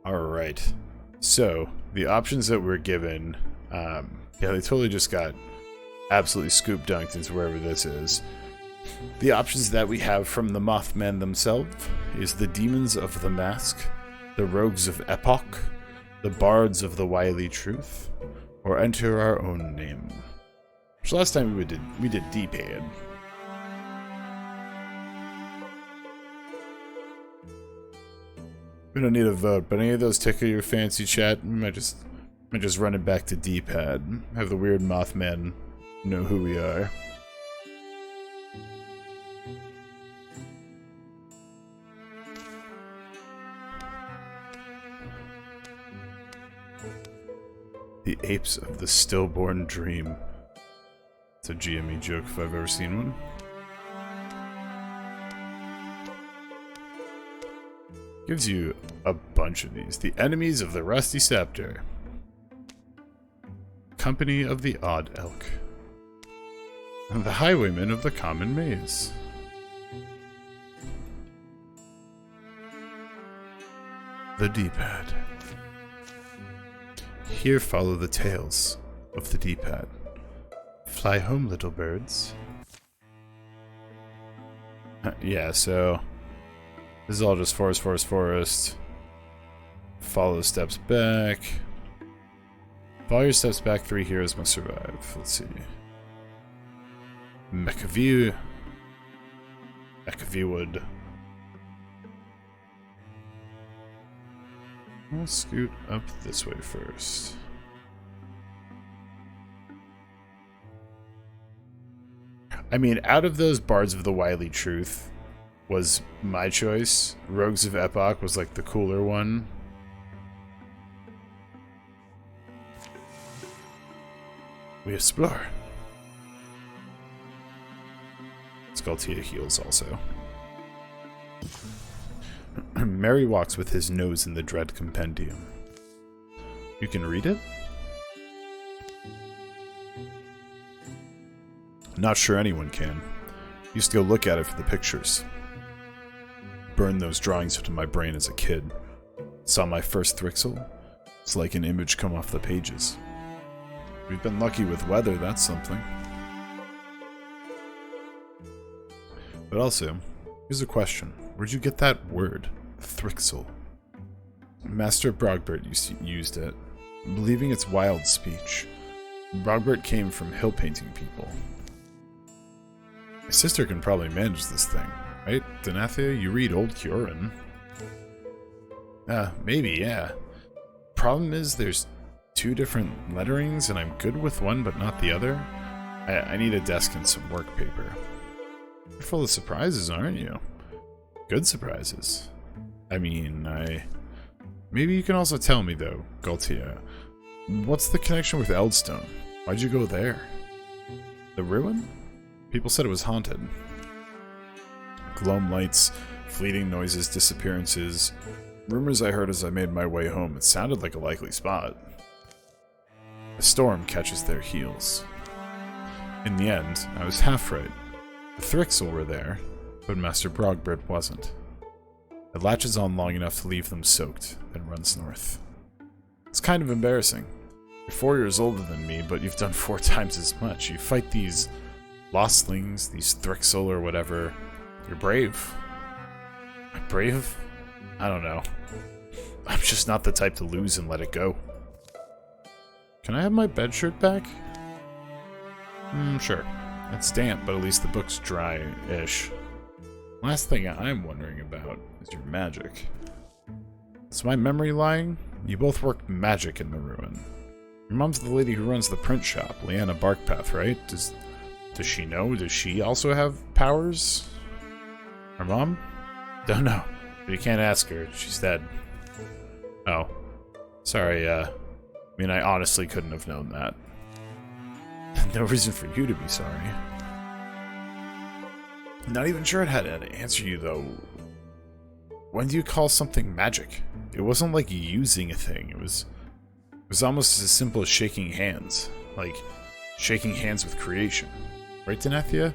Alright. So, the options that we're given, yeah, they totally just got absolutely scoop dunked into wherever this is. The options that we have from the Mothmen themselves is the Demons of the Mask, the Rogues of Epoch, the Bards of the Wily Truth, or enter our own name. So last time we did D-pad. We don't need a vote, but any of those tickle your fancy, chat? We might just run it back to D-pad. Have the weird Mothman know who we are. The Apes of the Stillborn Dream. It's a GME joke if I've ever seen one. Gives you a bunch of these. The Enemies of the Rusty Scepter. Company of the Odd Elk. And the Highwaymen of the Common Maze. The D-pad. Here follow the tales of the D-pad. Fly home, little birds. Yeah, so this is all just forest. Follow steps back. Follow your steps back. 3 heroes must survive. Let's see. Mechaview Wood. We'll scoot up this way first. I mean, out of those Bards of the Wily Truth was my choice. Rogues of Epoch was like the cooler one. We explore. Galtia heals also. Mary walks with his nose in the dread compendium. You can read it? Not sure anyone can. Used to go look at it for the pictures. Burned those drawings into my brain as a kid. Saw my first Thrixel. It's like an image come off the pages. We've been lucky with weather, that's something. But also, here's a question. Where'd you get that word? Thrixel. Master Brogbert used it, believing it's wild speech. Brogbert came from hill painting people. My sister can probably manage this thing, right? Denathia, you read Old Curin. Maybe, yeah. Problem is there's 2 different letterings and I'm good with one but not the other. I need a desk and some work paper. You're full of surprises, aren't you? Good surprises. I mean, Maybe you can also tell me, though, Galtia. What's the connection with Eldstone? Why'd you go there? The ruin? People said it was haunted. Gloam lights, fleeting noises, disappearances. Rumors I heard as I made my way home. It sounded like a likely spot. A storm catches their heels. In the end, I was half right. The Thrixel were there, but Master Brogbert wasn't. It latches on long enough to leave them soaked, then runs north. It's kind of embarrassing. You're 4 years older than me, but you've done 4 times as much. You fight these Lostlings, these Thrixel or whatever. You're brave. I'm brave? I don't know. I'm just not the type to lose and let it go. Can I have my bedshirt back? Sure. It's damp, but at least the book's dry-ish. Last thing I'm wondering about is your magic. Is my memory lying? You both worked magic in the ruin. Your mom's the lady who runs the print shop, Leanna Barkpath, right? Does she know? Does she also have powers? Her mom? Don't know. But you can't ask her. She's dead. Oh. Sorry, I mean, I honestly couldn't have known that. No reason for you to be sorry. Not even sure it had to answer you, though. When do you call something magic? It wasn't like using a thing. It was almost as simple as shaking hands. Like, shaking hands with creation. Right, Denathia?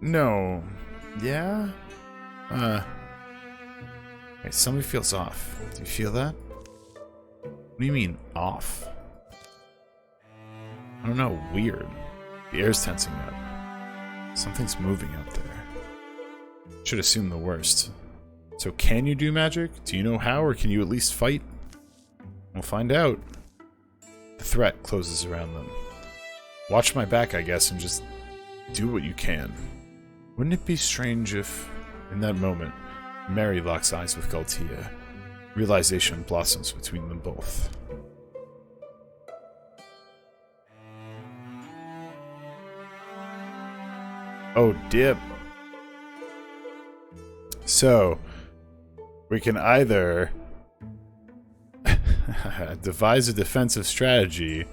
No. Yeah? Wait, somebody feels off. Do you feel that? What do you mean, off? I don't know, weird. The air's tensing up. Something's moving out there. Should assume the worst. So can you do magic? Do you know how, or can you at least fight? We'll find out. The threat closes around them. Watch my back, I guess, and just do what you can. Wouldn't it be strange if, in that moment, Mary locks eyes with Galtia? Realization blossoms between them both. Oh, dip. So, we can either devise a defensive strategy,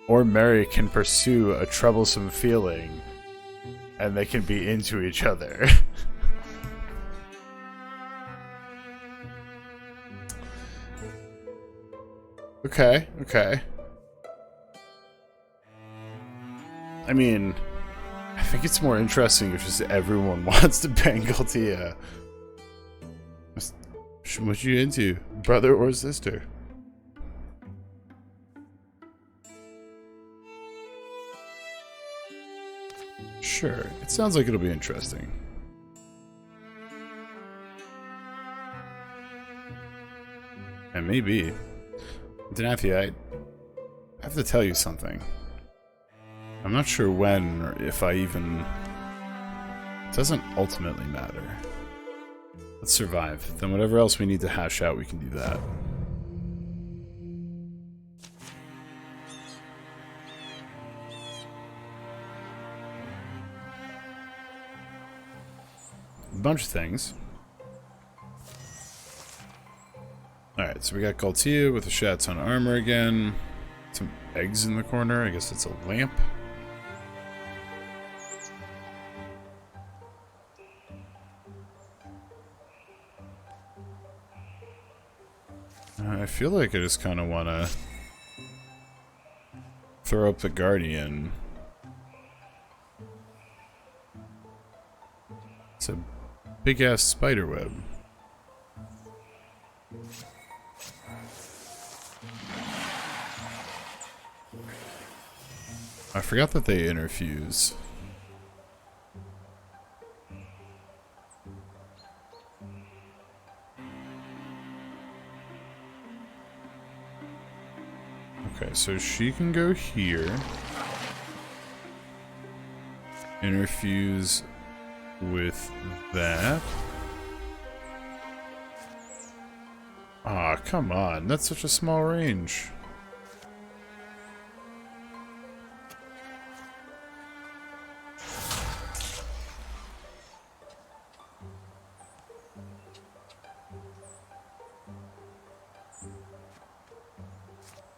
or Mary can pursue a troublesome feeling, and they can be into each other. Okay. I mean, I think it's more interesting if just everyone wants to bang Galtia. What you into, brother or sister? Sure, it sounds like it'll be interesting. And maybe. Denathia, I have to tell you something. I'm not sure when or if I even... It doesn't ultimately matter. Let's survive. Then whatever else we need to hash out, we can do that. A bunch of things. Alright, so we got Galtia with a shat ton armor again. Some eggs in the corner. I guess it's a lamp. feel like I just kind of want to throw up the Guardian. It's a big-ass spider web. I forgot that they interfuse. Okay, so she can go here. Interfuse with that. Ah, come on. That's such a small range.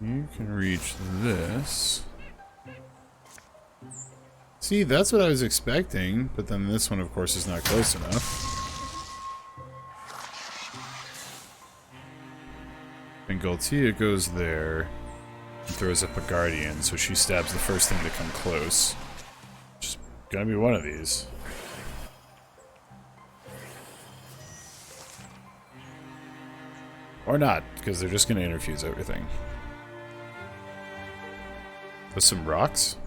You can reach this. See, that's what I was expecting, but then this one, of course, is not close enough. And Galtia goes there and throws up a Guardian, so she stabs the first thing to come close. Just gonna be one of these. Or not, because they're just gonna interfuse everything. With some rocks?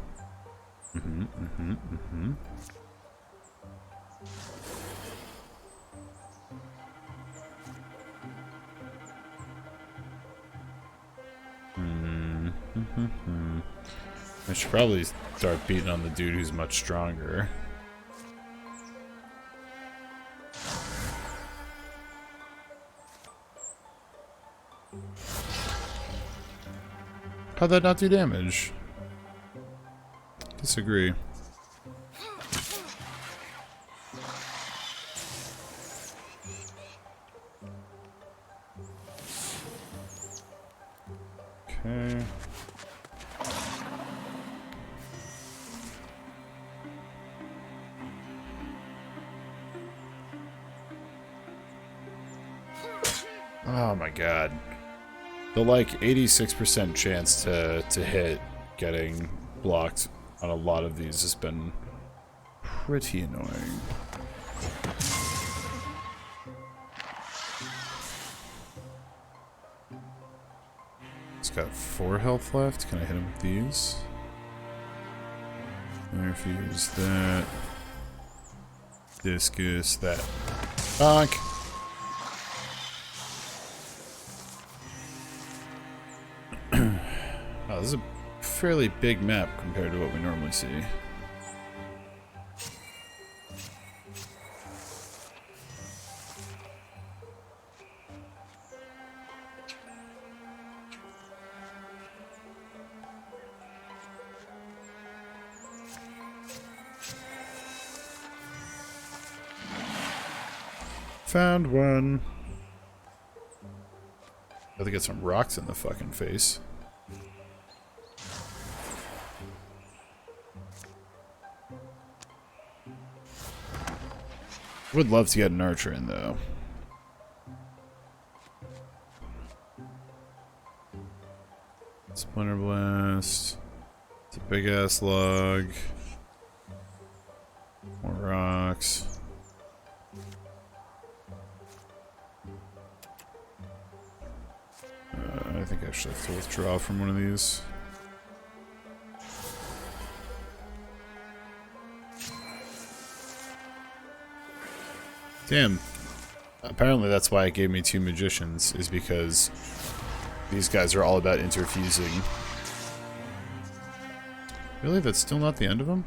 I should probably start beating on the dude who's much stronger. How'd that not do damage? Disagree. Okay. Oh my god. The like 86% chance to hit getting blocked on a lot of these has been pretty annoying. It's got 4 health left. Can I hit him with these? Interfuse that. Discus that. Bonk! Oh, this is a fairly big map compared to what we normally see. Found one. Got to get some rocks in the fucking face. Would love to get an archer in, though. Splinter Blast. It's a big-ass log. More rocks. I think I should have to withdraw from one of these. Damn. Apparently that's why it gave me 2 magicians, is because these guys are all about interfusing. Really? That's still not the end of them?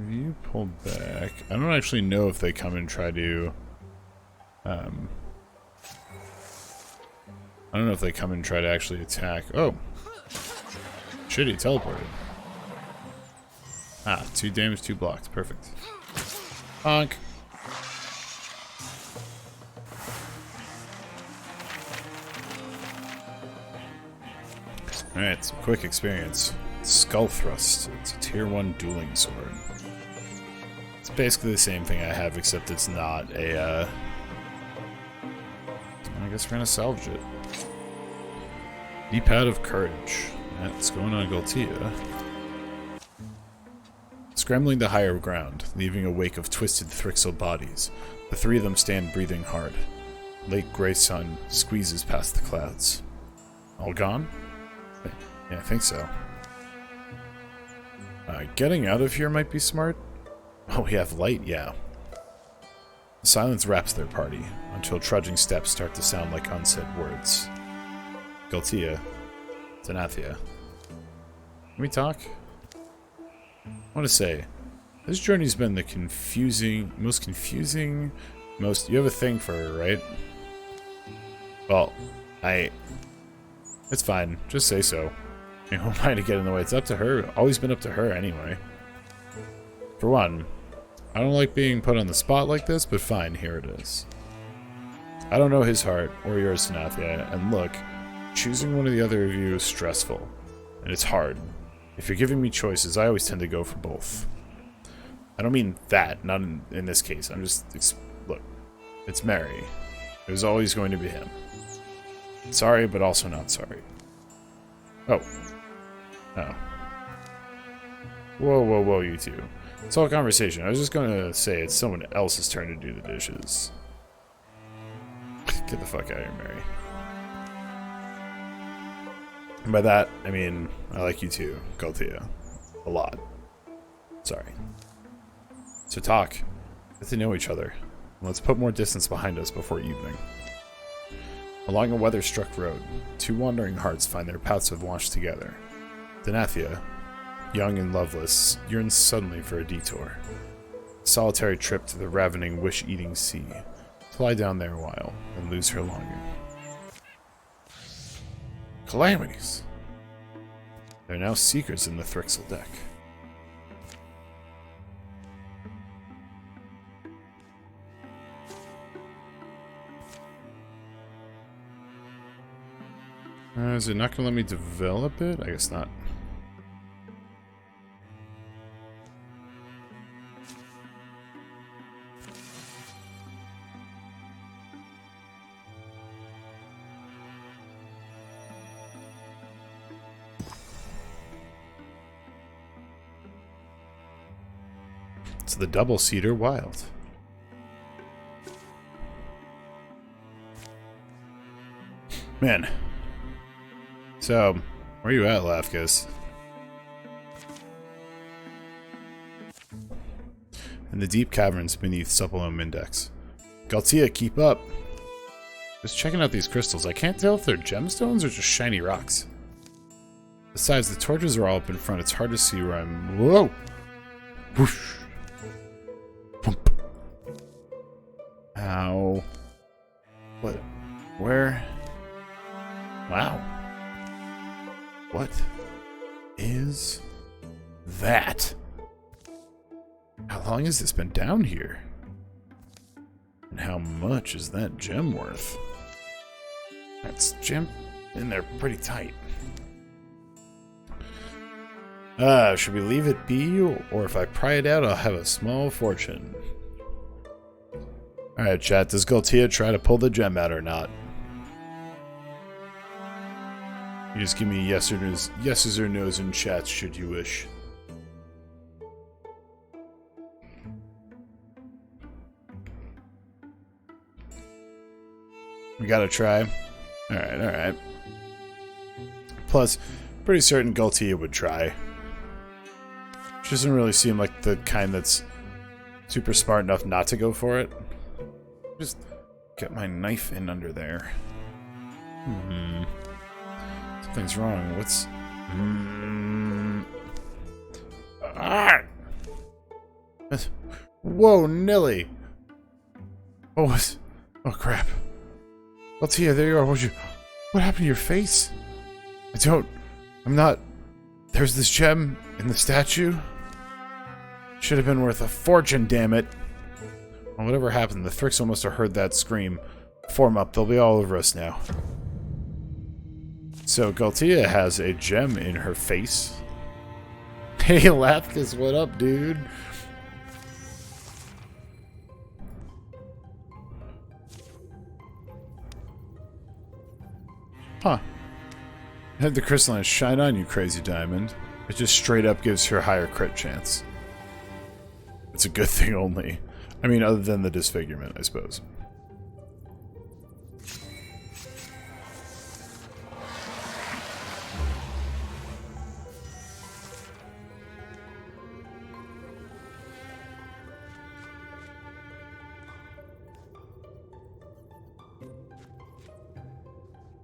You pull back. I don't actually know if they come and try to I don't know if they come and try to actually attack. Oh. Shit, he teleported. Ah, 2 damage, 2 blocked. Perfect. Honk. Alright, some quick experience. Skull Thrust. It's a tier 1 dueling sword. It's basically the same thing I have, except it's not a, I guess we're gonna salvage it. D-pad of Courage. That's going on Galtia. Scrambling to higher ground, leaving a wake of twisted Thrixel bodies. The 3 of them stand breathing hard. Late gray sun squeezes past the clouds. All gone? Yeah, I think so. Getting out of here might be smart. Oh, we have light, yeah. Silence wraps their party, until trudging steps start to sound like unsaid words. Galtia. Denathia. Can we talk? I want to say, this journey's been the most confusing, you have a thing for her, right? Well, it's fine, just say so. You know, who am I to get in the way? It's up to her, always been up to her anyway. For one, I don't like being put on the spot like this, but fine, here it is. I don't know his heart, or yours, Denathia, and look, choosing one or the other of you is stressful, and it's hard. If you're giving me choices, I always tend to go for both. I don't mean that, not in this case. I'm just... look, it's Mary. It was always going to be him. Sorry, but also not sorry. Oh. Oh. Whoa, whoa, whoa, you two. It's all conversation. I was just going to say it's someone else's turn to do the dishes. Get the fuck out of here, Mary. And by that, I mean, I like you too, Galtia. A lot. Sorry. So talk. Get to know each other. Let's put more distance behind us before evening. Along a weather-struck road, 2 wandering hearts find their paths have washed together. Denathia, young and loveless, yearns suddenly for a detour. A solitary trip to the ravening, wish-eating sea. To lie down there a while, and lose her longing. Calamities! There are now seekers in the Thrixel deck. Is it not going to let me develop it? I guess not. It's the double cedar wild. Man. So, where are you at, Lafkas? In the deep caverns beneath Supplementum Index. Galtia, keep up! Just checking out these crystals. I can't tell if they're gemstones or just shiny rocks. Besides, the torches are all up in front. It's hard to see where I'm... Whoa! Whoosh! Thump. Ow. What? Where? Wow. What is that? How long has this been down here? And how much is that gem worth? That's gem in there pretty tight. Should we leave it be, or if I pry it out, I'll have a small fortune? Alright, chat, does Galtia try to pull the gem out or not? You just give me yeses or no's in chat, should you wish. We gotta try. Alright, alright. Plus, pretty certain Galtia would try. She doesn't really seem like the kind that's super smart enough not to go for it. Just get my knife in under there. Something's wrong. What's... Ah! Whoa, Nilly! Oh, crap. Galtia, there you are.
What happened to your face? I'm not... There's this gem in the statue. Should have been worth a fortune, damn it. Well, whatever happened, the Thrixel must have heard that scream. Form up, they'll be all over us now. So, Galtia has a gem in her face. Hey, Lathkus, what up, dude? Huh. Had the crystalline shine on you, crazy diamond. It just straight up gives her higher crit chance. It's a good thing only. I mean, other than the disfigurement, I suppose.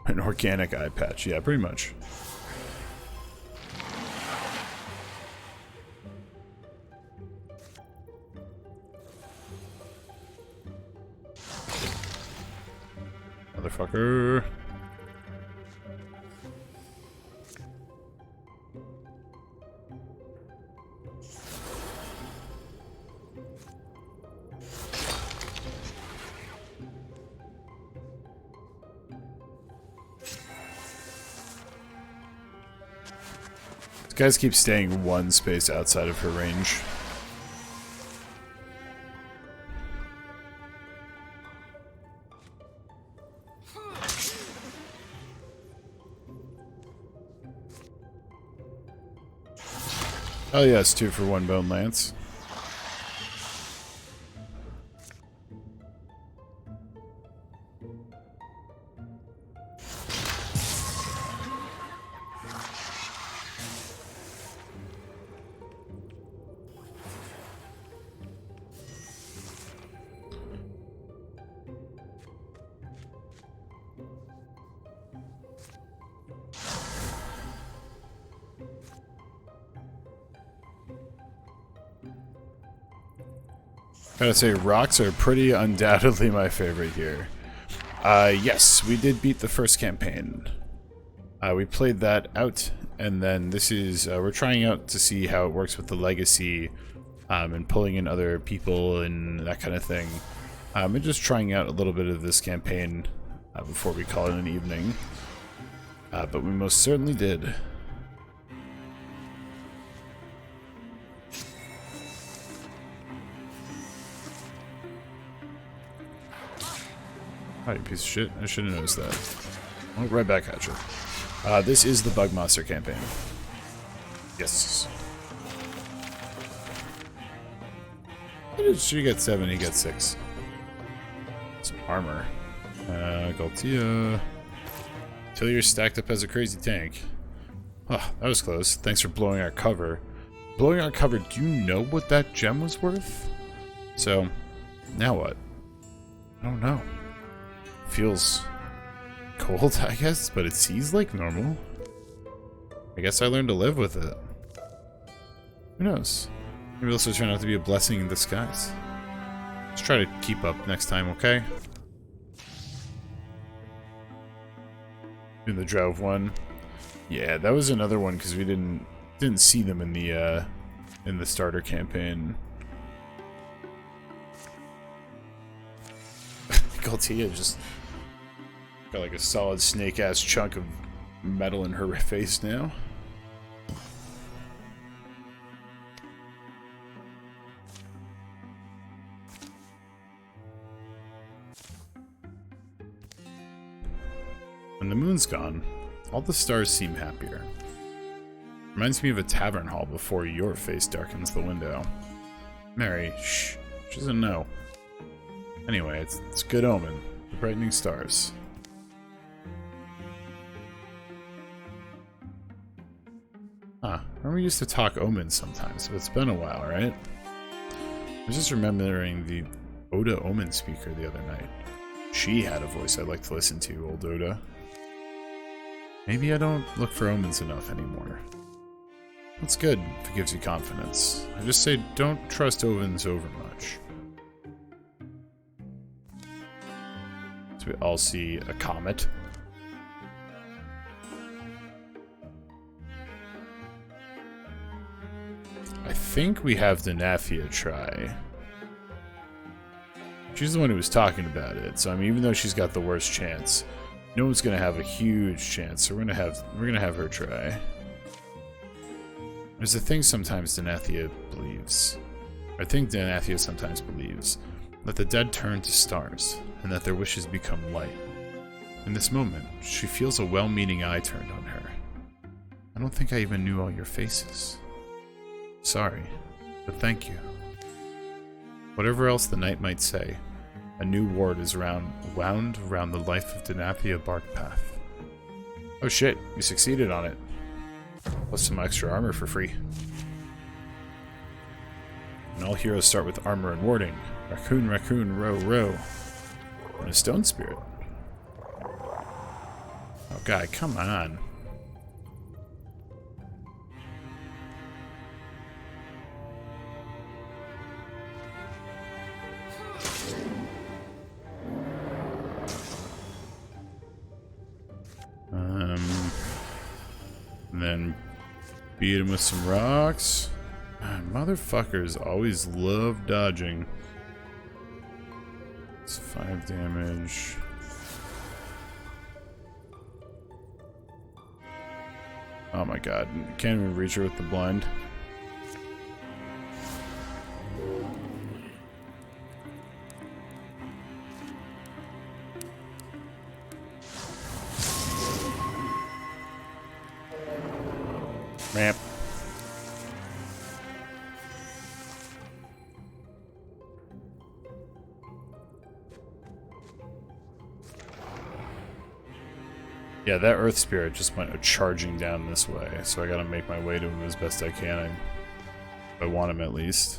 An organic eye patch, yeah, pretty much. Motherfucker. These guys keep staying one space outside of her range. Oh yes, 2 for 1 bone lance. Gotta say, rocks are pretty undoubtedly my favorite here. Yes, we did beat the first campaign. We played that out, and then this is, we're trying out to see how it works with the legacy, and pulling in other people and that kind of thing. And just trying out a little bit of this campaign before we call it an evening. But we most certainly did. Hi, you piece of shit. I should have noticed that. I'll look right back at you. This is the Bug Monster campaign. Yes. What did she get? 7, he gets 6. Some armor. Galtia. Till you're stacked up as a crazy tank. Oh, that was close. Thanks for blowing our cover. Blowing our cover, do you know what that gem was worth? So, now what? I don't know. Feels cold, I guess, but it sees like normal. I guess I learned to live with it. Who knows? Maybe this will turn out to be a blessing in disguise. Let's try to keep up next time, okay? In the Drove one. Yeah, that was another one because we didn't see them in the starter campaign. Galtia just got like a solid snake-ass chunk of metal in her face now. When the moon's gone, all the stars seem happier. Reminds me of a tavern hall before your face darkens the window. Mary, shh, she doesn't know. Anyway, it's good omen. The brightening stars. Huh. Remember we used to talk omens sometimes, but it's been a while, right? I was just remembering the Oda Omen speaker the other night. She had a voice I'd like to listen to, old Oda. Maybe I don't look for omens enough anymore. That's good if it gives you confidence. I just say don't trust omens over much. So we all see a comet. think we have Denathia try. She's the one who was talking about it, so I mean, even though she's got the worst chance, no one's gonna have a huge chance, so we're gonna have her try. There's a thing sometimes Denathia believes. I think Denathia sometimes believes that the dead turn to stars, and that their wishes become light. In this moment, she feels a well-meaning eye turned on her. I don't think I even knew all your faces. Sorry, but thank you. Whatever else the night might say, a new ward is wound around the life of Denathia Bark Path. Oh shit, you succeeded on it. Plus some extra armor for free. And all heroes start with armor and warding. Raccoon, raccoon, row, row. And a stone spirit. Oh god, come on. And then beat him with some rocks. Man, motherfuckers always love dodging. It's 5 damage. Oh my god, can't even reach her with the blind. Ramp. Yeah, that earth spirit just went charging down this way, so I gotta make my way to him as best I can. If I want him at least.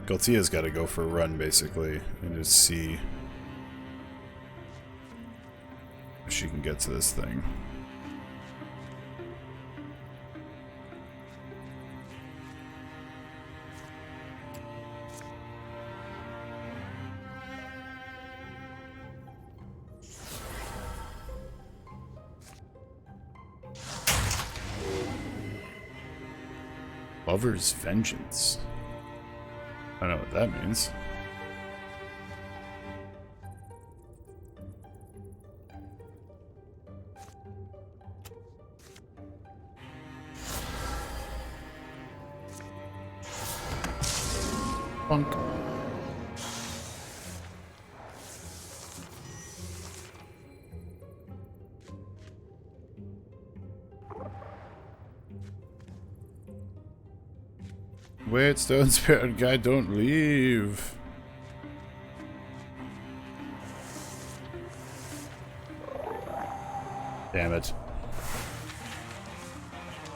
Galtia's got to go for a run, basically, and just see if she can get to this thing. Lover's Vengeance. I don't know what that means. Bunk. Wait, Stone Spirit guy, don't leave. Damn it.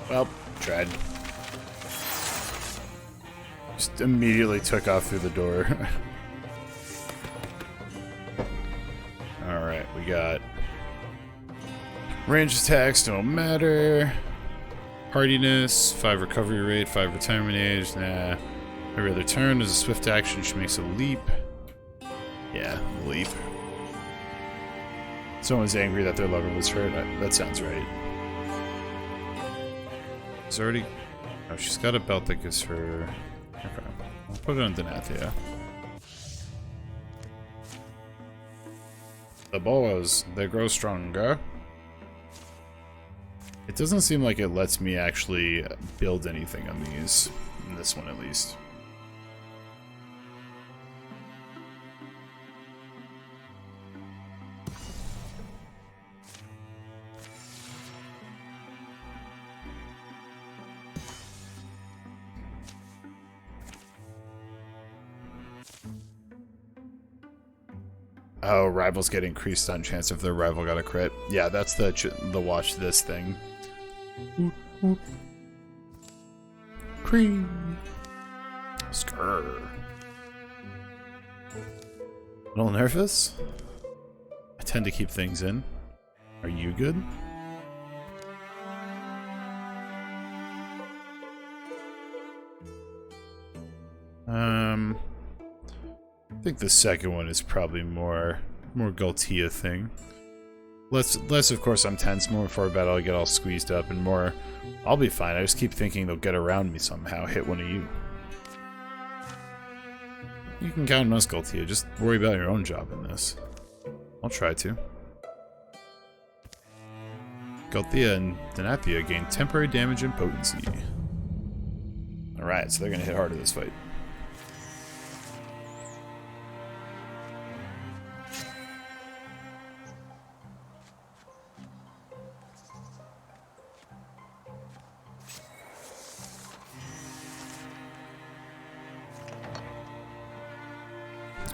Well, tried. Just immediately took off through the door. Alright, we got range attacks, don't matter. Hardiness, 5 recovery rate, 5 retirement age, nah. Every other turn is a swift action, she makes a leap. Yeah, leap. Someone's angry that their lover was hurt. That sounds right. She's already... Oh, she's got a belt that gives her... Okay, I'll put it on Denathia. The boas, they grow stronger. It doesn't seem like it lets me actually build anything on these, in this one at least. Oh, rivals get increased on chance if their rival got a crit. Yeah, that's the watch this thing.
Cream. Skrrr. A little nervous? I tend to keep things in. Are you good? I think the second one is probably more Galtia thing. Less of course I'm tense, more before battle I get all squeezed up, and more I'll be fine. I just keep thinking they'll get around me somehow, hit one of you. You can count on us, Galtia, just worry about your own job in this. I'll try to. Galtia and Denathia gain temporary damage and potency. Alright, so they're gonna hit harder this fight.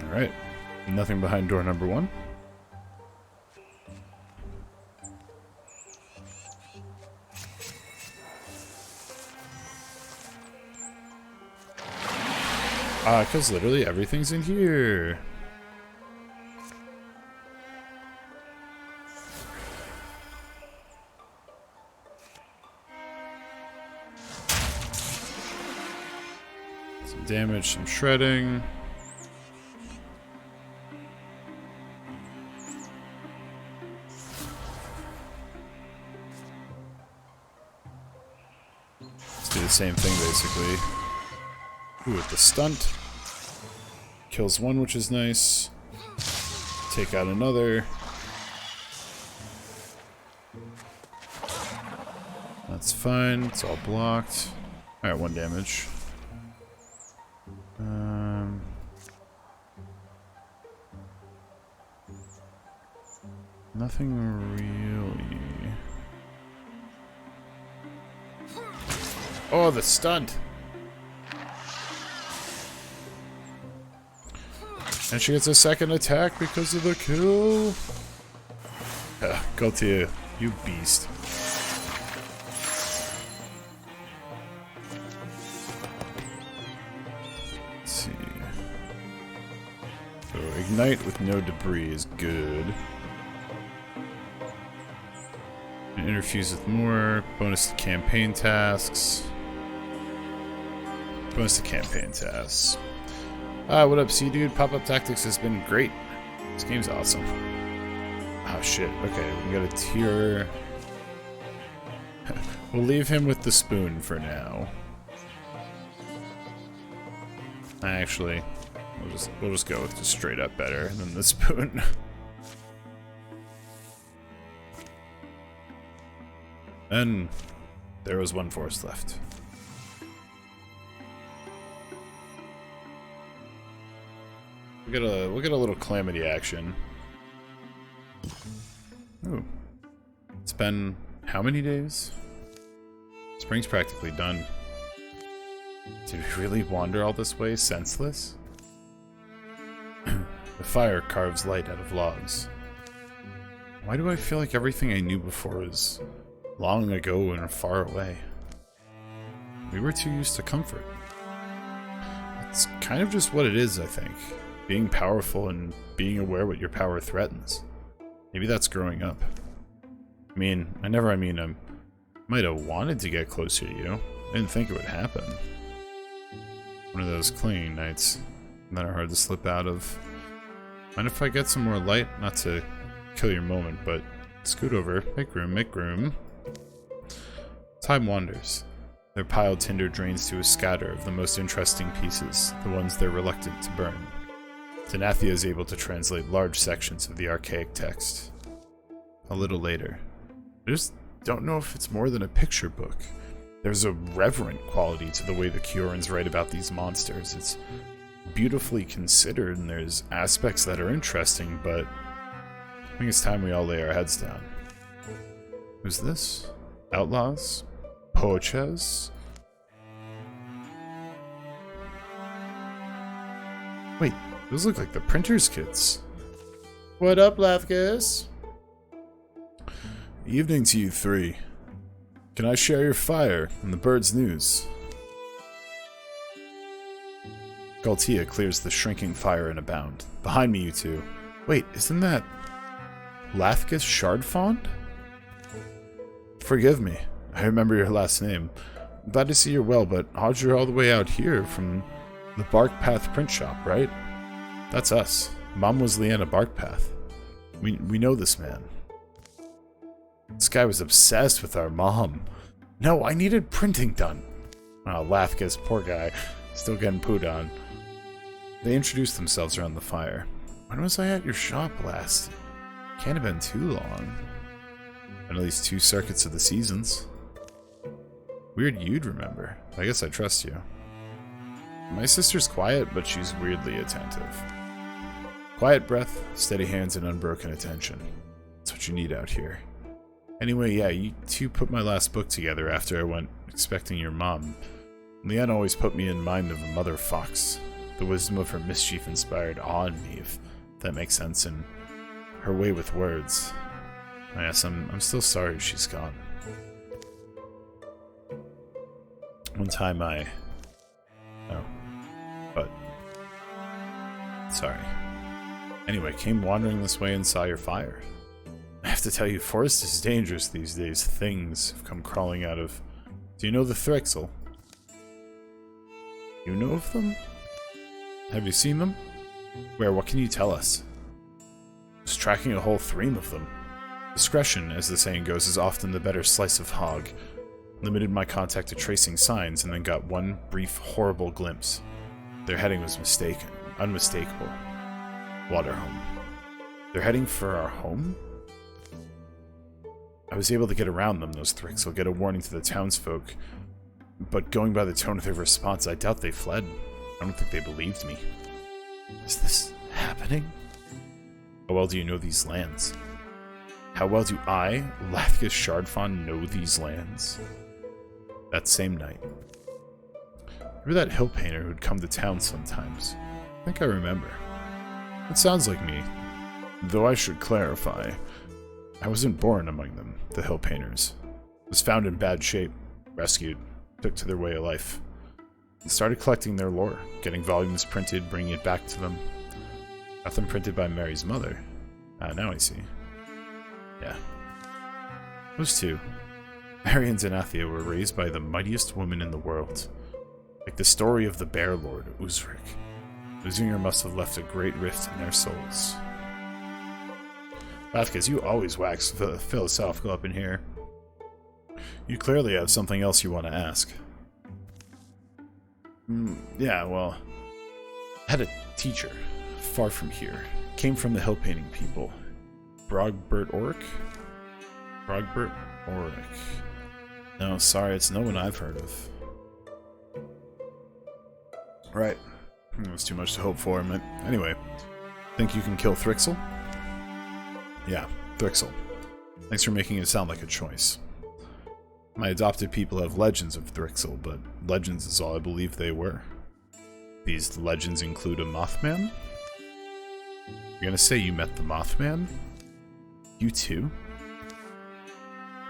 Alright, nothing behind door number 1. Because literally everything's in here. Some damage, some shredding. Let's do the same thing basically. Ooh, with the stunt. Kills one, which is nice. Take out another. That's fine. It's all blocked. Alright, 1 damage. Nothing really. Oh, the stunt! And she gets a second attack because of the kill. Galtia, you beast. Let's see. So ignite with no debris is good. And interfuse with more. Bonus to campaign tasks. Bonus to campaign tasks. What up, C-Dude? Pop-up tactics has been great. This game's awesome. Oh, shit. Okay, we got a tier. We'll leave him with the spoon for now. Actually, we'll just go with just straight up better than the spoon. And there was 1 force left. We'll get a little calamity action. Ooh. It's been how many days? Spring's practically done. Did we really wander all this way senseless? The fire carves light out of logs. Why do I feel like everything I knew before was long ago and far away? We were too used to comfort. It's kind of just what it is, I think. Being powerful and being aware what your power threatens. Maybe that's growing up. I might have wanted to get closer to you. I didn't think it would happen. One of those clinging nights that are hard to slip out of. Mind if I get some more light? Not to kill your moment, but scoot over. Make room, make room. Time wanders. Their piled tinder drains to a scatter of the most interesting pieces, the ones they're reluctant to burn. Denathia is able to translate large sections of the archaic text. A little later. I just don't know if it's more than a picture book. There's a reverent quality to the way the Kiorans write about these monsters. It's beautifully considered, and there's aspects that are interesting, but I think it's time we all lay our heads down. Who's this? Outlaws? Poaches? Wait, those look like the printer's kits. What up, Lafkus? Evening to you three.
Can I share your fire and the bird's news? Galtia clears the shrinking fire in a bound. Behind me, you two. Wait, isn't that Lathgus Shardfond? Forgive me. I remember your last name. I'm glad to see you're well, but how'd you all the way out here from the Barkpath print shop, right? That's us. Mom was Leanna Barkpath. We know this man. This guy was obsessed with our mom. No, I needed printing done. Oh, Lathgus, poor guy. Still getting pooed on. They introduced themselves around the fire. When was I at your shop last? Can't have been too long. Been at least 2 circuits of the seasons. Weird you'd remember. I guess I trust you. My sister's quiet, but she's weirdly attentive. Quiet breath, steady hands, and unbroken attention. That's what you need out here. Anyway, yeah, you two put my last book together after I went expecting your mom. Leanne always put me in mind of a mother fox. The wisdom of her mischief inspired awe in me, if that makes sense, and her way with words. Yes, I'm still sorry she's gone. One time sorry. Anyway, came wandering this way and saw your fire. I have to tell you, forest is dangerous these days. Things have come crawling out of... Do you know the Thrixel? You know of them? Have you seen them? Where? What can you tell us? Just tracking a whole thream of them. Discretion, as the saying goes, is often the better slice of hog. Limited my contact to tracing signs, and then got one brief, horrible glimpse. Their heading was mistaken. Unmistakable. Waterhome. They're heading for our home? I was able to get around them, those Thrixel, get a warning to the townsfolk. But going by the tone of their response, I doubt they fled. I don't think they believed me. Is this happening? How well do you know these lands? How well do I, Lathgus Shardfond, know these lands? That same night. Remember that hill painter who'd come to town sometimes? I think I remember. It sounds like me. Though I should clarify, I wasn't born among them, the hill painters. Was found in bad shape, rescued, took to their way of life. And started collecting their lore, getting volumes printed, bringing it back to them. Got them printed by Mary's mother. Now I see. Yeah. Those two, Mary and Zanathia, were raised by the mightiest woman in the world. Like the story of the Bear Lord, Uzrik. Losing her must have left a great rift in their souls. Lathgus, you always wax philosophical up in here. You clearly have something else you want to ask. Yeah, well, I had a teacher, far from here. Came from the hill painting people. Brogbert Oric? Brogbert Oric. No, sorry, it's no one I've heard of. Right. It was too much to hope for. Anyway, think you can kill Thrixel? Yeah, Thrixel. Thanks for making it sound like a choice. My adopted people have legends of Thrixel, but legends is all I believe they were. These legends include a Mothman? You're gonna say you met the Mothman? You too?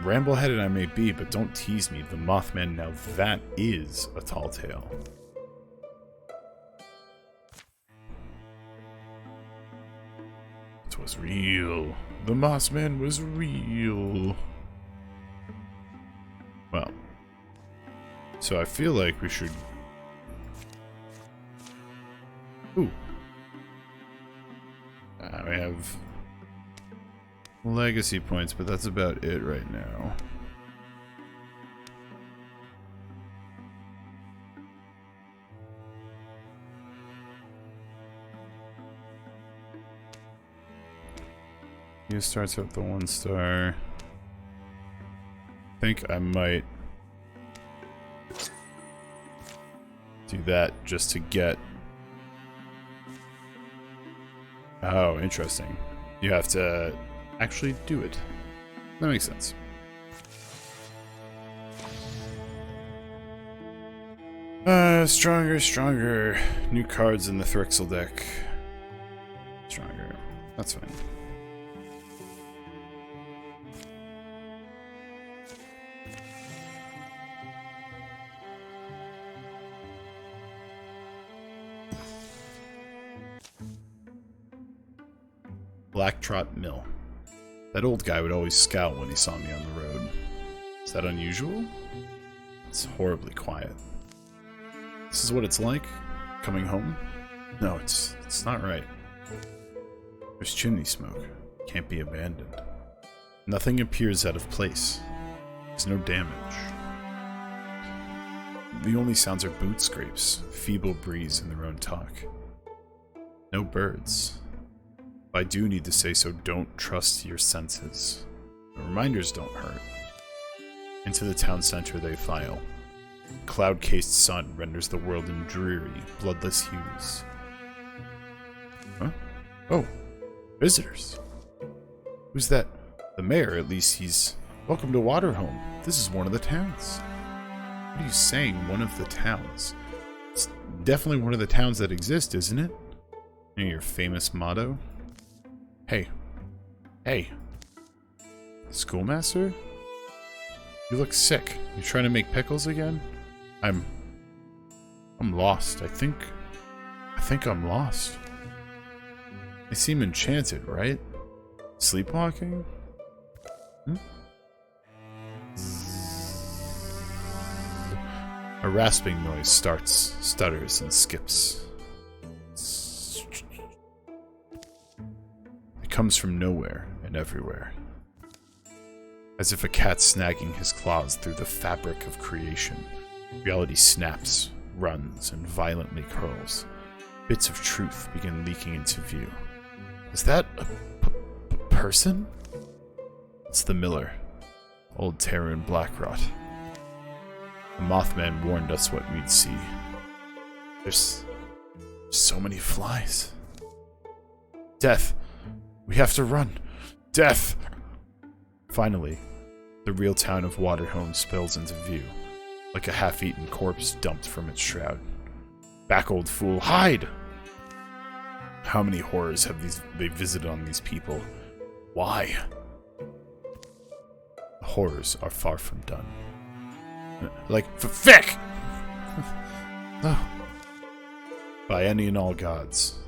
Ramble-headed I may be, but don't tease me. The Mothman, now that is a tall tale. It was real. The Mothman was real. Well, so I feel like we should... Ooh. We have legacy points, but that's about it right now. He starts with the 1 star. I think I might do that just to get... Oh, interesting. You have to actually do it. That makes sense. Stronger, stronger. New cards in the Thrixel deck. Stronger. That's fine.
Black Trot Mill. That old guy would always scowl when he saw me on the road. Is that unusual? It's horribly quiet. This is what it's like? Coming home? No, it's not right. There's chimney smoke. Can't be abandoned. Nothing appears out of place. There's no damage. The only sounds are boot scrapes, feeble breeze, and their own talk. No birds. If I do need to say so, don't trust your senses. The reminders don't hurt. Into the town center they file. Cloud-cased sun renders the world in dreary, bloodless hues. Huh? Oh, visitors. Who's that? The mayor, at least he's... Welcome to Waterhome. This is one of the towns. What are you saying, one of the towns? It's definitely one of the towns that exist, isn't it? You know your famous motto? Hey. Hey. Schoolmaster? You look sick. You trying to make pickles again? I'm lost. I think I'm lost. They seem enchanted, right? Sleepwalking? A rasping noise starts, stutters, and skips. It comes from nowhere and everywhere. As if a cat snagging his claws through the fabric of creation, reality snaps, runs, and violently curls. Bits of truth begin leaking into view. Is that a person? It's the miller, old Tarun Blackrot. The Mothman warned us what we'd see. There's so many flies. Death! We have to run! Death! Finally, the real town of Waterhome spills into view, like a half-eaten corpse dumped from its shroud. Back, old fool, hide! How many horrors have they visited on these people? Why? The horrors are far from done. Like, fick! Oh. By any and all gods,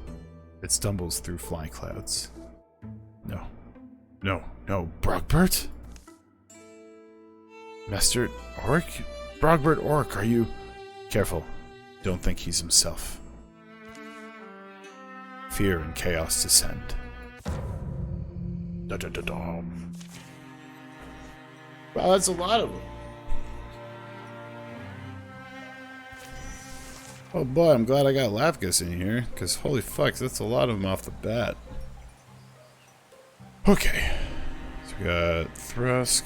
it stumbles through fly clouds. No, Brogbert? Master Orc? Brogbert Orc, are you... Careful, don't think he's himself. Fear and chaos descend. Da-da-da-da. Wow, that's a lot of them. Oh boy, I'm glad I got Lafgus in here, because holy fuck, that's a lot of them off the bat. Okay. So we got Thrusk.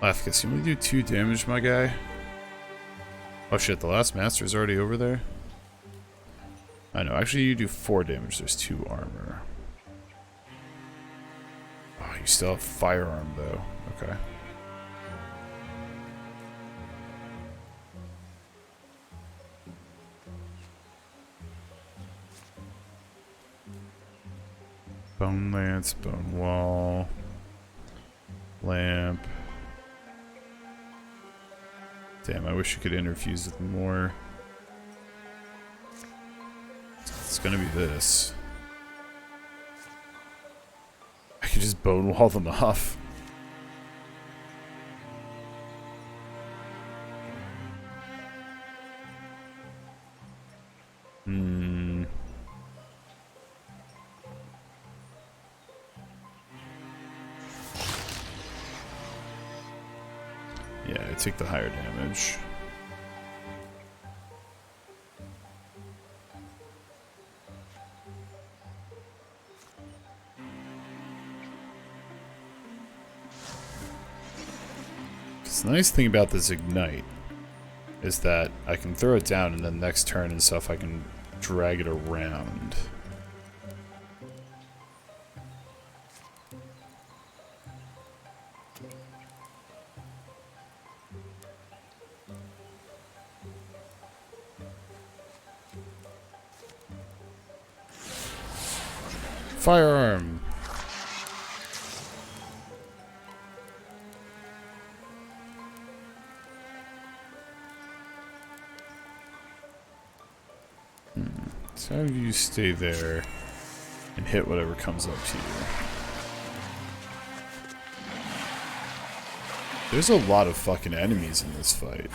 Lafgus, you only do 2 damage, my guy? Oh shit, the last master's already over there? I know, actually you do 4 damage, there's 2 armor. Oh, you still have firearm though. Okay. Bone lance, bone wall, lamp. Damn, I wish you could interfuse with more. It's gonna be this. I could just bone wall them off. Yeah, I take the higher damage. The nice thing about this ignite is that I can throw it down and then next turn and stuff I can drag it around. Firearm! So how do you stay there? and hit whatever comes up to you. There's a lot of fucking enemies in this fight.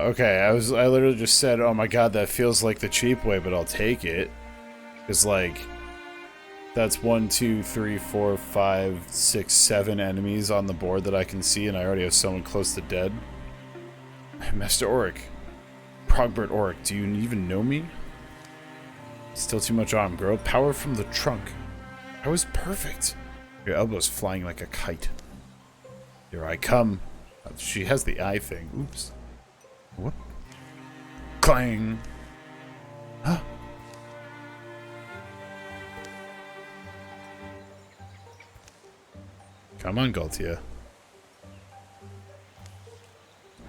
Okay, I literally just said, oh my god, that feels like the cheap way, but I'll take it. Because, like, that's 1, 2, 3, 4, 5, 6, 7 enemies on the board that I can see, and I already have someone close to dead. Master Auric. Progbert Auric, do you even know me? Still too much arm, girl. Power from the trunk. I was perfect. Your elbow's flying like a kite. Here I come. She has the eye thing. Oops. Whoop. Clang. Huh. Come on, Galtia.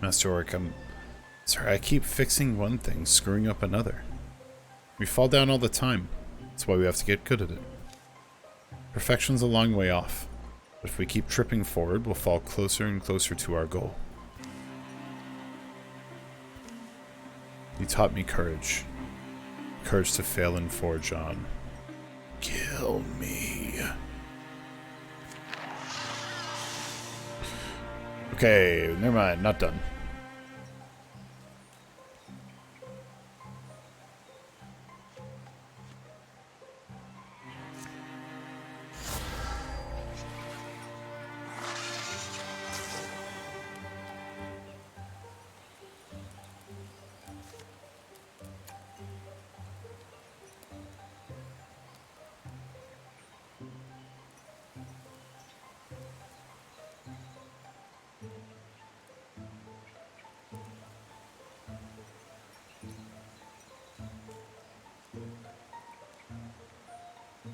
Master Auric, I'm sorry, I keep fixing one thing, screwing up another. We fall down all the time. That's why we have to get good at it. Perfection's a long way off. But if we keep tripping forward, we'll fall closer and closer to our goal. You taught me courage. Courage to fail and forge on. Kill me. Okay, never mind, not done.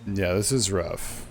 Yeah, this is rough.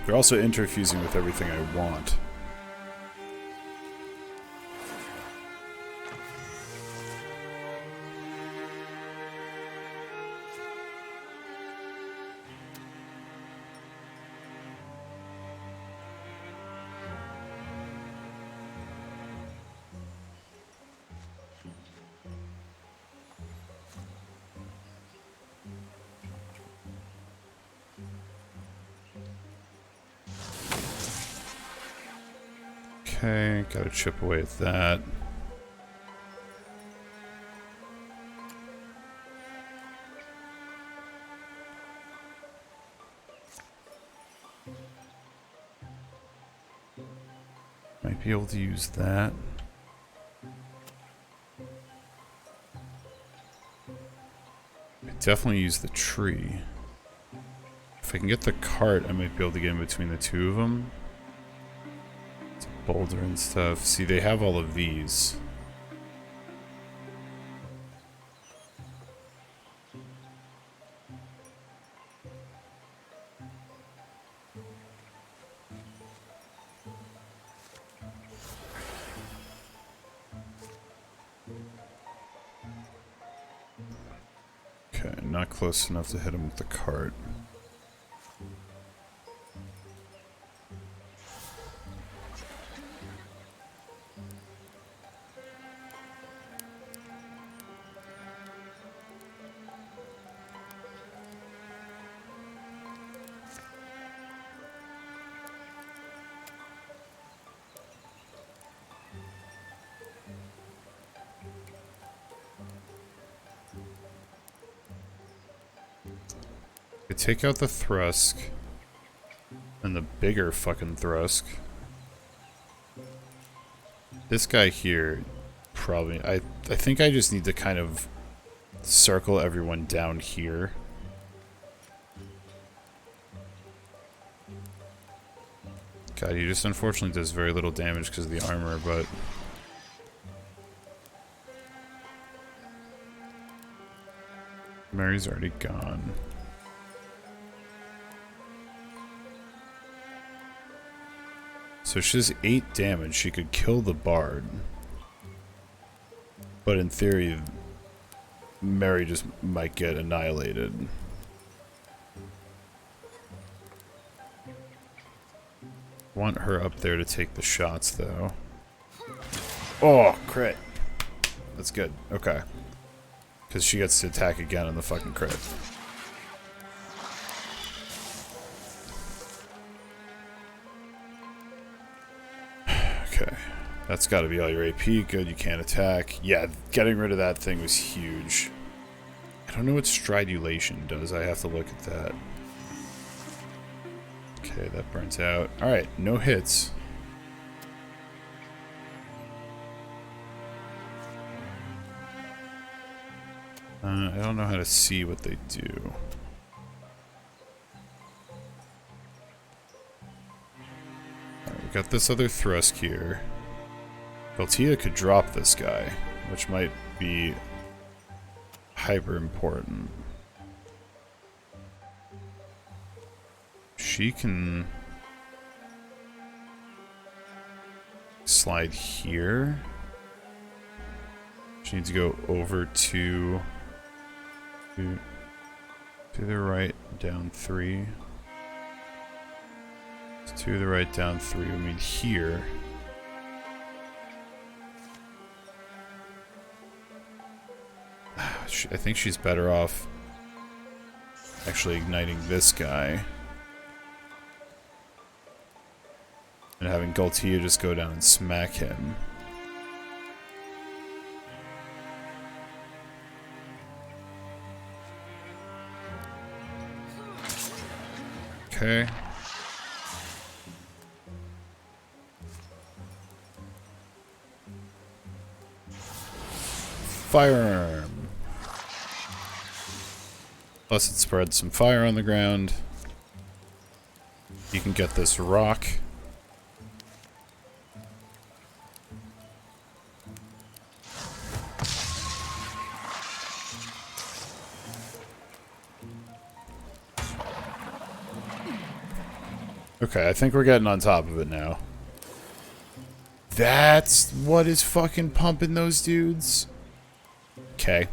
They're also interfusing with everything I want. Okay, gotta chip away at that. Might be able to use that. I definitely use the tree. If I can get the cart, I might be able to get in between the two of them. It's a boulder and stuff. See, they have all of these. Okay, not close enough to hit him with the cart. Take out the Thrusk and the bigger fucking Thrusk. This guy here probably I think I just need to kind of circle everyone down here. God, he just unfortunately does very little damage because of the armor, but Mary's already gone. So she does 8 damage. She could kill the bard. But in theory, Mary just might get annihilated. Want her up there to take the shots, though. Oh, crit. That's good. Okay. Because she gets to attack again on the fucking crit. Okay, that's got to be all your AP. Good, you can't attack. Yeah, getting rid of that thing was huge. I don't know what stridulation does. I have to look at that. Okay, that burns out. Alright, no hits. I don't know how to see what they do. Got this other Thrusk here. Galtia could drop this guy, which might be hyper important. She can slide here. She needs to go over to the right, down 3. To the right, down 3. I mean, here. I think she's better off actually igniting this guy. And having Galtia just go down and smack him. Okay. Firearm. Plus it spreads some fire on the ground. You can get this rock. Okay, I think we're getting on top of it now. That's what is fucking pumping those dudes? Okay.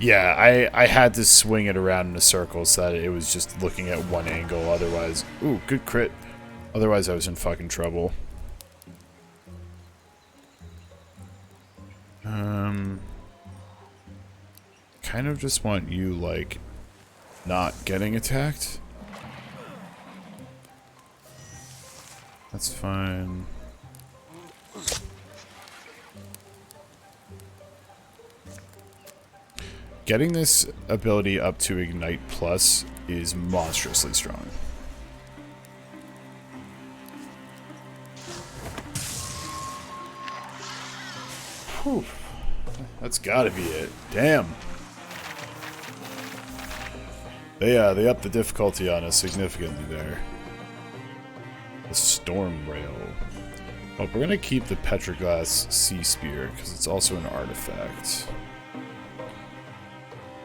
Yeah, I had to swing it around in a circle so that it was just looking at one angle, otherwise... Ooh, good crit. Otherwise I was in fucking trouble. Kind of just want you, like, not getting attacked. That's fine. Getting this ability up to Ignite Plus is monstrously strong. Whew. That's gotta be it. Damn. They upped the difficulty on us significantly there. The Storm Rail. Oh, we're gonna keep the Petroglass Sea Spear, because it's also an artifact.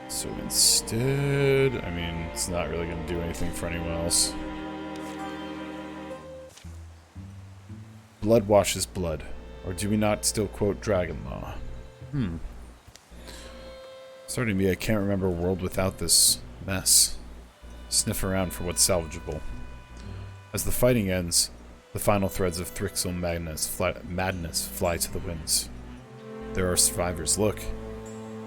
So instead, I mean, it's not really going to do anything for anyone else. Blood washes blood. Or do we not still quote Dragon Law? Starting to be, I can't remember a world without this mess. Sniff around for what's salvageable. As the fighting ends, the final threads of Thrixel madness fly to the winds. There are survivors. Look.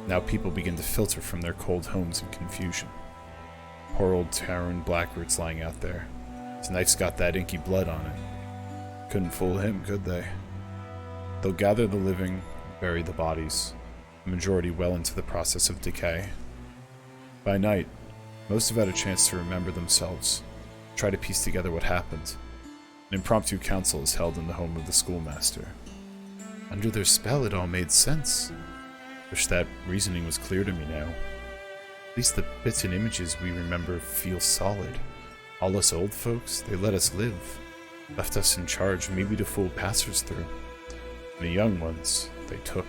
Now people begin to filter from their cold homes in confusion. Poor old Taryn Blackroot's lying out there. His knife's got that inky blood on it. Couldn't fool him, could they? They'll gather the living, bury the bodies, the majority well into the process of decay. By night, most have had a chance to remember themselves, try to piece together what happened. An impromptu council is held in the home of the schoolmaster. Under their spell, it all made sense. Wish that reasoning was clear to me now. At least the bits and images we remember feel solid. All us old folks, they let us live. Left us in charge, maybe to fool passers through. And the young ones, they took.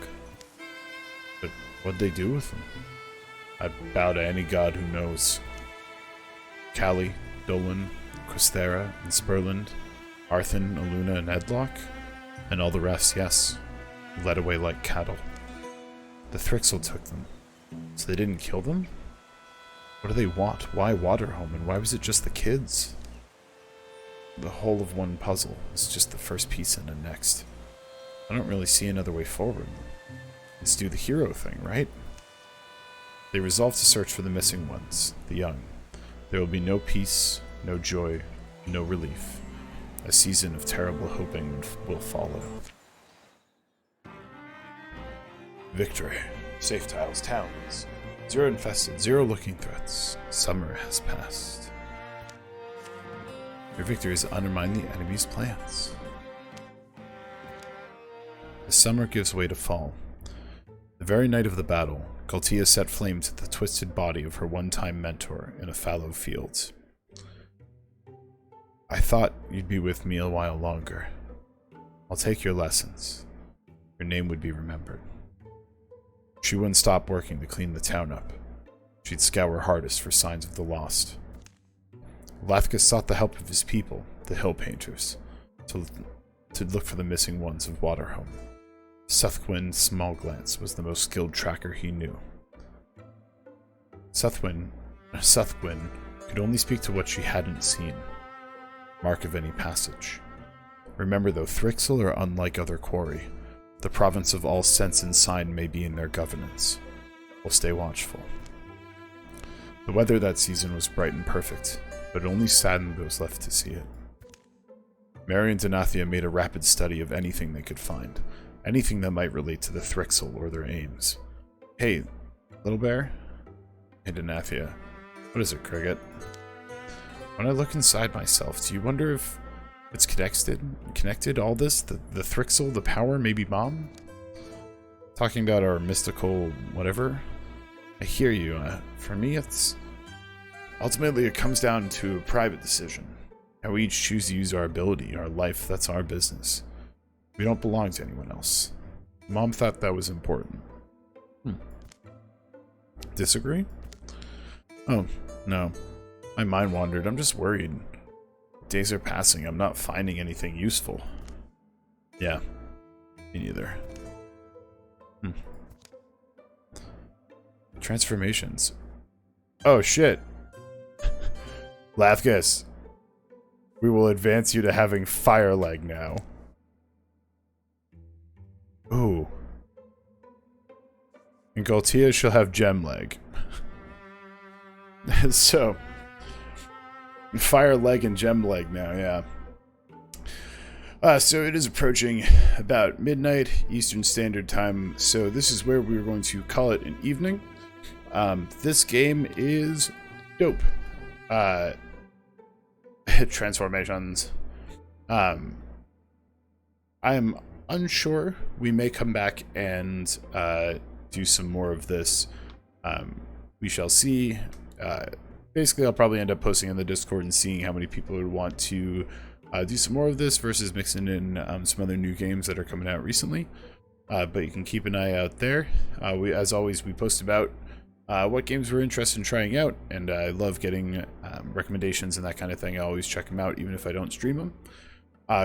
But what'd they do with them? I bow to any god who knows. Callie, Dolan, Quistera, and Spurland, Arthen, Aluna, and Edlock, and all the rest, yes, led away like cattle. The Thrixel took them. So they didn't kill them? What do they want? Why Waterhome? And why was it just the kids? The whole of one puzzle is just the first piece in the next. I don't really see another way forward. Let's do the hero thing, right? They resolve to search for the missing ones, the young. There will be no peace, no joy, no relief. A season of terrible hoping will follow. Victory. Safe tiles, towns. Zero infested, zero looking threats. Summer has passed. Your victory has undermined the enemy's plans. The summer gives way to fall. The very night of the battle, Galtia set flame to the twisted body of her one-time mentor in a fallow field. I thought you'd be with me a while longer. I'll take your lessons. Your name would be remembered. She wouldn't stop working to clean the town up. She'd scour hardest for signs of the lost. Lathka sought the help of his people, the Hill Painters, to look for the missing ones of Waterhome. Sethwin Smallglance was the most skilled tracker he knew. Sethwin could only speak to what she hadn't seen. Mark of any passage. Remember though, Thrixel are unlike other quarry. The province of all sense and sign may be in their governance. We'll stay watchful. The weather that season was bright and perfect, but it only saddened those left to see it. Mary and Denathia made a rapid study of anything they could find, anything that might relate to the Thrixel or their aims. Hey, little bear? Hey, Denathia. What is it, Cricket? When I look inside myself, do you wonder if it's connected all this? The Thrixel, the power, maybe Mom? talking about our mystical whatever. I hear you. For me, it's ultimately it comes down to a private decision. How we each choose to use our ability, our life. That's our business. We don't belong to anyone else. Mom thought that was important. Disagree? Oh, no. My mind wandered. I'm just worried. Days are passing. I'm not finding anything useful. Yeah. Me neither. Transformations. Oh, shit. Lathgus. We will advance you to having fire leg now. Ooh. And Galtia shall have gem leg. So, fire leg and gem leg now, yeah. So it is approaching about midnight Eastern Standard Time, so this is where we're going to call it an evening. This game is dope. Transformations. I am unsure. We may come back and do some more of this. We shall see. Basically, I'll probably end up posting in the Discord and seeing how many people would want to do some more of this versus mixing in some other new games that are coming out recently. But you can keep an eye out there. As always, we post about what games we're interested in trying out, and I love getting recommendations and that kind of thing. I always check them out, even if I don't stream them.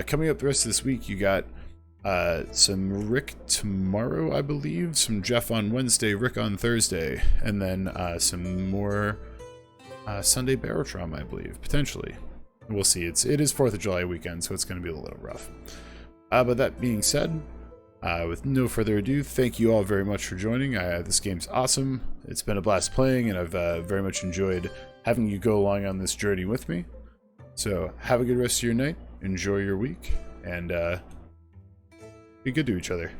Coming up the rest of this week, you got some Rick tomorrow, I believe, some Jeff on Wednesday, Rick on Thursday, and then some more Sunday Barotron, I believe, potentially. We'll see. It is 4th of July weekend, so it's going to be a little rough. But that being said, with no further ado, thank you all very much for joining. This game's awesome. It's been a blast playing, and I've very much enjoyed having you go along on this journey with me. So have a good rest of your night, enjoy your week, and be good to each other.